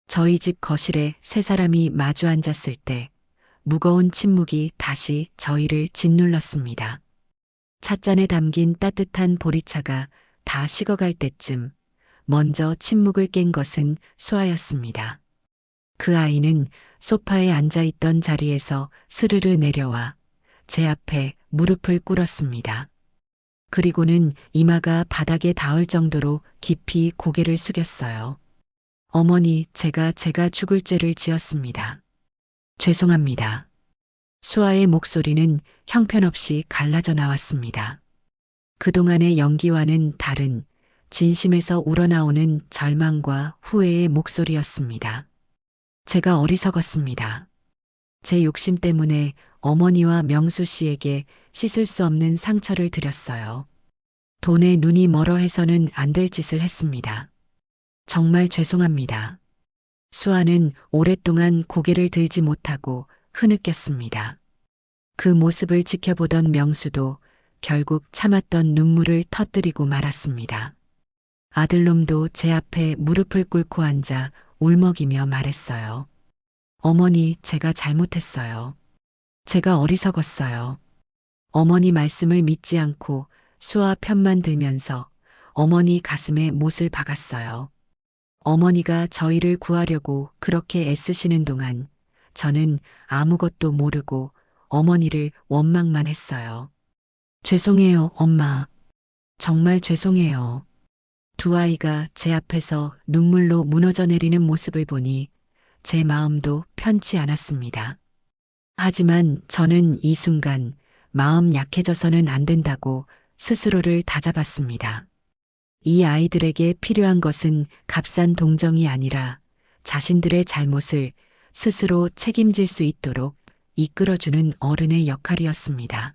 저희 집 거실에 세 사람이 마주 앉았을 때 무거운 침묵이 다시 저희를 짓눌렀습니다. 찻잔에 담긴 따뜻한 보리차가 다 식어갈 때쯤 먼저 침묵을 깬 것은 수아였습니다. 그 아이는 소파에 앉아있던 자리에서 스르르 내려와 제 앞에 무릎을 꿇었습니다. 그리고는 이마가 바닥에 닿을 정도로 깊이 고개를 숙였어요. 어머니, 제가 죽을 죄를 지었습니다. 죄송합니다. 수아의 목소리는 형편없이 갈라져 나왔습니다. 그동안의 연기와는 다른 진심에서 우러나오는 절망과 후회의 목소리였습니다. 제가 어리석었습니다. 제 욕심 때문에 어머니와 명수 씨에게 씻을 수 없는 상처를 드렸어요. 돈에 눈이 멀어 해서는 안 될 짓을 했습니다. 정말 죄송합니다. 수아는 오랫동안 고개를 들지 못하고 흐느꼈습니다. 그 모습을 지켜보던 명수도 결국 참았던 눈물을 터뜨리고 말았습니다. 아들놈도 제 앞에 무릎을 꿇고 앉아 울먹이며 말했어요. 어머니, 제가 잘못했어요. 제가 어리석었어요. 어머니 말씀을 믿지 않고 수아 편만 들면서 어머니 가슴에 못을 박았어요. 어머니가 저희를 구하려고 그렇게 애쓰시는 동안 저는 아무것도 모르고 어머니를 원망만 했어요. 죄송해요, 엄마. 정말 죄송해요. 두 아이가 제 앞에서 눈물로 무너져 내리는 모습을 보니 제 마음도 편치 않았습니다. 하지만 저는 이 순간 마음 약해져서는 안 된다고 스스로를 다잡았습니다. 이 아이들에게 필요한 것은 값싼 동정이 아니라 자신들의 잘못을 스스로 책임질 수 있도록 이끌어주는 어른의 역할이었습니다.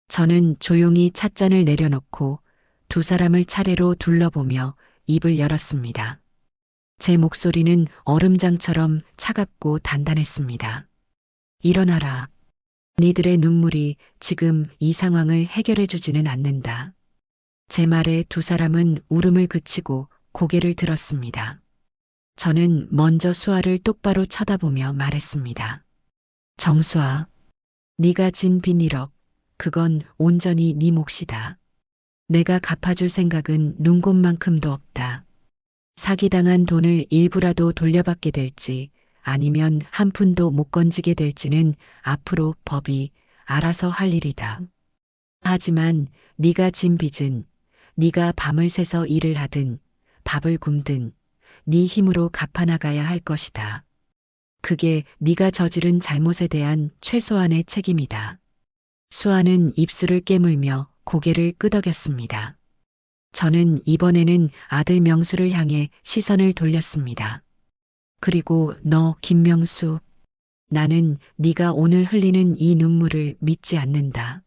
저는 조용히 찻잔을 내려놓고 두 사람을 차례로 둘러보며 입을 열었습니다. 제 목소리는 얼음장처럼 차갑고 단단했습니다. 일어나라. 니들의 눈물이 지금 이 상황을 해결해 주지는 않는다. 제 말에 두 사람은 울음을 그치고 고개를 들었습니다. 저는 먼저 수아를 똑바로 쳐다보며 말했습니다. 정수아, 네가 진 빚 1억, 그건 온전히 네 몫이다. 내가 갚아줄 생각은 눈곱만큼도 없다. 사기당한 돈을 일부라도 돌려받게 될지 아니면 한 푼도 못 건지게 될지는 앞으로 법이 알아서 할 일이다. 하지만 네가 진 빚은 네가 밤을 새서 일을 하든 밥을 굶든 네 힘으로 갚아나가야 할 것이다. 그게 네가 저지른 잘못에 대한 최소한의 책임이다. 수아는 입술을 깨물며 고개를 끄덕였습니다. 저는 이번에는 아들 명수를 향해 시선을 돌렸습니다. 그리고 너 김명수, 나는 네가 오늘 흘리는 이 눈물을 믿지 않는다.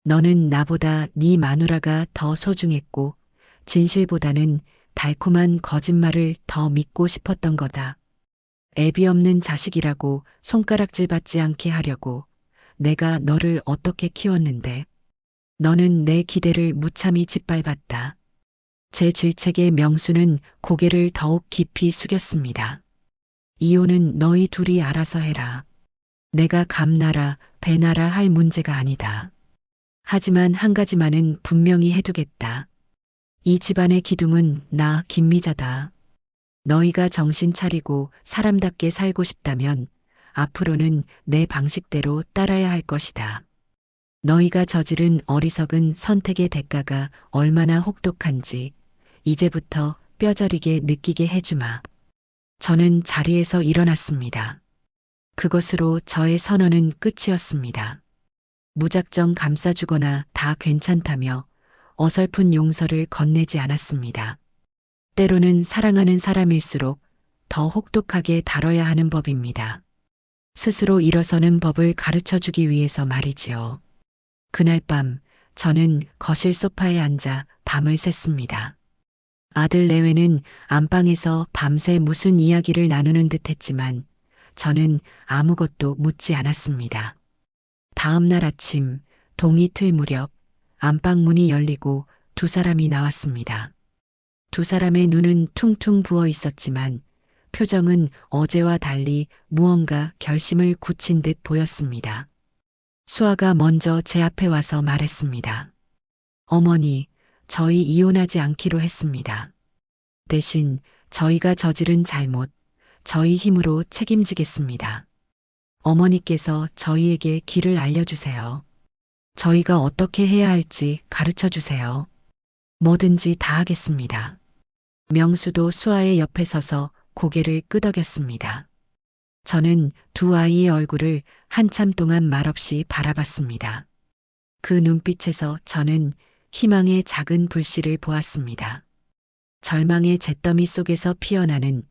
너는 나보다 네 마누라가 더 소중했고 진실보다는 달콤한 거짓말을 더 믿고 싶었던 거다. 애비 없는 자식이라고 손가락질 받지 않게 하려고 내가 너를 어떻게 키웠는데 너는 내 기대를 무참히 짓밟았다. 제 질책에 명수는 고개를 더욱 깊이 숙였습니다. 이혼은 너희 둘이 알아서 해라. 내가 감나라 배나라 할 문제가 아니다. 하지만 한 가지만은 분명히 해두겠다. 이 집안의 기둥은 나 김미자다. 너희가 정신 차리고 사람답게 살고 싶다면 앞으로는 내 방식대로 따라야 할 것이다. 너희가 저지른 어리석은 선택의 대가가 얼마나 혹독한지 이제부터 뼈저리게 느끼게 해주마. 저는 자리에서 일어났습니다. 그것으로 저의 선언은 끝이었습니다. 무작정 감싸주거나 다 괜찮다며 어설픈 용서를 건네지 않았습니다. 때로는 사랑하는 사람일수록 더 혹독하게 다뤄야 하는 법입니다. 스스로 일어서는 법을 가르쳐주기 위해서 말이지요. 그날 밤 저는 거실 소파에 앉아 밤을 샜습니다. 아들 내외는 안방에서 밤새 무슨 이야기를 나누는 듯 했지만 저는 아무것도 묻지 않았습니다. 다음 날 아침 동이틀 무렵 안방 문이 열리고 두 사람이 나왔습니다. 두 사람의 눈은 퉁퉁 부어 있었지만 표정은 어제와 달리 무언가 결심을 굳힌 듯 보였습니다. 수아가 먼저 제 앞에 와서 말했습니다. 어머니, 저희 이혼하지 않기로 했습니다. 대신 저희가 저지른 잘못, 저희 힘으로 책임지겠습니다. 어머니께서 저희에게 길을 알려주세요. 저희가 어떻게 해야 할지 가르쳐 주세요. 뭐든지 다 하겠습니다. 명수도 수아의 옆에 서서 고개를 끄덕였습니다. 저는 두 아이의 얼굴을 한참 동안 말없이 바라봤습니다. 그 눈빛에서 저는 희망의 작은 불씨를 보았습니다. 절망의 잿더미 속에서 피어나는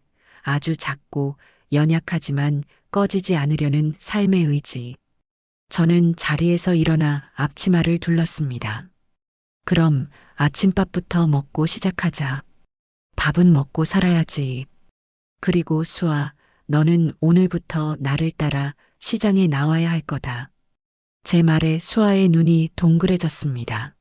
아주 작고 연약하지만 꺼지지 않으려는 삶의 의지. 저는 자리에서 일어나 앞치마를 둘렀습니다. 그럼 아침밥부터 먹고 시작하자. 밥은 먹고 살아야지. 그리고 수아, 너는 오늘부터 나를 따라 시장에 나와야 할 거다. 제 말에 수아의 눈이 동그래졌습니다.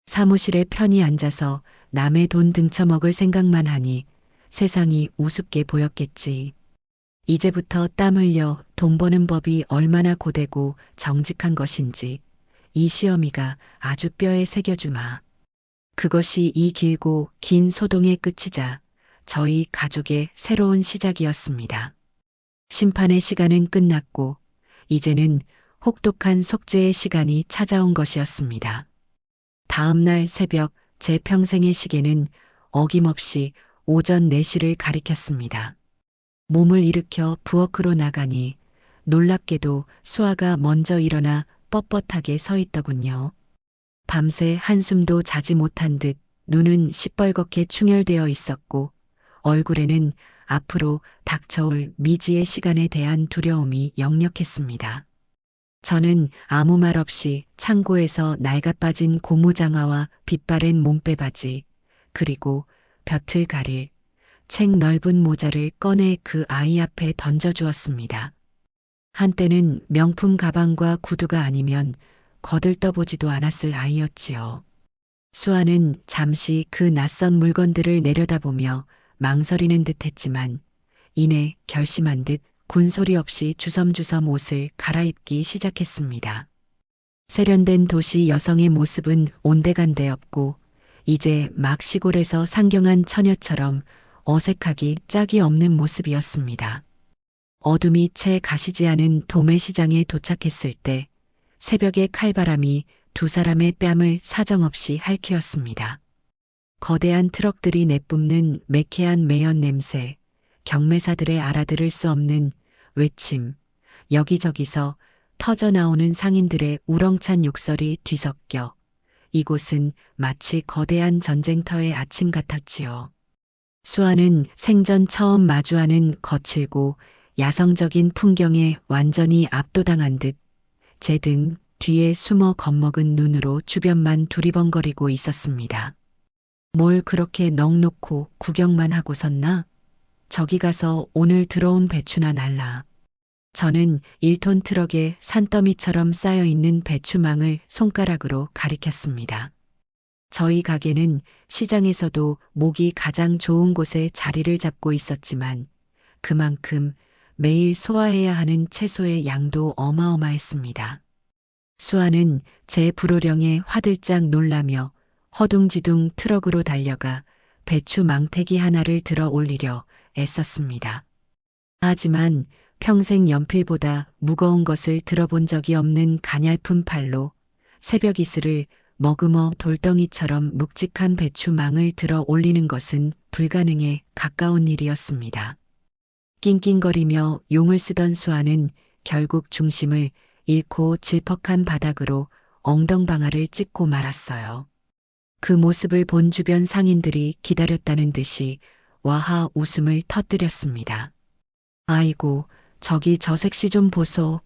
사무실에 편히 앉아서 남의 돈 등쳐먹을 생각만 하니 세상이 우습게 보였겠지. 이제부터 땀 흘려 돈 버는 법이 얼마나 고되고 정직한 것인지 이 시어미가 아주 뼈에 새겨주마. 그것이 이 길고 긴 소동의 끝이자 저희 가족의 새로운 시작이었습니다. 심판의 시간은 끝났고 이제는 혹독한 속죄의 시간이 찾아온 것이었습니다. 다음 날 새벽 제 평생의 시계는 어김없이 오전 4시를 가리켰습니다. 몸을 일으켜 부엌으로 나가니 놀랍게도 수아가 먼저 일어나 뻣뻣하게 서 있더군요. 밤새 한숨도 자지 못한 듯 눈은 시뻘겋게 충혈되어 있었고 얼굴에는 앞으로 닥쳐올 미지의 시간에 대한 두려움이 역력했습니다. 저는 아무 말 없이 창고에서 낡아빠진 고무장화와 빛바랜 몸빼바지, 그리고 볕을 가릴 책 넓은 모자를 꺼내 그 아이 앞에 던져주었습니다. 한때는 명품 가방과 구두가 아니면 거들떠보지도 않았을 아이였지요. 수아는 잠시 그 낯선 물건들을 내려다보며 망설이는 듯 했지만 이내 결심한 듯 군소리 없이 주섬주섬 옷을 갈아입기 시작했습니다. 세련된 도시 여성의 모습은 온데간데 없고 이제 막 시골에서 상경한 처녀처럼 어색하기 짝이 없는 모습이었습니다. 어둠이 채 가시지 않은 도매시장에 도착했을 때 새벽의 칼바람이 두 사람의 뺨을 사정없이 핥히었습니다. 거대한 트럭들이 내뿜는 매캐한 매연 냄새, 경매사들의 알아들을 수 없는 외침, 여기저기서 터져나오는 상인들의 우렁찬 욕설이 뒤섞여 이곳은 마치 거대한 전쟁터의 아침 같았지요. 수아는 생전 처음 마주하는 거칠고 야성적인 풍경에 완전히 압도당한 듯 제 등 뒤에 숨어 겁먹은 눈으로 주변만 두리번거리고 있었습니다. 뭘 그렇게 넋놓고 구경만 하고 섰나? 저기 가서 오늘 들어온 배추나 날라. 저는 1톤 트럭에 산더미처럼 쌓여있는 배추망을 손가락으로 가리켰습니다. 저희 가게는 시장에서도 목이 가장 좋은 곳에 자리를 잡고 있었지만 그만큼 매일 소화해야 하는 채소의 양도 어마어마했습니다. 수아는 제 불호령에 화들짝 놀라며 허둥지둥 트럭으로 달려가 배추 망태기 하나를 들어 올리려 애썼습니다. 하지만 평생 연필보다 무거운 것을 들어본 적이 없는 가냘픈 팔로 새벽 이슬을 머금어 돌덩이처럼 묵직한 배추망을 들어 올리는 것은 불가능에 가까운 일이었습니다. 낑낑거리며 용을 쓰던 수아는 결국 중심을 잃고 질퍽한 바닥으로 엉덩방아를 찍고 말았어요. 그 모습을 본 주변 상인들이 기다렸다는 듯이 와하 웃음을 터뜨렸습니다. 아이고, 저기 저 색시 좀 보소.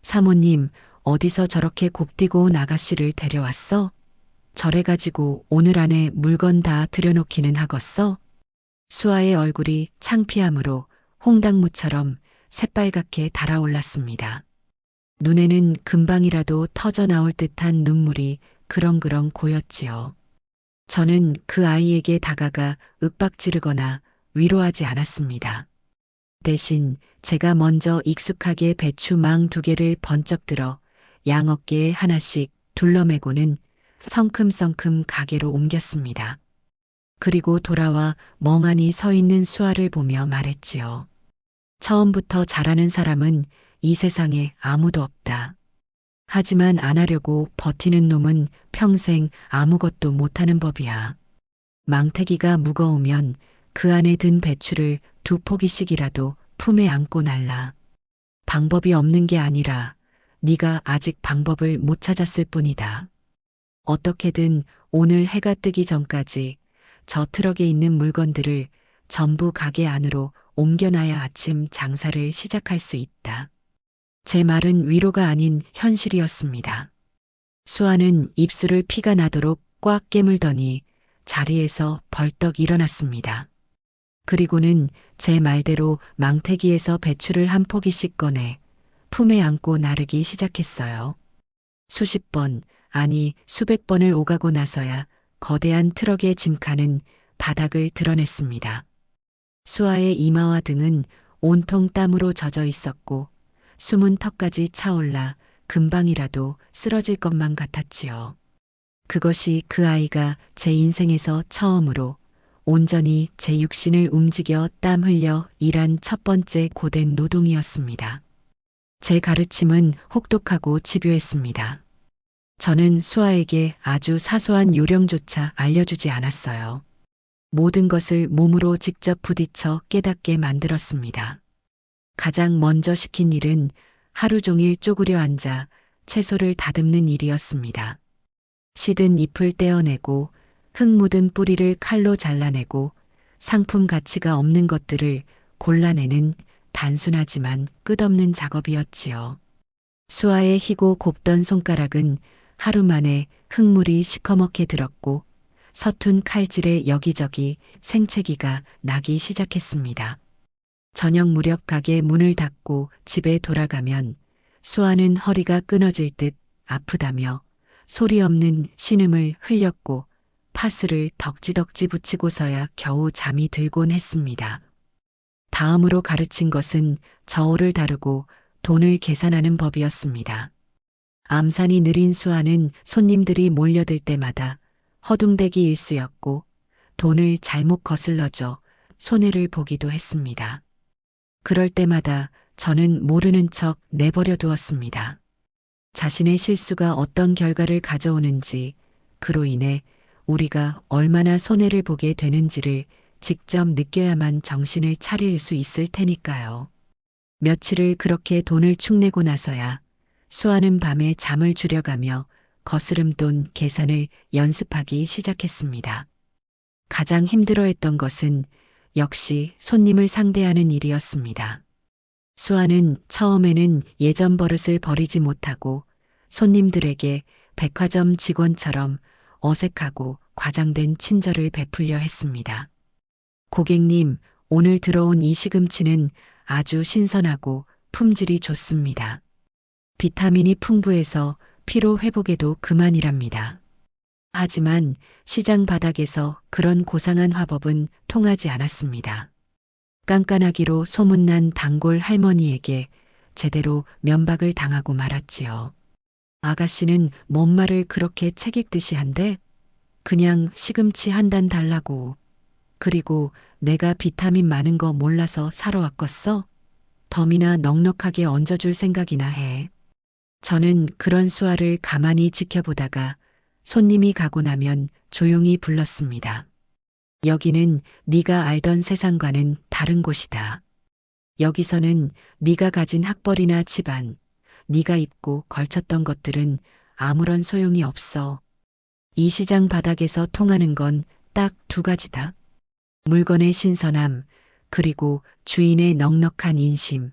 사모님, 어디서 저렇게 곱디고 온 아가씨를 데려왔어? 저래가지고 오늘 안에 물건 다 들여놓기는 하겄어? 수아의 얼굴이 창피함으로 홍당무처럼 새빨갛게 달아올랐습니다. 눈에는 금방이라도 터져나올 듯한 눈물이 그렁그렁 고였지요. 저는 그 아이에게 다가가 윽박지르거나 위로하지 않았습니다. 대신 제가 먼저 익숙하게 배추망 2개를 번쩍 들어 양 어깨에 하나씩 둘러매고는 성큼성큼 가게로 옮겼습니다. 그리고 돌아와 멍하니 서 있는 수아를 보며 말했지요. 처음부터 잘하는 사람은 이 세상에 아무도 없다. 하지만 안 하려고 버티는 놈은 평생 아무것도 못하는 법이야. 망태기가 무거우면 그 안에 든 배추를 2포기씩이라도 품에 안고 날라. 방법이 없는 게 아니라 네가 아직 방법을 못 찾았을 뿐이다. 어떻게든 오늘 해가 뜨기 전까지 저 트럭에 있는 물건들을 전부 가게 안으로 옮겨놔야 아침 장사를 시작할 수 있다. 제 말은 위로가 아닌 현실이었습니다. 수아는 입술을 피가 나도록 꽉 깨물더니 자리에서 벌떡 일어났습니다. 그리고는 제 말대로 망태기에서 배추를 한 포기씩 꺼내 품에 안고 나르기 시작했어요. 수십 번, 아니 수백 번을 오가고 나서야 거대한 트럭의 짐칸은 바닥을 드러냈습니다. 수아의 이마와 등은 온통 땀으로 젖어 있었고 숨은 턱까지 차올라 금방이라도 쓰러질 것만 같았지요. 그것이 그 아이가 제 인생에서 처음으로 온전히 제 육신을 움직여 땀 흘려 일한 첫 번째 고된 노동이었습니다. 제 가르침은 혹독하고 집요했습니다. 저는 수아에게 아주 사소한 요령조차 알려주지 않았어요. 모든 것을 몸으로 직접 부딪혀 깨닫게 만들었습니다. 가장 먼저 시킨 일은 하루 종일 쪼그려 앉아 채소를 다듬는 일이었습니다. 시든 잎을 떼어내고 흙 묻은 뿌리를 칼로 잘라내고 상품 가치가 없는 것들을 골라내는 단순하지만 끝없는 작업이었지요. 수아의 희고 곱던 손가락은 하루 만에 흙물이 시커멓게 들었고 서툰 칼질에 여기저기 생채기가 나기 시작했습니다. 저녁 무렵 가게 문을 닫고 집에 돌아가면 수아는 허리가 끊어질 듯 아프다며 소리 없는 신음을 흘렸고 파스를 덕지덕지 붙이고서야 겨우 잠이 들곤 했습니다. 다음으로 가르친 것은 저울을 다루고 돈을 계산하는 법이었습니다. 암산이 느린 수아는 손님들이 몰려들 때마다 허둥대기 일쑤였고 돈을 잘못 거슬러줘 손해를 보기도 했습니다. 그럴 때마다 저는 모르는 척 내버려 두었습니다. 자신의 실수가 어떤 결과를 가져오는지, 그로 인해 우리가 얼마나 손해를 보게 되는지를 직접 느껴야만 정신을 차릴 수 있을 테니까요. 며칠을 그렇게 돈을 축내고 나서야 수아는 밤에 잠을 줄여가며 거스름돈 계산을 연습하기 시작했습니다. 가장 힘들어했던 것은 역시 손님을 상대하는 일이었습니다. 수아는 처음에는 예전 버릇을 버리지 못하고 손님들에게 백화점 직원처럼 어색하고 과장된 친절을 베풀려 했습니다. 고객님, 오늘 들어온 이 시금치는 아주 신선하고 품질이 좋습니다. 비타민이 풍부해서 피로 회복에도 그만이랍니다. 하지만 시장 바닥에서 그런 고상한 화법은 통하지 않았습니다. 깐깐하기로 소문난 단골 할머니에게 제대로 면박을 당하고 말았지요. 아가씨는 뭔 말을 그렇게 책 읽듯이 한대? 그냥 시금치 한 단 달라고. 그리고 내가 비타민 많은 거 몰라서 사러 왔겠어? 덤이나 넉넉하게 얹어줄 생각이나 해. 저는 그런 수아를 가만히 지켜보다가 손님이 가고 나면 조용히 불렀습니다. 여기는 네가 알던 세상과는 다른 곳이다. 여기서는 네가 가진 학벌이나 집안, 네가 입고 걸쳤던 것들은 아무런 소용이 없어. 이 시장 바닥에서 통하는 건 딱 두 가지다. 물건의 신선함, 그리고 주인의 넉넉한 인심.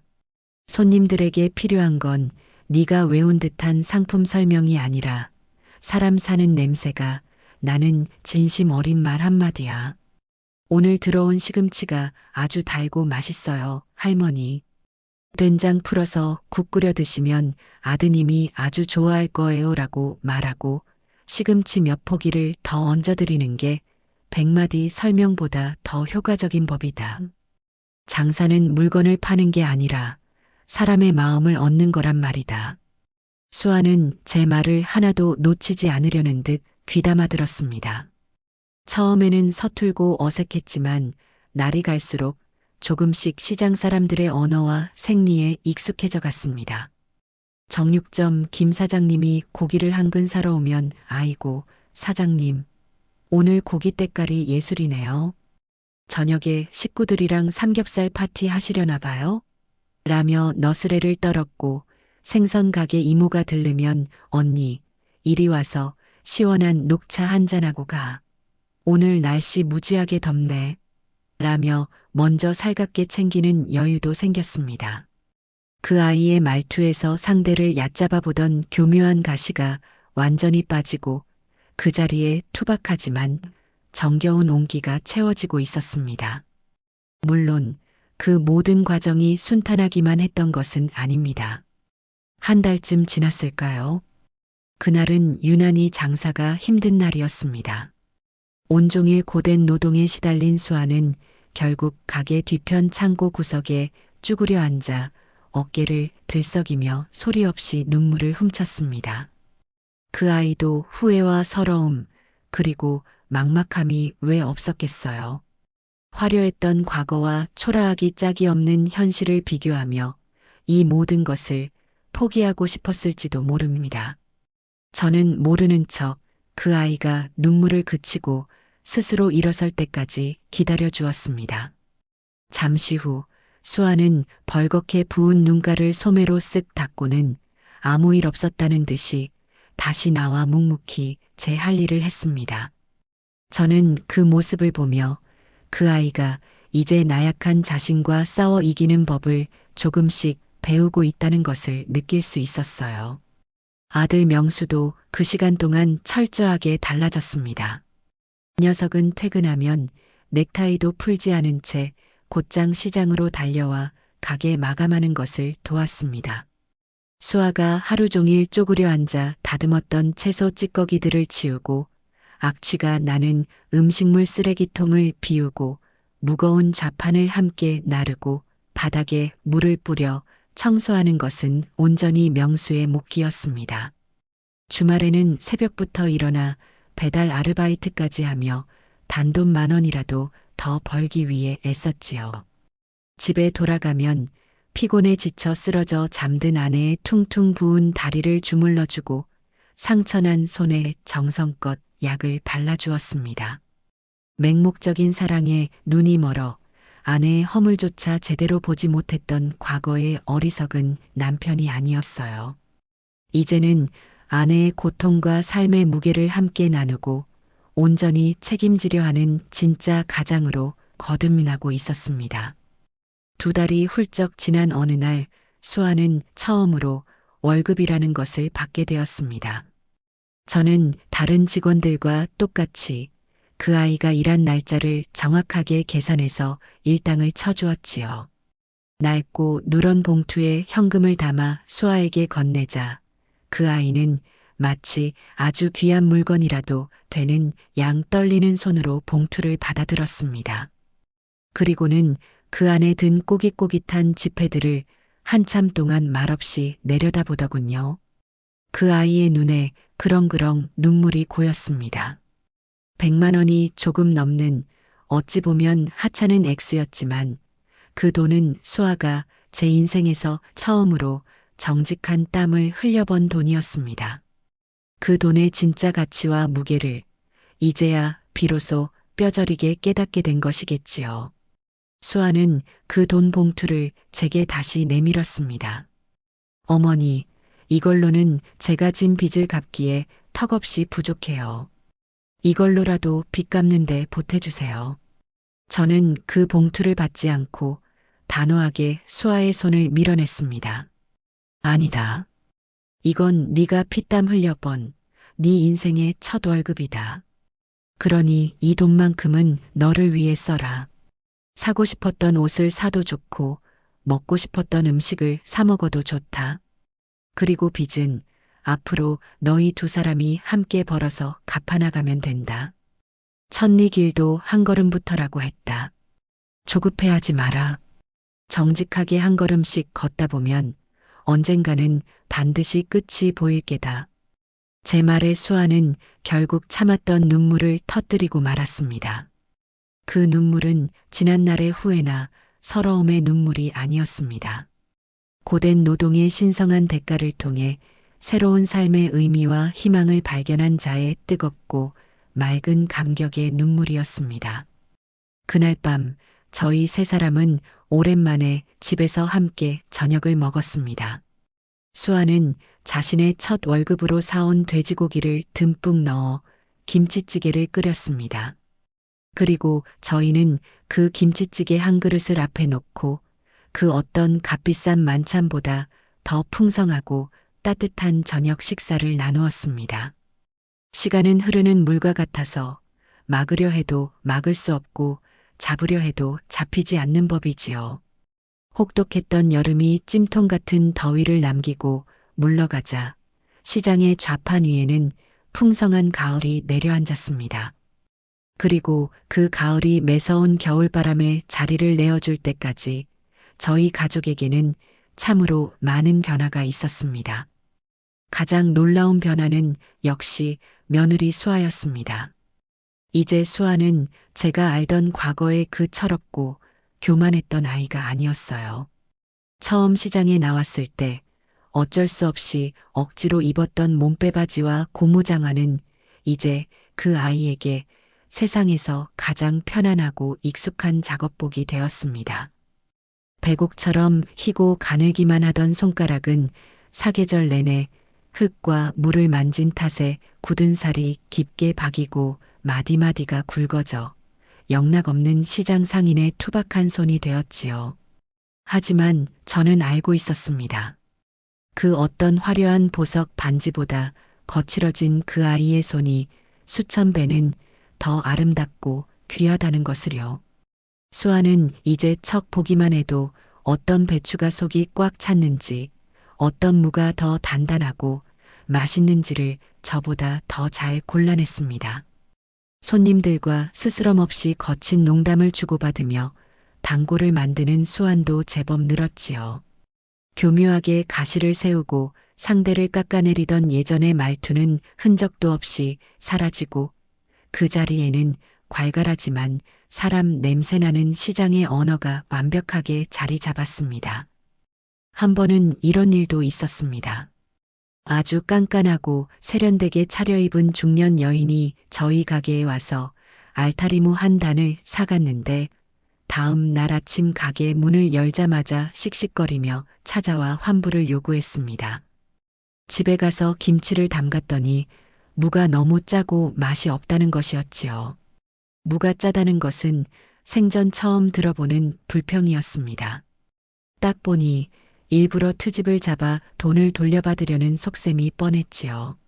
손님들에게 필요한 건 네가 외운 듯한 상품 설명이 아니라 사람 사는 냄새가 나는 진심 어린 말 한마디야. 오늘 들어온 시금치가 아주 달고 맛있어요, 할머니. 된장 풀어서 국 끓여 드시면 아드님이 아주 좋아할 거예요 라고 말하고 시금치 몇 포기를 더 얹어드리는 게 100마디 설명보다 더 효과적인 법이다. 장사는 물건을 파는 게 아니라 사람의 마음을 얻는 거란 말이다. 수아는 제 말을 하나도 놓치지 않으려는 듯 귀담아 들었습니다. 처음에는 서툴고 어색했지만 날이 갈수록 조금씩 시장 사람들의 언어와 생리에 익숙해져 갔습니다. 정육점 김 사장님이 고기를 한 근 사러 오면 아이고 사장님 오늘 고기 때깔이 예술이네요. 저녁에 식구들이랑 삼겹살 파티 하시려나 봐요? 라며 너스레를 떨었고 생선 가게 이모가 들르면 언니 이리 와서 시원한 녹차 한잔하고 가. 오늘 날씨 무지하게 덥네. 라며 먼저 살갑게 챙기는 여유도 생겼습니다. 그 아이의 말투에서 상대를 얕잡아 보던 교묘한 가시가 완전히 빠지고 그 자리에 투박하지만 정겨운 온기가 채워지고 있었습니다. 물론 그 모든 과정이 순탄하기만 했던 것은 아닙니다. 한 달쯤 지났을까요? 그날은 유난히 장사가 힘든 날이었습니다. 온종일 고된 노동에 시달린 수아는 결국 가게 뒤편 창고 구석에 쭈그려 앉아 어깨를 들썩이며 소리 없이 눈물을 훔쳤습니다. 그 아이도 후회와 서러움 그리고 막막함이 왜 없었겠어요. 화려했던 과거와 초라하기 짝이 없는 현실을 비교하며 이 모든 것을 포기하고 싶었을지도 모릅니다. 저는 모르는 척 그 아이가 눈물을 그치고 스스로 일어설 때까지 기다려 주었습니다. 잠시 후 수아는 벌겋게 부은 눈가를 소매로 쓱 닦고는 아무 일 없었다는 듯이 다시 나와 묵묵히 제 할 일을 했습니다. 저는 그 모습을 보며 그 아이가 이제 나약한 자신과 싸워 이기는 법을 조금씩 배우고 있다는 것을 느낄 수 있었어요. 아들 명수도 그 시간 동안 철저하게 달라졌습니다. 녀석은 퇴근하면 넥타이도 풀지 않은 채 곧장 시장으로 달려와 가게 마감하는 것을 도왔습니다. 수아가 하루 종일 쪼그려 앉아 다듬었던 채소 찌꺼기들을 치우고 악취가 나는 음식물 쓰레기통을 비우고 무거운 좌판을 함께 나르고 바닥에 물을 뿌려 청소하는 것은 온전히 명수의 몫이었습니다. 주말에는 새벽부터 일어나 배달 아르바이트까지 하며 단돈 10,000원이라도 더 벌기 위해 애썼지요. 집에 돌아가면 피곤에 지쳐 쓰러져 잠든 아내의 퉁퉁 부은 다리를 주물러주고 상처난 손에 정성껏 약을 발라주었습니다. 맹목적인 사랑에 눈이 멀어 아내의 허물조차 제대로 보지 못했던 과거의 어리석은 남편이 아니었어요. 이제는 아내의 고통과 삶의 무게를 함께 나누고 온전히 책임지려 하는 진짜 가장으로 거듭나고 있었습니다. 2달이 훌쩍 지난 어느 날 수아는 처음으로 월급이라는 것을 받게 되었습니다. 저는 다른 직원들과 똑같이 그 아이가 일한 날짜를 정확하게 계산해서 일당을 쳐주었지요. 낡고 누런 봉투에 현금을 담아 수아에게 건네자 그 아이는 마치 아주 귀한 물건이라도 되는 양 떨리는 손으로 봉투를 받아들었습니다. 그리고는 그 안에 든 꼬깃꼬깃한 지폐들을 한참 동안 말없이 내려다보더군요. 그 아이의 눈에 그렁그렁 눈물이 고였습니다. 100만 원이 조금 넘는 어찌 보면 하찮은 액수였지만 그 돈은 수아가 제 인생에서 처음으로 정직한 땀을 흘려본 돈이었습니다. 그 돈의 진짜 가치와 무게를 이제야 비로소 뼈저리게 깨닫게 된 것이겠지요. 수아는 그 돈 봉투를 제게 다시 내밀었습니다. 어머니, 이걸로는 제가 진 빚을 갚기에 턱없이 부족해요. 이걸로라도 빚 갚는데 보태주세요. 저는 그 봉투를 받지 않고 단호하게 수아의 손을 밀어냈습니다. 아니다. 이건 네가 피땀 흘려본 네 인생의 첫 월급이다. 그러니 이 돈만큼은 너를 위해 써라. 사고 싶었던 옷을 사도 좋고 먹고 싶었던 음식을 사 먹어도 좋다. 그리고 빚은 앞으로 너희 2사람이 함께 벌어서 갚아나가면 된다. 천리 길도 한 걸음부터라고 했다. 조급해하지 마라. 정직하게 한 걸음씩 걷다 보면 언젠가는 반드시 끝이 보일 게다. 제 말에 수아는 결국 참았던 눈물을 터뜨리고 말았습니다. 그 눈물은 지난날의 후회나 서러움의 눈물이 아니었습니다. 고된 노동의 신성한 대가를 통해 새로운 삶의 의미와 희망을 발견한 자의 뜨겁고 맑은 감격의 눈물이었습니다. 그날 밤 저희 3사람은 오랜만에 집에서 함께 저녁을 먹었습니다. 수아는 자신의 첫 월급으로 사온 돼지고기를 듬뿍 넣어 김치찌개를 끓였습니다. 그리고 저희는 그 김치찌개 한 그릇을 앞에 놓고 그 어떤 값비싼 만찬보다 더 풍성하고 따뜻한 저녁 식사를 나누었습니다. 시간은 흐르는 물과 같아서 막으려 해도 막을 수 없고 잡으려 해도 잡히지 않는 법이지요. 혹독했던 여름이 찜통 같은 더위를 남기고 물러가자 시장의 좌판 위에는 풍성한 가을이 내려앉았습니다. 그리고 그 가을이 매서운 겨울바람에 자리를 내어줄 때까지 저희 가족에게는 참으로 많은 변화가 있었습니다. 가장 놀라운 변화는 역시 며느리 수아였습니다. 이제 수아는 제가 알던 과거의 그 철없고 교만했던 아이가 아니었어요. 처음 시장에 나왔을 때 어쩔 수 없이 억지로 입었던 몸빼바지와 고무장화는 이제 그 아이에게 세상에서 가장 편안하고 익숙한 작업복이 되었습니다. 배곡처럼 희고 가늘기만 하던 손가락은 사계절 내내 흙과 물을 만진 탓에 굳은 살이 깊게 박이고 마디마디가 굵어져 영락없는 시장 상인의 투박한 손이 되었지요. 하지만 저는 알고 있었습니다. 그 어떤 화려한 보석 반지보다 거칠어진 그 아이의 손이 수천 배는 더 아름답고 귀하다는 것을요. 수아는 이제 척 보기만 해도 어떤 배추가 속이 꽉 찼는지, 어떤 무가 더 단단하고 맛있는지를 저보다 더 잘 골라냈습니다. 손님들과 스스럼 없이 거친 농담을 주고받으며 단골을 만드는 수완도 제법 늘었지요. 교묘하게 가시를 세우고 상대를 깎아내리던 예전의 말투는 흔적도 없이 사라지고 그 자리에는 괄괄하지만 사람 냄새나는 시장의 언어가 완벽하게 자리 잡았습니다. 한 번은 이런 일도 있었습니다. 아주 깐깐하고 세련되게 차려입은 중년 여인이 저희 가게에 와서 알타리무 한 단을 사갔는데 다음 날 아침 가게 문을 열자마자 씩씩거리며 찾아와 환불을 요구했습니다. 집에 가서 김치를 담갔더니 무가 너무 짜고 맛이 없다는 것이었지요. 무가 짜다는 것은 생전 처음 들어보는 불평이었습니다. 딱 보니 일부러 트집을 잡아 돈을 돌려받으려는 속셈이 뻔했지요.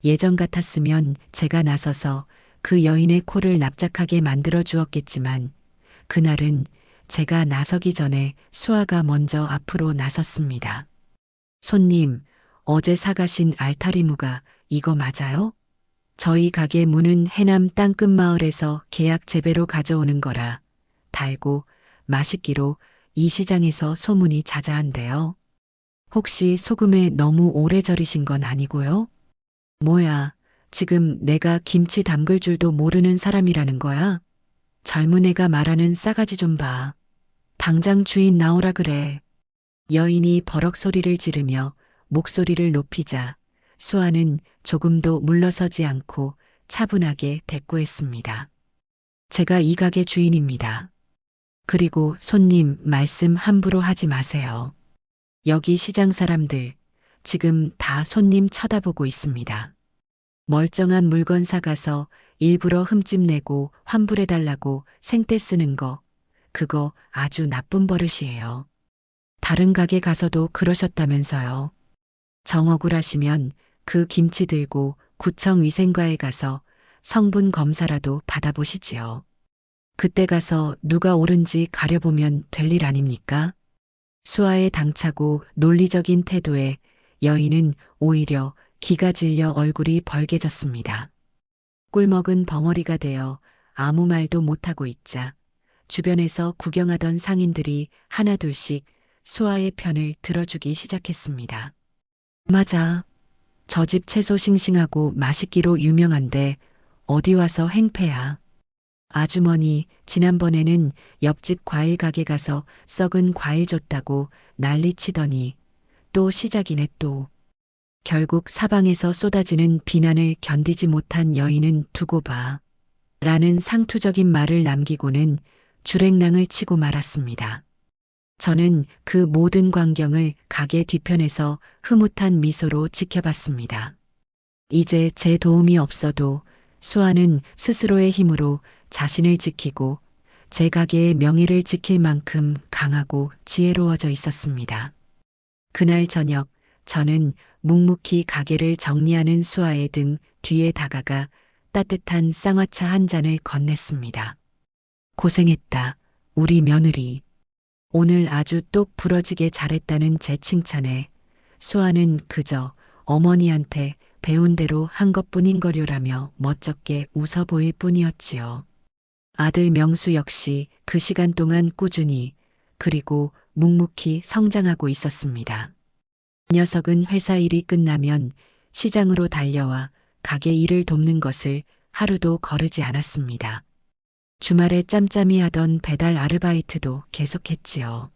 예전 같았으면 제가 나서서 그 여인의 코를 납작하게 만들어 주었겠지만 그날은 제가 나서기 전에 수아가 먼저 앞으로 나섰습니다. 손님, 어제 사가신 알타리무가 이거 맞아요? 저희 가게 무는 해남 땅끝 마을에서 계약 재배로 가져오는 거라 달고 맛있기로 이 시장에서 소문이 자자한데요. 혹시 소금에 너무 오래 절이신 건 아니고요? 뭐야, 지금 내가 김치 담글 줄도 모르는 사람이라는 거야? 젊은 애가 말하는 싸가지 좀 봐. 당장 주인 나오라 그래. 여인이 버럭 소리를 지르며 목소리를 높이자 수아는 조금도 물러서지 않고 차분하게 대꾸했습니다. 제가 이 가게 주인입니다. 그리고 손님 말씀 함부로 하지 마세요. 여기 시장 사람들 지금 다 손님 쳐다보고 있습니다. 멀쩡한 물건 사가서 일부러 흠집 내고 환불해달라고 생떼 쓰는 거, 그거 아주 나쁜 버릇이에요. 다른 가게 가서도 그러셨다면서요. 정 억울하시면 그 김치 들고 구청 위생과에 가서 성분 검사라도 받아보시지요. 그때 가서 누가 옳은지 가려보면 될 일 아닙니까? 수아의 당차고 논리적인 태도에 여인은 오히려 기가 질려 얼굴이 벌개졌습니다. 꿀먹은 벙어리가 되어 아무 말도 못하고 있자 주변에서 구경하던 상인들이 하나둘씩 수아의 편을 들어주기 시작했습니다. 맞아. 저 집 채소 싱싱하고 맛있기로 유명한데 어디 와서 행패야. 아주머니 지난번에는 옆집 과일 가게 가서 썩은 과일 줬다고 난리치더니 또 시작이네 또. 결국 사방에서 쏟아지는 비난을 견디지 못한 여인은 두고 봐. 라는 상투적인 말을 남기고는 주랭랑을 치고 말았습니다. 저는 그 모든 광경을 가게 뒤편에서 흐뭇한 미소로 지켜봤습니다. 이제 제 도움이 없어도 수아는 스스로의 힘으로 자신을 지키고 제 가게의 명예를 지킬 만큼 강하고 지혜로워져 있었습니다. 그날 저녁 저는 묵묵히 가게를 정리하는 수아의 등 뒤에 다가가 따뜻한 쌍화차 한 잔을 건넸습니다. 고생했다, 우리 며느리. 오늘 아주 똑 부러지게 잘했다는 제 칭찬에 수아는 그저 어머니한테 배운 대로 한 것뿐인거려라며 멋쩍게 웃어 보일 뿐이었지요. 아들 명수 역시 그 시간 동안 꾸준히 그리고 묵묵히 성장하고 있었습니다. 녀석은 회사 일이 끝나면 시장으로 달려와 가게 일을 돕는 것을 하루도 거르지 않았습니다. 주말에 짬짬이 하던 배달 아르바이트도 계속했지요.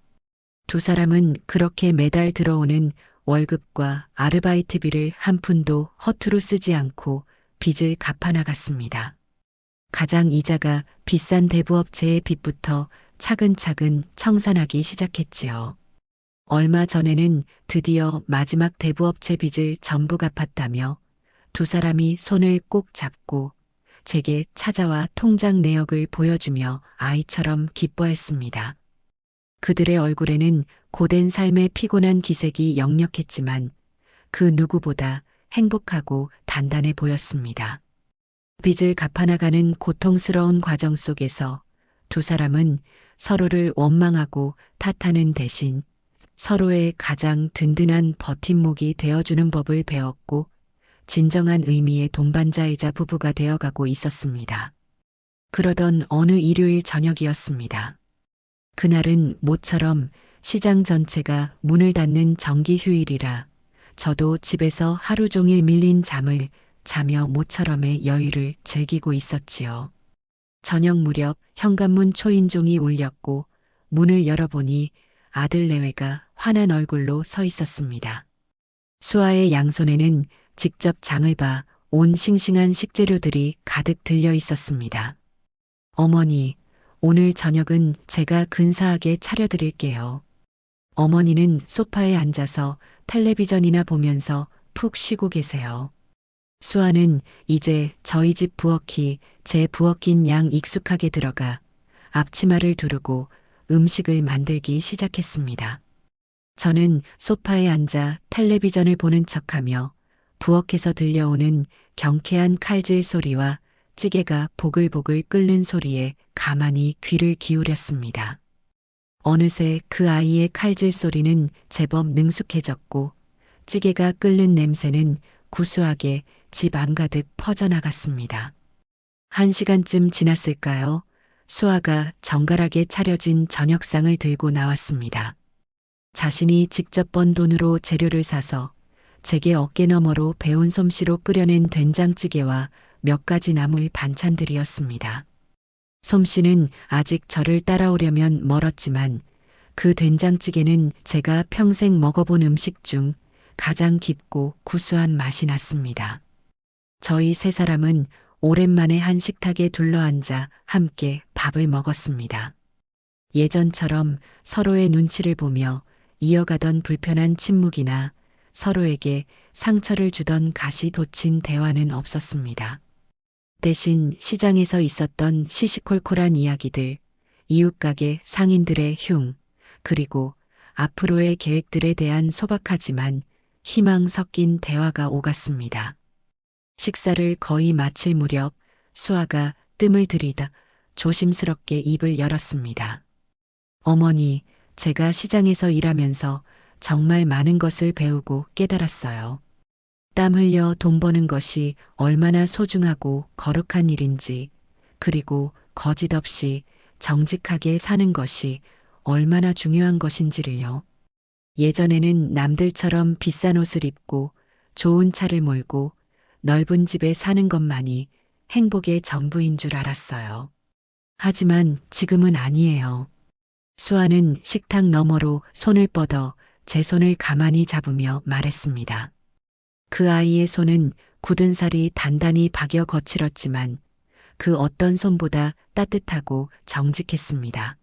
두 사람은 그렇게 매달 들어오는 월급과 아르바이트비를 한 푼도 허투루 쓰지 않고 빚을 갚아나갔습니다. 가장 이자가 비싼 대부업체의 빚부터 차근차근 청산하기 시작했지요. 얼마 전에는 드디어 마지막 대부업체 빚을 전부 갚았다며 두 사람이 손을 꼭 잡고 제게 찾아와 통장 내역을 보여주며 아이처럼 기뻐했습니다. 그들의 얼굴에는 고된 삶의 피곤한 기색이 역력했지만 그 누구보다 행복하고 단단해 보였습니다. 빚을 갚아나가는 고통스러운 과정 속에서 두 사람은 서로를 원망하고 탓하는 대신 서로의 가장 든든한 버팀목이 되어주는 법을 배웠고 진정한 의미의 동반자이자 부부가 되어가고 있었습니다. 그러던 어느 일요일 저녁이었습니다. 그날은 모처럼 시장 전체가 문을 닫는 정기 휴일이라 저도 집에서 하루 종일 밀린 잠을 자며 모처럼의 여유를 즐기고 있었지요. 저녁 무렵 현관문 초인종이 울렸고 문을 열어보니 아들 내외가 환한 얼굴로 서 있었습니다. 수아의 양손에는 직접 장을 봐 온 싱싱한 식재료들이 가득 들려 있었습니다. 어머니, 오늘 저녁은 제가 근사하게 차려드릴게요. 어머니는 소파에 앉아서 텔레비전이나 보면서 푹 쉬고 계세요. 수아는 이제 저희 집 부엌이 제 부엌인 양 익숙하게 들어가 앞치마를 두르고 음식을 만들기 시작했습니다. 저는 소파에 앉아 텔레비전을 보는 척하며 부엌에서 들려오는 경쾌한 칼질 소리와 찌개가 보글보글 끓는 소리에 가만히 귀를 기울였습니다. 어느새 그 아이의 칼질 소리는 제법 능숙해졌고 찌개가 끓는 냄새는 구수하게 집 안가득 퍼져나갔습니다. 1시간쯤 지났을까요? 수아가 정갈하게 차려진 저녁상을 들고 나왔습니다. 자신이 직접 번 돈으로 재료를 사서 제게 어깨너머로 배운 솜씨로 끓여낸 된장찌개와 몇 가지 나물 반찬들이었습니다. 솜씨는 아직 저를 따라오려면 멀었지만 그 된장찌개는 제가 평생 먹어본 음식 중 가장 깊고 구수한 맛이 났습니다. 저희 세 사람은 오랜만에 한 식탁에 둘러앉아 함께 밥을 먹었습니다. 예전처럼 서로의 눈치를 보며 이어가던 불편한 침묵이나 서로에게 상처를 주던 가시 돋친 대화는 없었습니다. 대신 시장에서 있었던 시시콜콜한 이야기들, 이웃가게 상인들의 흉, 그리고 앞으로의 계획들에 대한 소박하지만 희망 섞인 대화가 오갔습니다. 식사를 거의 마칠 무렵 수아가 뜸을 들이다 조심스럽게 입을 열었습니다. 어머니, 제가 시장에서 일하면서 정말 많은 것을 배우고 깨달았어요. 땀 흘려 돈 버는 것이 얼마나 소중하고 거룩한 일인지, 그리고 거짓 없이 정직하게 사는 것이 얼마나 중요한 것인지를요. 예전에는 남들처럼 비싼 옷을 입고 좋은 차를 몰고 넓은 집에 사는 것만이 행복의 전부인 줄 알았어요. 하지만 지금은 아니에요. 수아는 식탁 너머로 손을 뻗어 제 손을 가만히 잡으며 말했습니다. 그 아이의 손은 굳은 살이 단단히 박여 거칠었지만 그 어떤 손보다 따뜻하고 정직했습니다.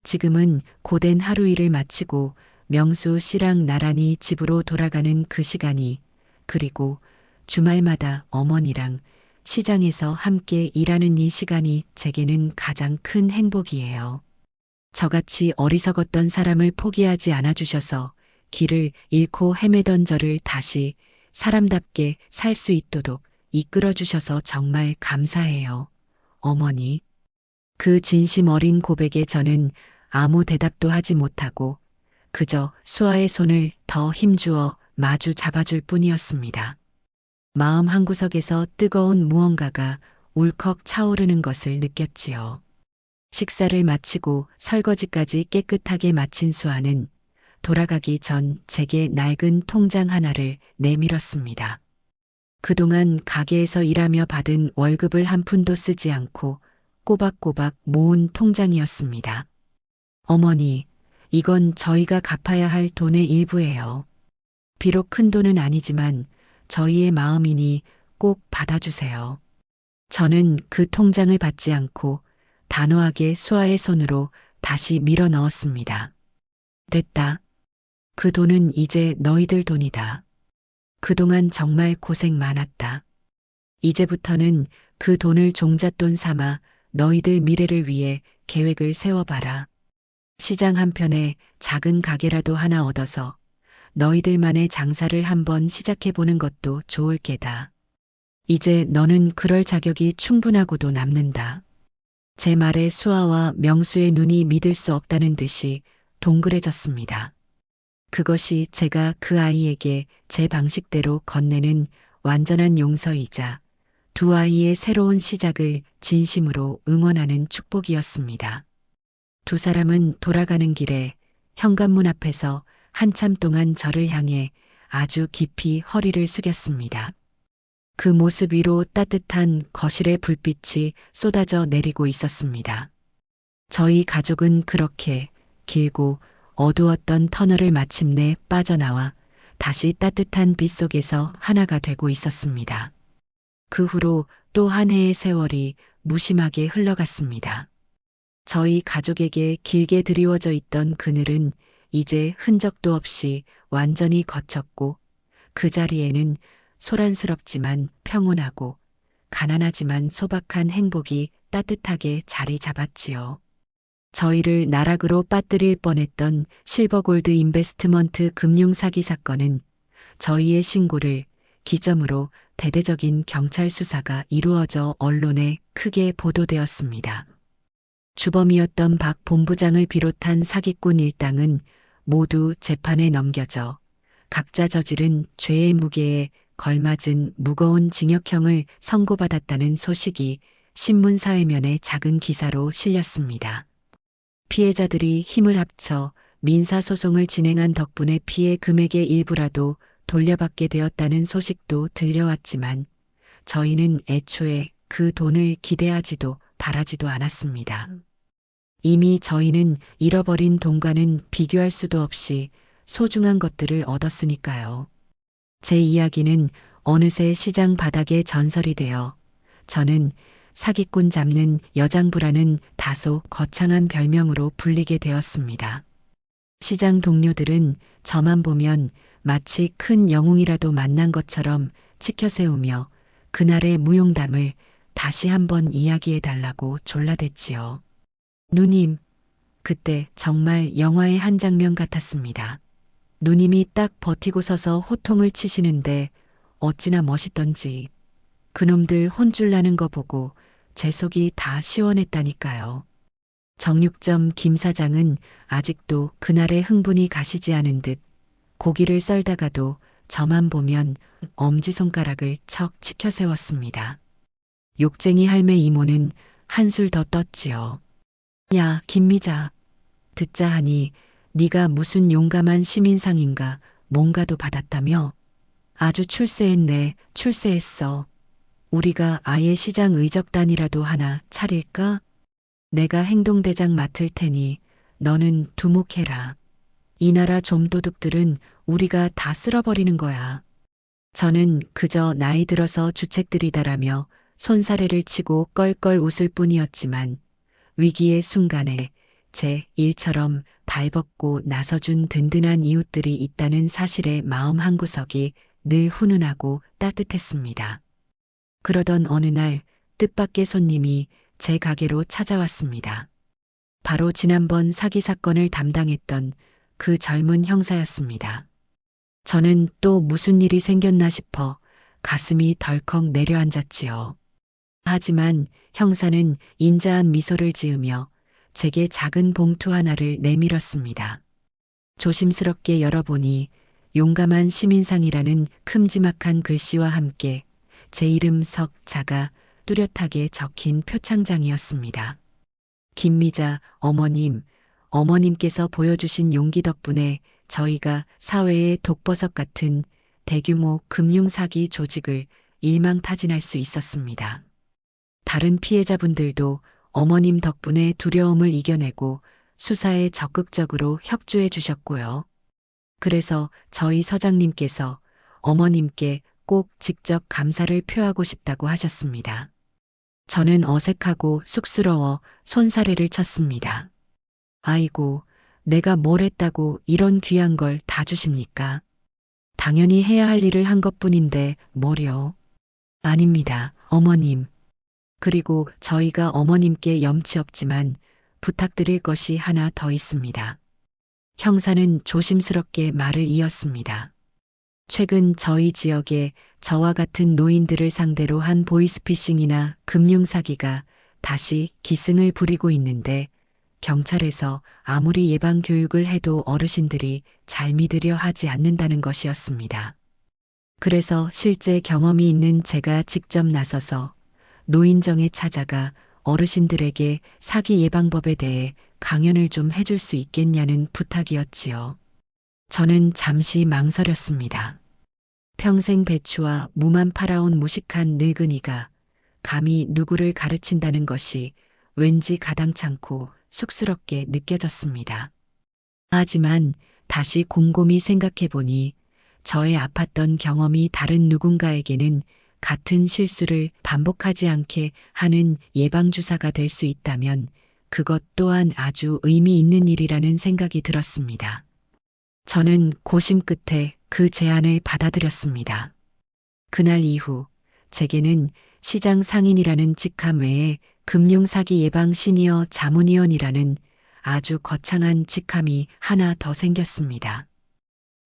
지금은 고된 하루 일을 마치고 명수 씨랑 나란히 집으로 돌아가는 그 시간이, 그리고 주말마다 어머니랑 시장에서 함께 일하는 이 시간이 제게는 가장 큰 행복이에요. 저같이 어리석었던 사람을 포기하지 않아주셔서 길을 잃고 헤매던 저를 다시 사람답게 살 수 있도록 이끌어 주셔서 정말 감사해요. 어머니. 그 진심 어린 고백에 저는 아무 대답도 하지 못하고 그저 수아의 손을 더 힘주어 마주 잡아줄 뿐이었습니다. 마음 한구석에서 뜨거운 무언가가 울컥 차오르는 것을 느꼈지요. 식사를 마치고 설거지까지 깨끗하게 마친 수아는 돌아가기 전 제게 낡은 통장 하나를 내밀었습니다. 그동안 가게에서 일하며 받은 월급을 한 푼도 쓰지 않고 꼬박꼬박 모은 통장이었습니다. 어머니, 이건 저희가 갚아야 할 돈의 일부예요. 비록 큰 돈은 아니지만 저희의 마음이니 꼭 받아주세요. 저는 그 통장을 받지 않고 단호하게 수아의 손으로 다시 밀어 넣었습니다. 됐다. 그 돈은 이제 너희들 돈이다. 그동안 정말 고생 많았다. 이제부터는 그 돈을 종잣돈 삼아 너희들 미래를 위해 계획을 세워봐라. 시장 한편에 작은 가게라도 하나 얻어서 너희들만의 장사를 한번 시작해보는 것도 좋을 게다. 이제 너는 그럴 자격이 충분하고도 남는다. 제 말에 수아와 명수의 눈이 믿을 수 없다는 듯이 동그래졌습니다. 그것이 제가 그 아이에게 제 방식대로 건네는 완전한 용서이자 두 아이의 새로운 시작을 진심으로 응원하는 축복이었습니다. 두 사람은 돌아가는 길에 현관문 앞에서 한참 동안 저를 향해 아주 깊이 허리를 숙였습니다. 그 모습 위로 따뜻한 거실의 불빛이 쏟아져 내리고 있었습니다. 저희 가족은 그렇게 길고 어두웠던 터널을 마침내 빠져나와 다시 따뜻한 빛 속에서 하나가 되고 있었습니다. 그 후로 또 한 해의 세월이 무심하게 흘러갔습니다. 저희 가족에게 길게 드리워져 있던 그늘은 이제 흔적도 없이 완전히 거쳤고 그 자리에는 소란스럽지만 평온하고 가난하지만 소박한 행복이 따뜻하게 자리 잡았지요. 저희를 나락으로 빠뜨릴 뻔했던 실버골드 인베스트먼트 금융 사기 사건은 저희의 신고를 기점으로 대대적인 경찰 수사가 이루어져 언론에 크게 보도되었습니다. 주범이었던 박 본부장을 비롯한 사기꾼 일당은 모두 재판에 넘겨져 각자 저지른 죄의 무게에 걸맞은 무거운 징역형을 선고받았다는 소식이 신문 사회면에 작은 기사로 실렸습니다. 피해자들이 힘을 합쳐 민사소송을 진행한 덕분에 피해 금액의 일부라도 돌려받게 되었다는 소식도 들려왔지만 저희는 애초에 그 돈을 기대하지도 바라지도 않았습니다. 이미 저희는 잃어버린 돈과는 비교할 수도 없이 소중한 것들을 얻었으니까요. 제 이야기는 어느새 시장 바닥에 전설이 되어 저는 사기꾼 잡는 여장부라는 다소 거창한 별명으로 불리게 되었습니다. 시장 동료들은 저만 보면 마치 큰 영웅이라도 만난 것처럼 치켜세우며 그날의 무용담을 다시 한번 이야기해달라고 졸라댔지요. 누님, 그때 정말 영화의 한 장면 같았습니다. 누님이 딱 버티고 서서 호통을 치시는데 어찌나 멋있던지 그놈들 혼쭐 나는 거 보고 제 속이 다 시원했다니까요. 정육점 김 사장은 아직도 그날의 흥분이 가시지 않은 듯 고기를 썰다가도 저만 보면 엄지손가락을 척 치켜 세웠습니다. 욕쟁이 할매 이모는 한술 더 떴지요. 야, 김미자. 듣자 하니 네가 무슨 용감한 시민상인가 뭔가도 받았다며? 아주 출세했네, 출세했어. 우리가 아예 시장 의적단이라도 하나 차릴까? 내가 행동대장 맡을 테니 너는 두목해라. 이 나라 좀도둑들은 우리가 다 쓸어버리는 거야. 저는 그저 나이 들어서 주책들이다라며 손사래를 치고 껄껄 웃을 뿐이었지만 위기의 순간에 제 일처럼 발벗고 나서준 든든한 이웃들이 있다는 사실에 마음 한구석이 늘 훈훈하고 따뜻했습니다. 그러던 어느 날 뜻밖의 손님이 제 가게로 찾아왔습니다. 바로 지난번 사기 사건을 담당했던 그 젊은 형사였습니다. 저는 또 무슨 일이 생겼나 싶어 가슴이 덜컥 내려앉았지요. 하지만 형사는 인자한 미소를 지으며 제게 작은 봉투 하나를 내밀었습니다. 조심스럽게 열어보니 용감한 시민상이라는 큼지막한 글씨와 함께 제 이름 석 자가 뚜렷하게 적힌 표창장이었습니다. 김미자 어머님, 어머님께서 보여주신 용기 덕분에 저희가 사회의 독버섯 같은 대규모 금융사기 조직을 일망타진할 수 있었습니다. 다른 피해자분들도 어머님 덕분에 두려움을 이겨내고 수사에 적극적으로 협조해 주셨고요. 그래서 저희 서장님께서 어머님께 꼭 직접 감사를 표하고 싶다고 하셨습니다. 저는 어색하고 쑥스러워 손사래를 쳤습니다. 아이고, 내가 뭘 했다고 이런 귀한 걸 다 주십니까? 당연히 해야 할 일을 한 것뿐인데 뭘요? 아닙니다, 어머님. 그리고 저희가 어머님께 염치 없지만 부탁드릴 것이 하나 더 있습니다. 형사는 조심스럽게 말을 이었습니다. 최근 저희 지역에 저와 같은 노인들을 상대로 한 보이스피싱이나 금융사기가 다시 기승을 부리고 있는데 경찰에서 아무리 예방 교육을 해도 어르신들이 잘 믿으려 하지 않는다는 것이었습니다. 그래서 실제 경험이 있는 제가 직접 나서서 노인정에 찾아가 어르신들에게 사기 예방법에 대해 강연을 좀 해줄 수 있겠냐는 부탁이었지요. 저는 잠시 망설였습니다. 평생 배추와 무만 팔아온 무식한 늙은이가 감히 누구를 가르친다는 것이 왠지 가당찮고 쑥스럽게 느껴졌습니다. 하지만 다시 곰곰이 생각해 보니 저의 아팠던 경험이 다른 누군가에게는 같은 실수를 반복하지 않게 하는 예방주사가 될 수 있다면 그것 또한 아주 의미 있는 일이라는 생각이 들었습니다. 저는 고심 끝에 그 제안을 받아들였습니다. 그날 이후 제게는 시장 상인이라는 직함 외에 금융사기 예방 시니어 자문위원이라는 아주 거창한 직함이 하나 더 생겼습니다.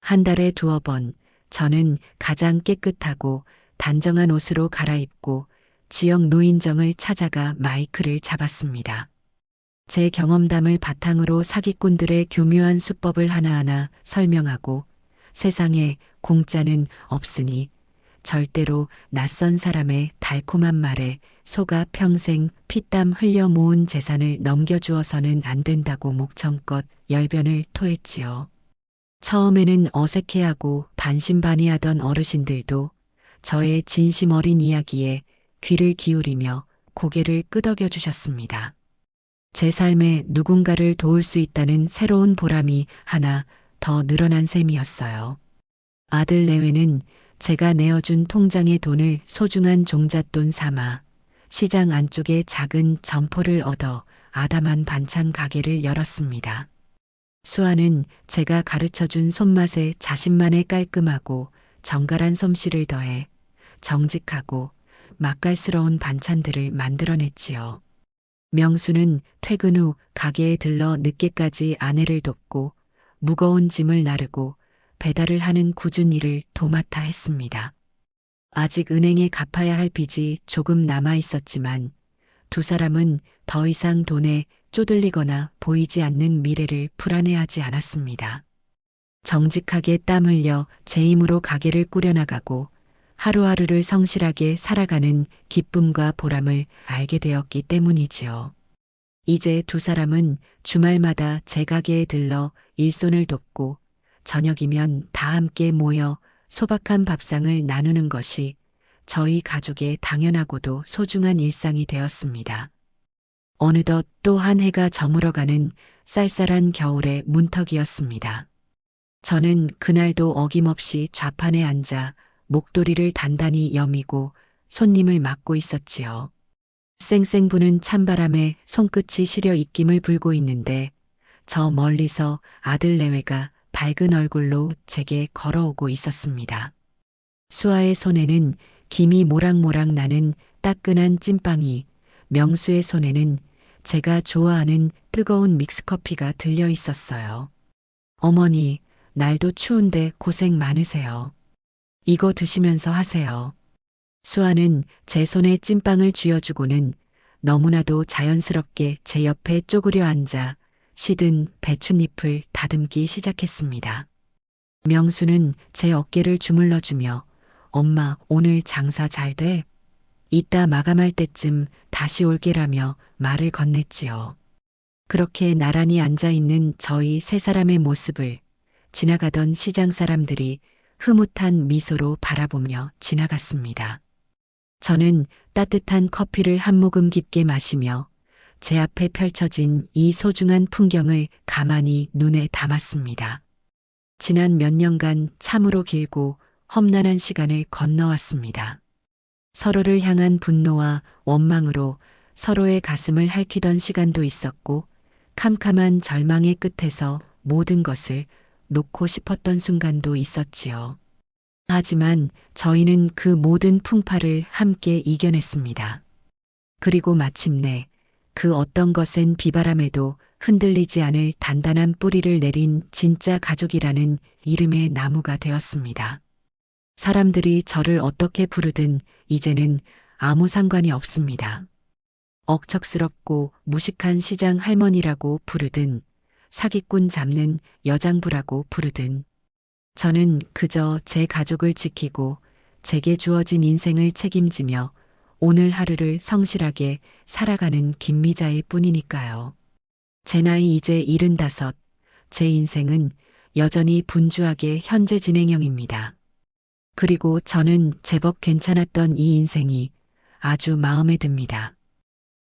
한 달에 2번 저는 가장 깨끗하고 단정한 옷으로 갈아입고 지역 노인정을 찾아가 마이크를 잡았습니다. 제 경험담을 바탕으로 사기꾼들의 교묘한 수법을 하나하나 설명하고 세상에 공짜는 없으니 절대로 낯선 사람의 달콤한 말에 속아 평생 피땀 흘려 모은 재산을 넘겨주어서는 안 된다고 목청껏 열변을 토했지요. 처음에는 어색해하고 반신반의하던 어르신들도 저의 진심 어린 이야기에 귀를 기울이며 고개를 끄덕여 주셨습니다. 제 삶에 누군가를 도울 수 있다는 새로운 보람이 하나 더 늘어난 셈이었어요. 아들 내외는 제가 내어준 통장의 돈을 소중한 종잣돈 삼아 시장 안쪽에 작은 점포를 얻어 아담한 반찬 가게를 열었습니다. 수아는 제가 가르쳐준 손맛에 자신만의 깔끔하고 정갈한 솜씨를 더해 정직하고 맛깔스러운 반찬들을 만들어냈지요. 명수는 퇴근 후 가게에 들러 늦게까지 아내를 돕고 무거운 짐을 나르고 배달을 하는 굳은 일을 도맡아 했습니다. 아직 은행에 갚아야 할 빚이 조금 남아 있었지만 두 사람은 더 이상 돈에 쪼들리거나 보이지 않는 미래를 불안해하지 않았습니다. 정직하게 땀 흘려 제 힘으로 가게를 꾸려나가고 하루하루를 성실하게 살아가는 기쁨과 보람을 알게 되었기 때문이지요. 이제 두 사람은 주말마다 제 가게에 들러 일손을 돕고 저녁이면 다 함께 모여 소박한 밥상을 나누는 것이 저희 가족의 당연하고도 소중한 일상이 되었습니다. 어느덧 또 한 해가 저물어가는 쌀쌀한 겨울의 문턱이었습니다. 저는 그날도 어김없이 좌판에 앉아 목도리를 단단히 여미고 손님을 맡고 있었지요. 쌩쌩 부는 찬바람에 손끝이 시려 입김을 불고 있는데 저 멀리서 아들 내외가 밝은 얼굴로 제게 걸어오고 있었습니다. 수아의 손에는 김이 모락모락 나는 따끈한 찐빵이, 명수의 손에는 제가 좋아하는 뜨거운 믹스커피가 들려 있었어요. 어머니, 날도 추운데 고생 많으세요. 이거 드시면서 하세요. 수아는 제 손에 찐빵을 쥐어주고는 너무나도 자연스럽게 제 옆에 쪼그려 앉아 시든 배춧잎을 다듬기 시작했습니다. 명수는 제 어깨를 주물러주며 엄마 오늘 장사 잘 돼? 이따 마감할 때쯤 다시 올게라며 말을 건넸지요. 그렇게 나란히 앉아있는 저희 세 사람의 모습을 지나가던 시장 사람들이 흐뭇한 미소로 바라보며 지나갔습니다. 저는 따뜻한 커피를 한 모금 깊게 마시며 제 앞에 펼쳐진 이 소중한 풍경을 가만히 눈에 담았습니다. 지난 몇 년간 참으로 길고 험난한 시간을 건너왔습니다. 서로를 향한 분노와 원망으로 서로의 가슴을 핥히던 시간도 있었고 캄캄한 절망의 끝에서 모든 것을 놓고 싶었던 순간도 있었지요. 하지만 저희는 그 모든 풍파를 함께 이겨냈습니다. 그리고 마침내 그 어떤 것엔 비바람에도 흔들리지 않을 단단한 뿌리를 내린 진짜 가족이라는 이름의 나무가 되었습니다. 사람들이 저를 어떻게 부르든 이제는 아무 상관이 없습니다. 억척스럽고 무식한 시장 할머니라고 부르든 사기꾼 잡는 여장부라고 부르든 저는 그저 제 가족을 지키고 제게 주어진 인생을 책임지며 오늘 하루를 성실하게 살아가는 김미자일 뿐이니까요. 제 나이 이제 75, 제 인생은 여전히 분주하게 현재 진행형입니다. 그리고 저는 제법 괜찮았던 이 인생이 아주 마음에 듭니다.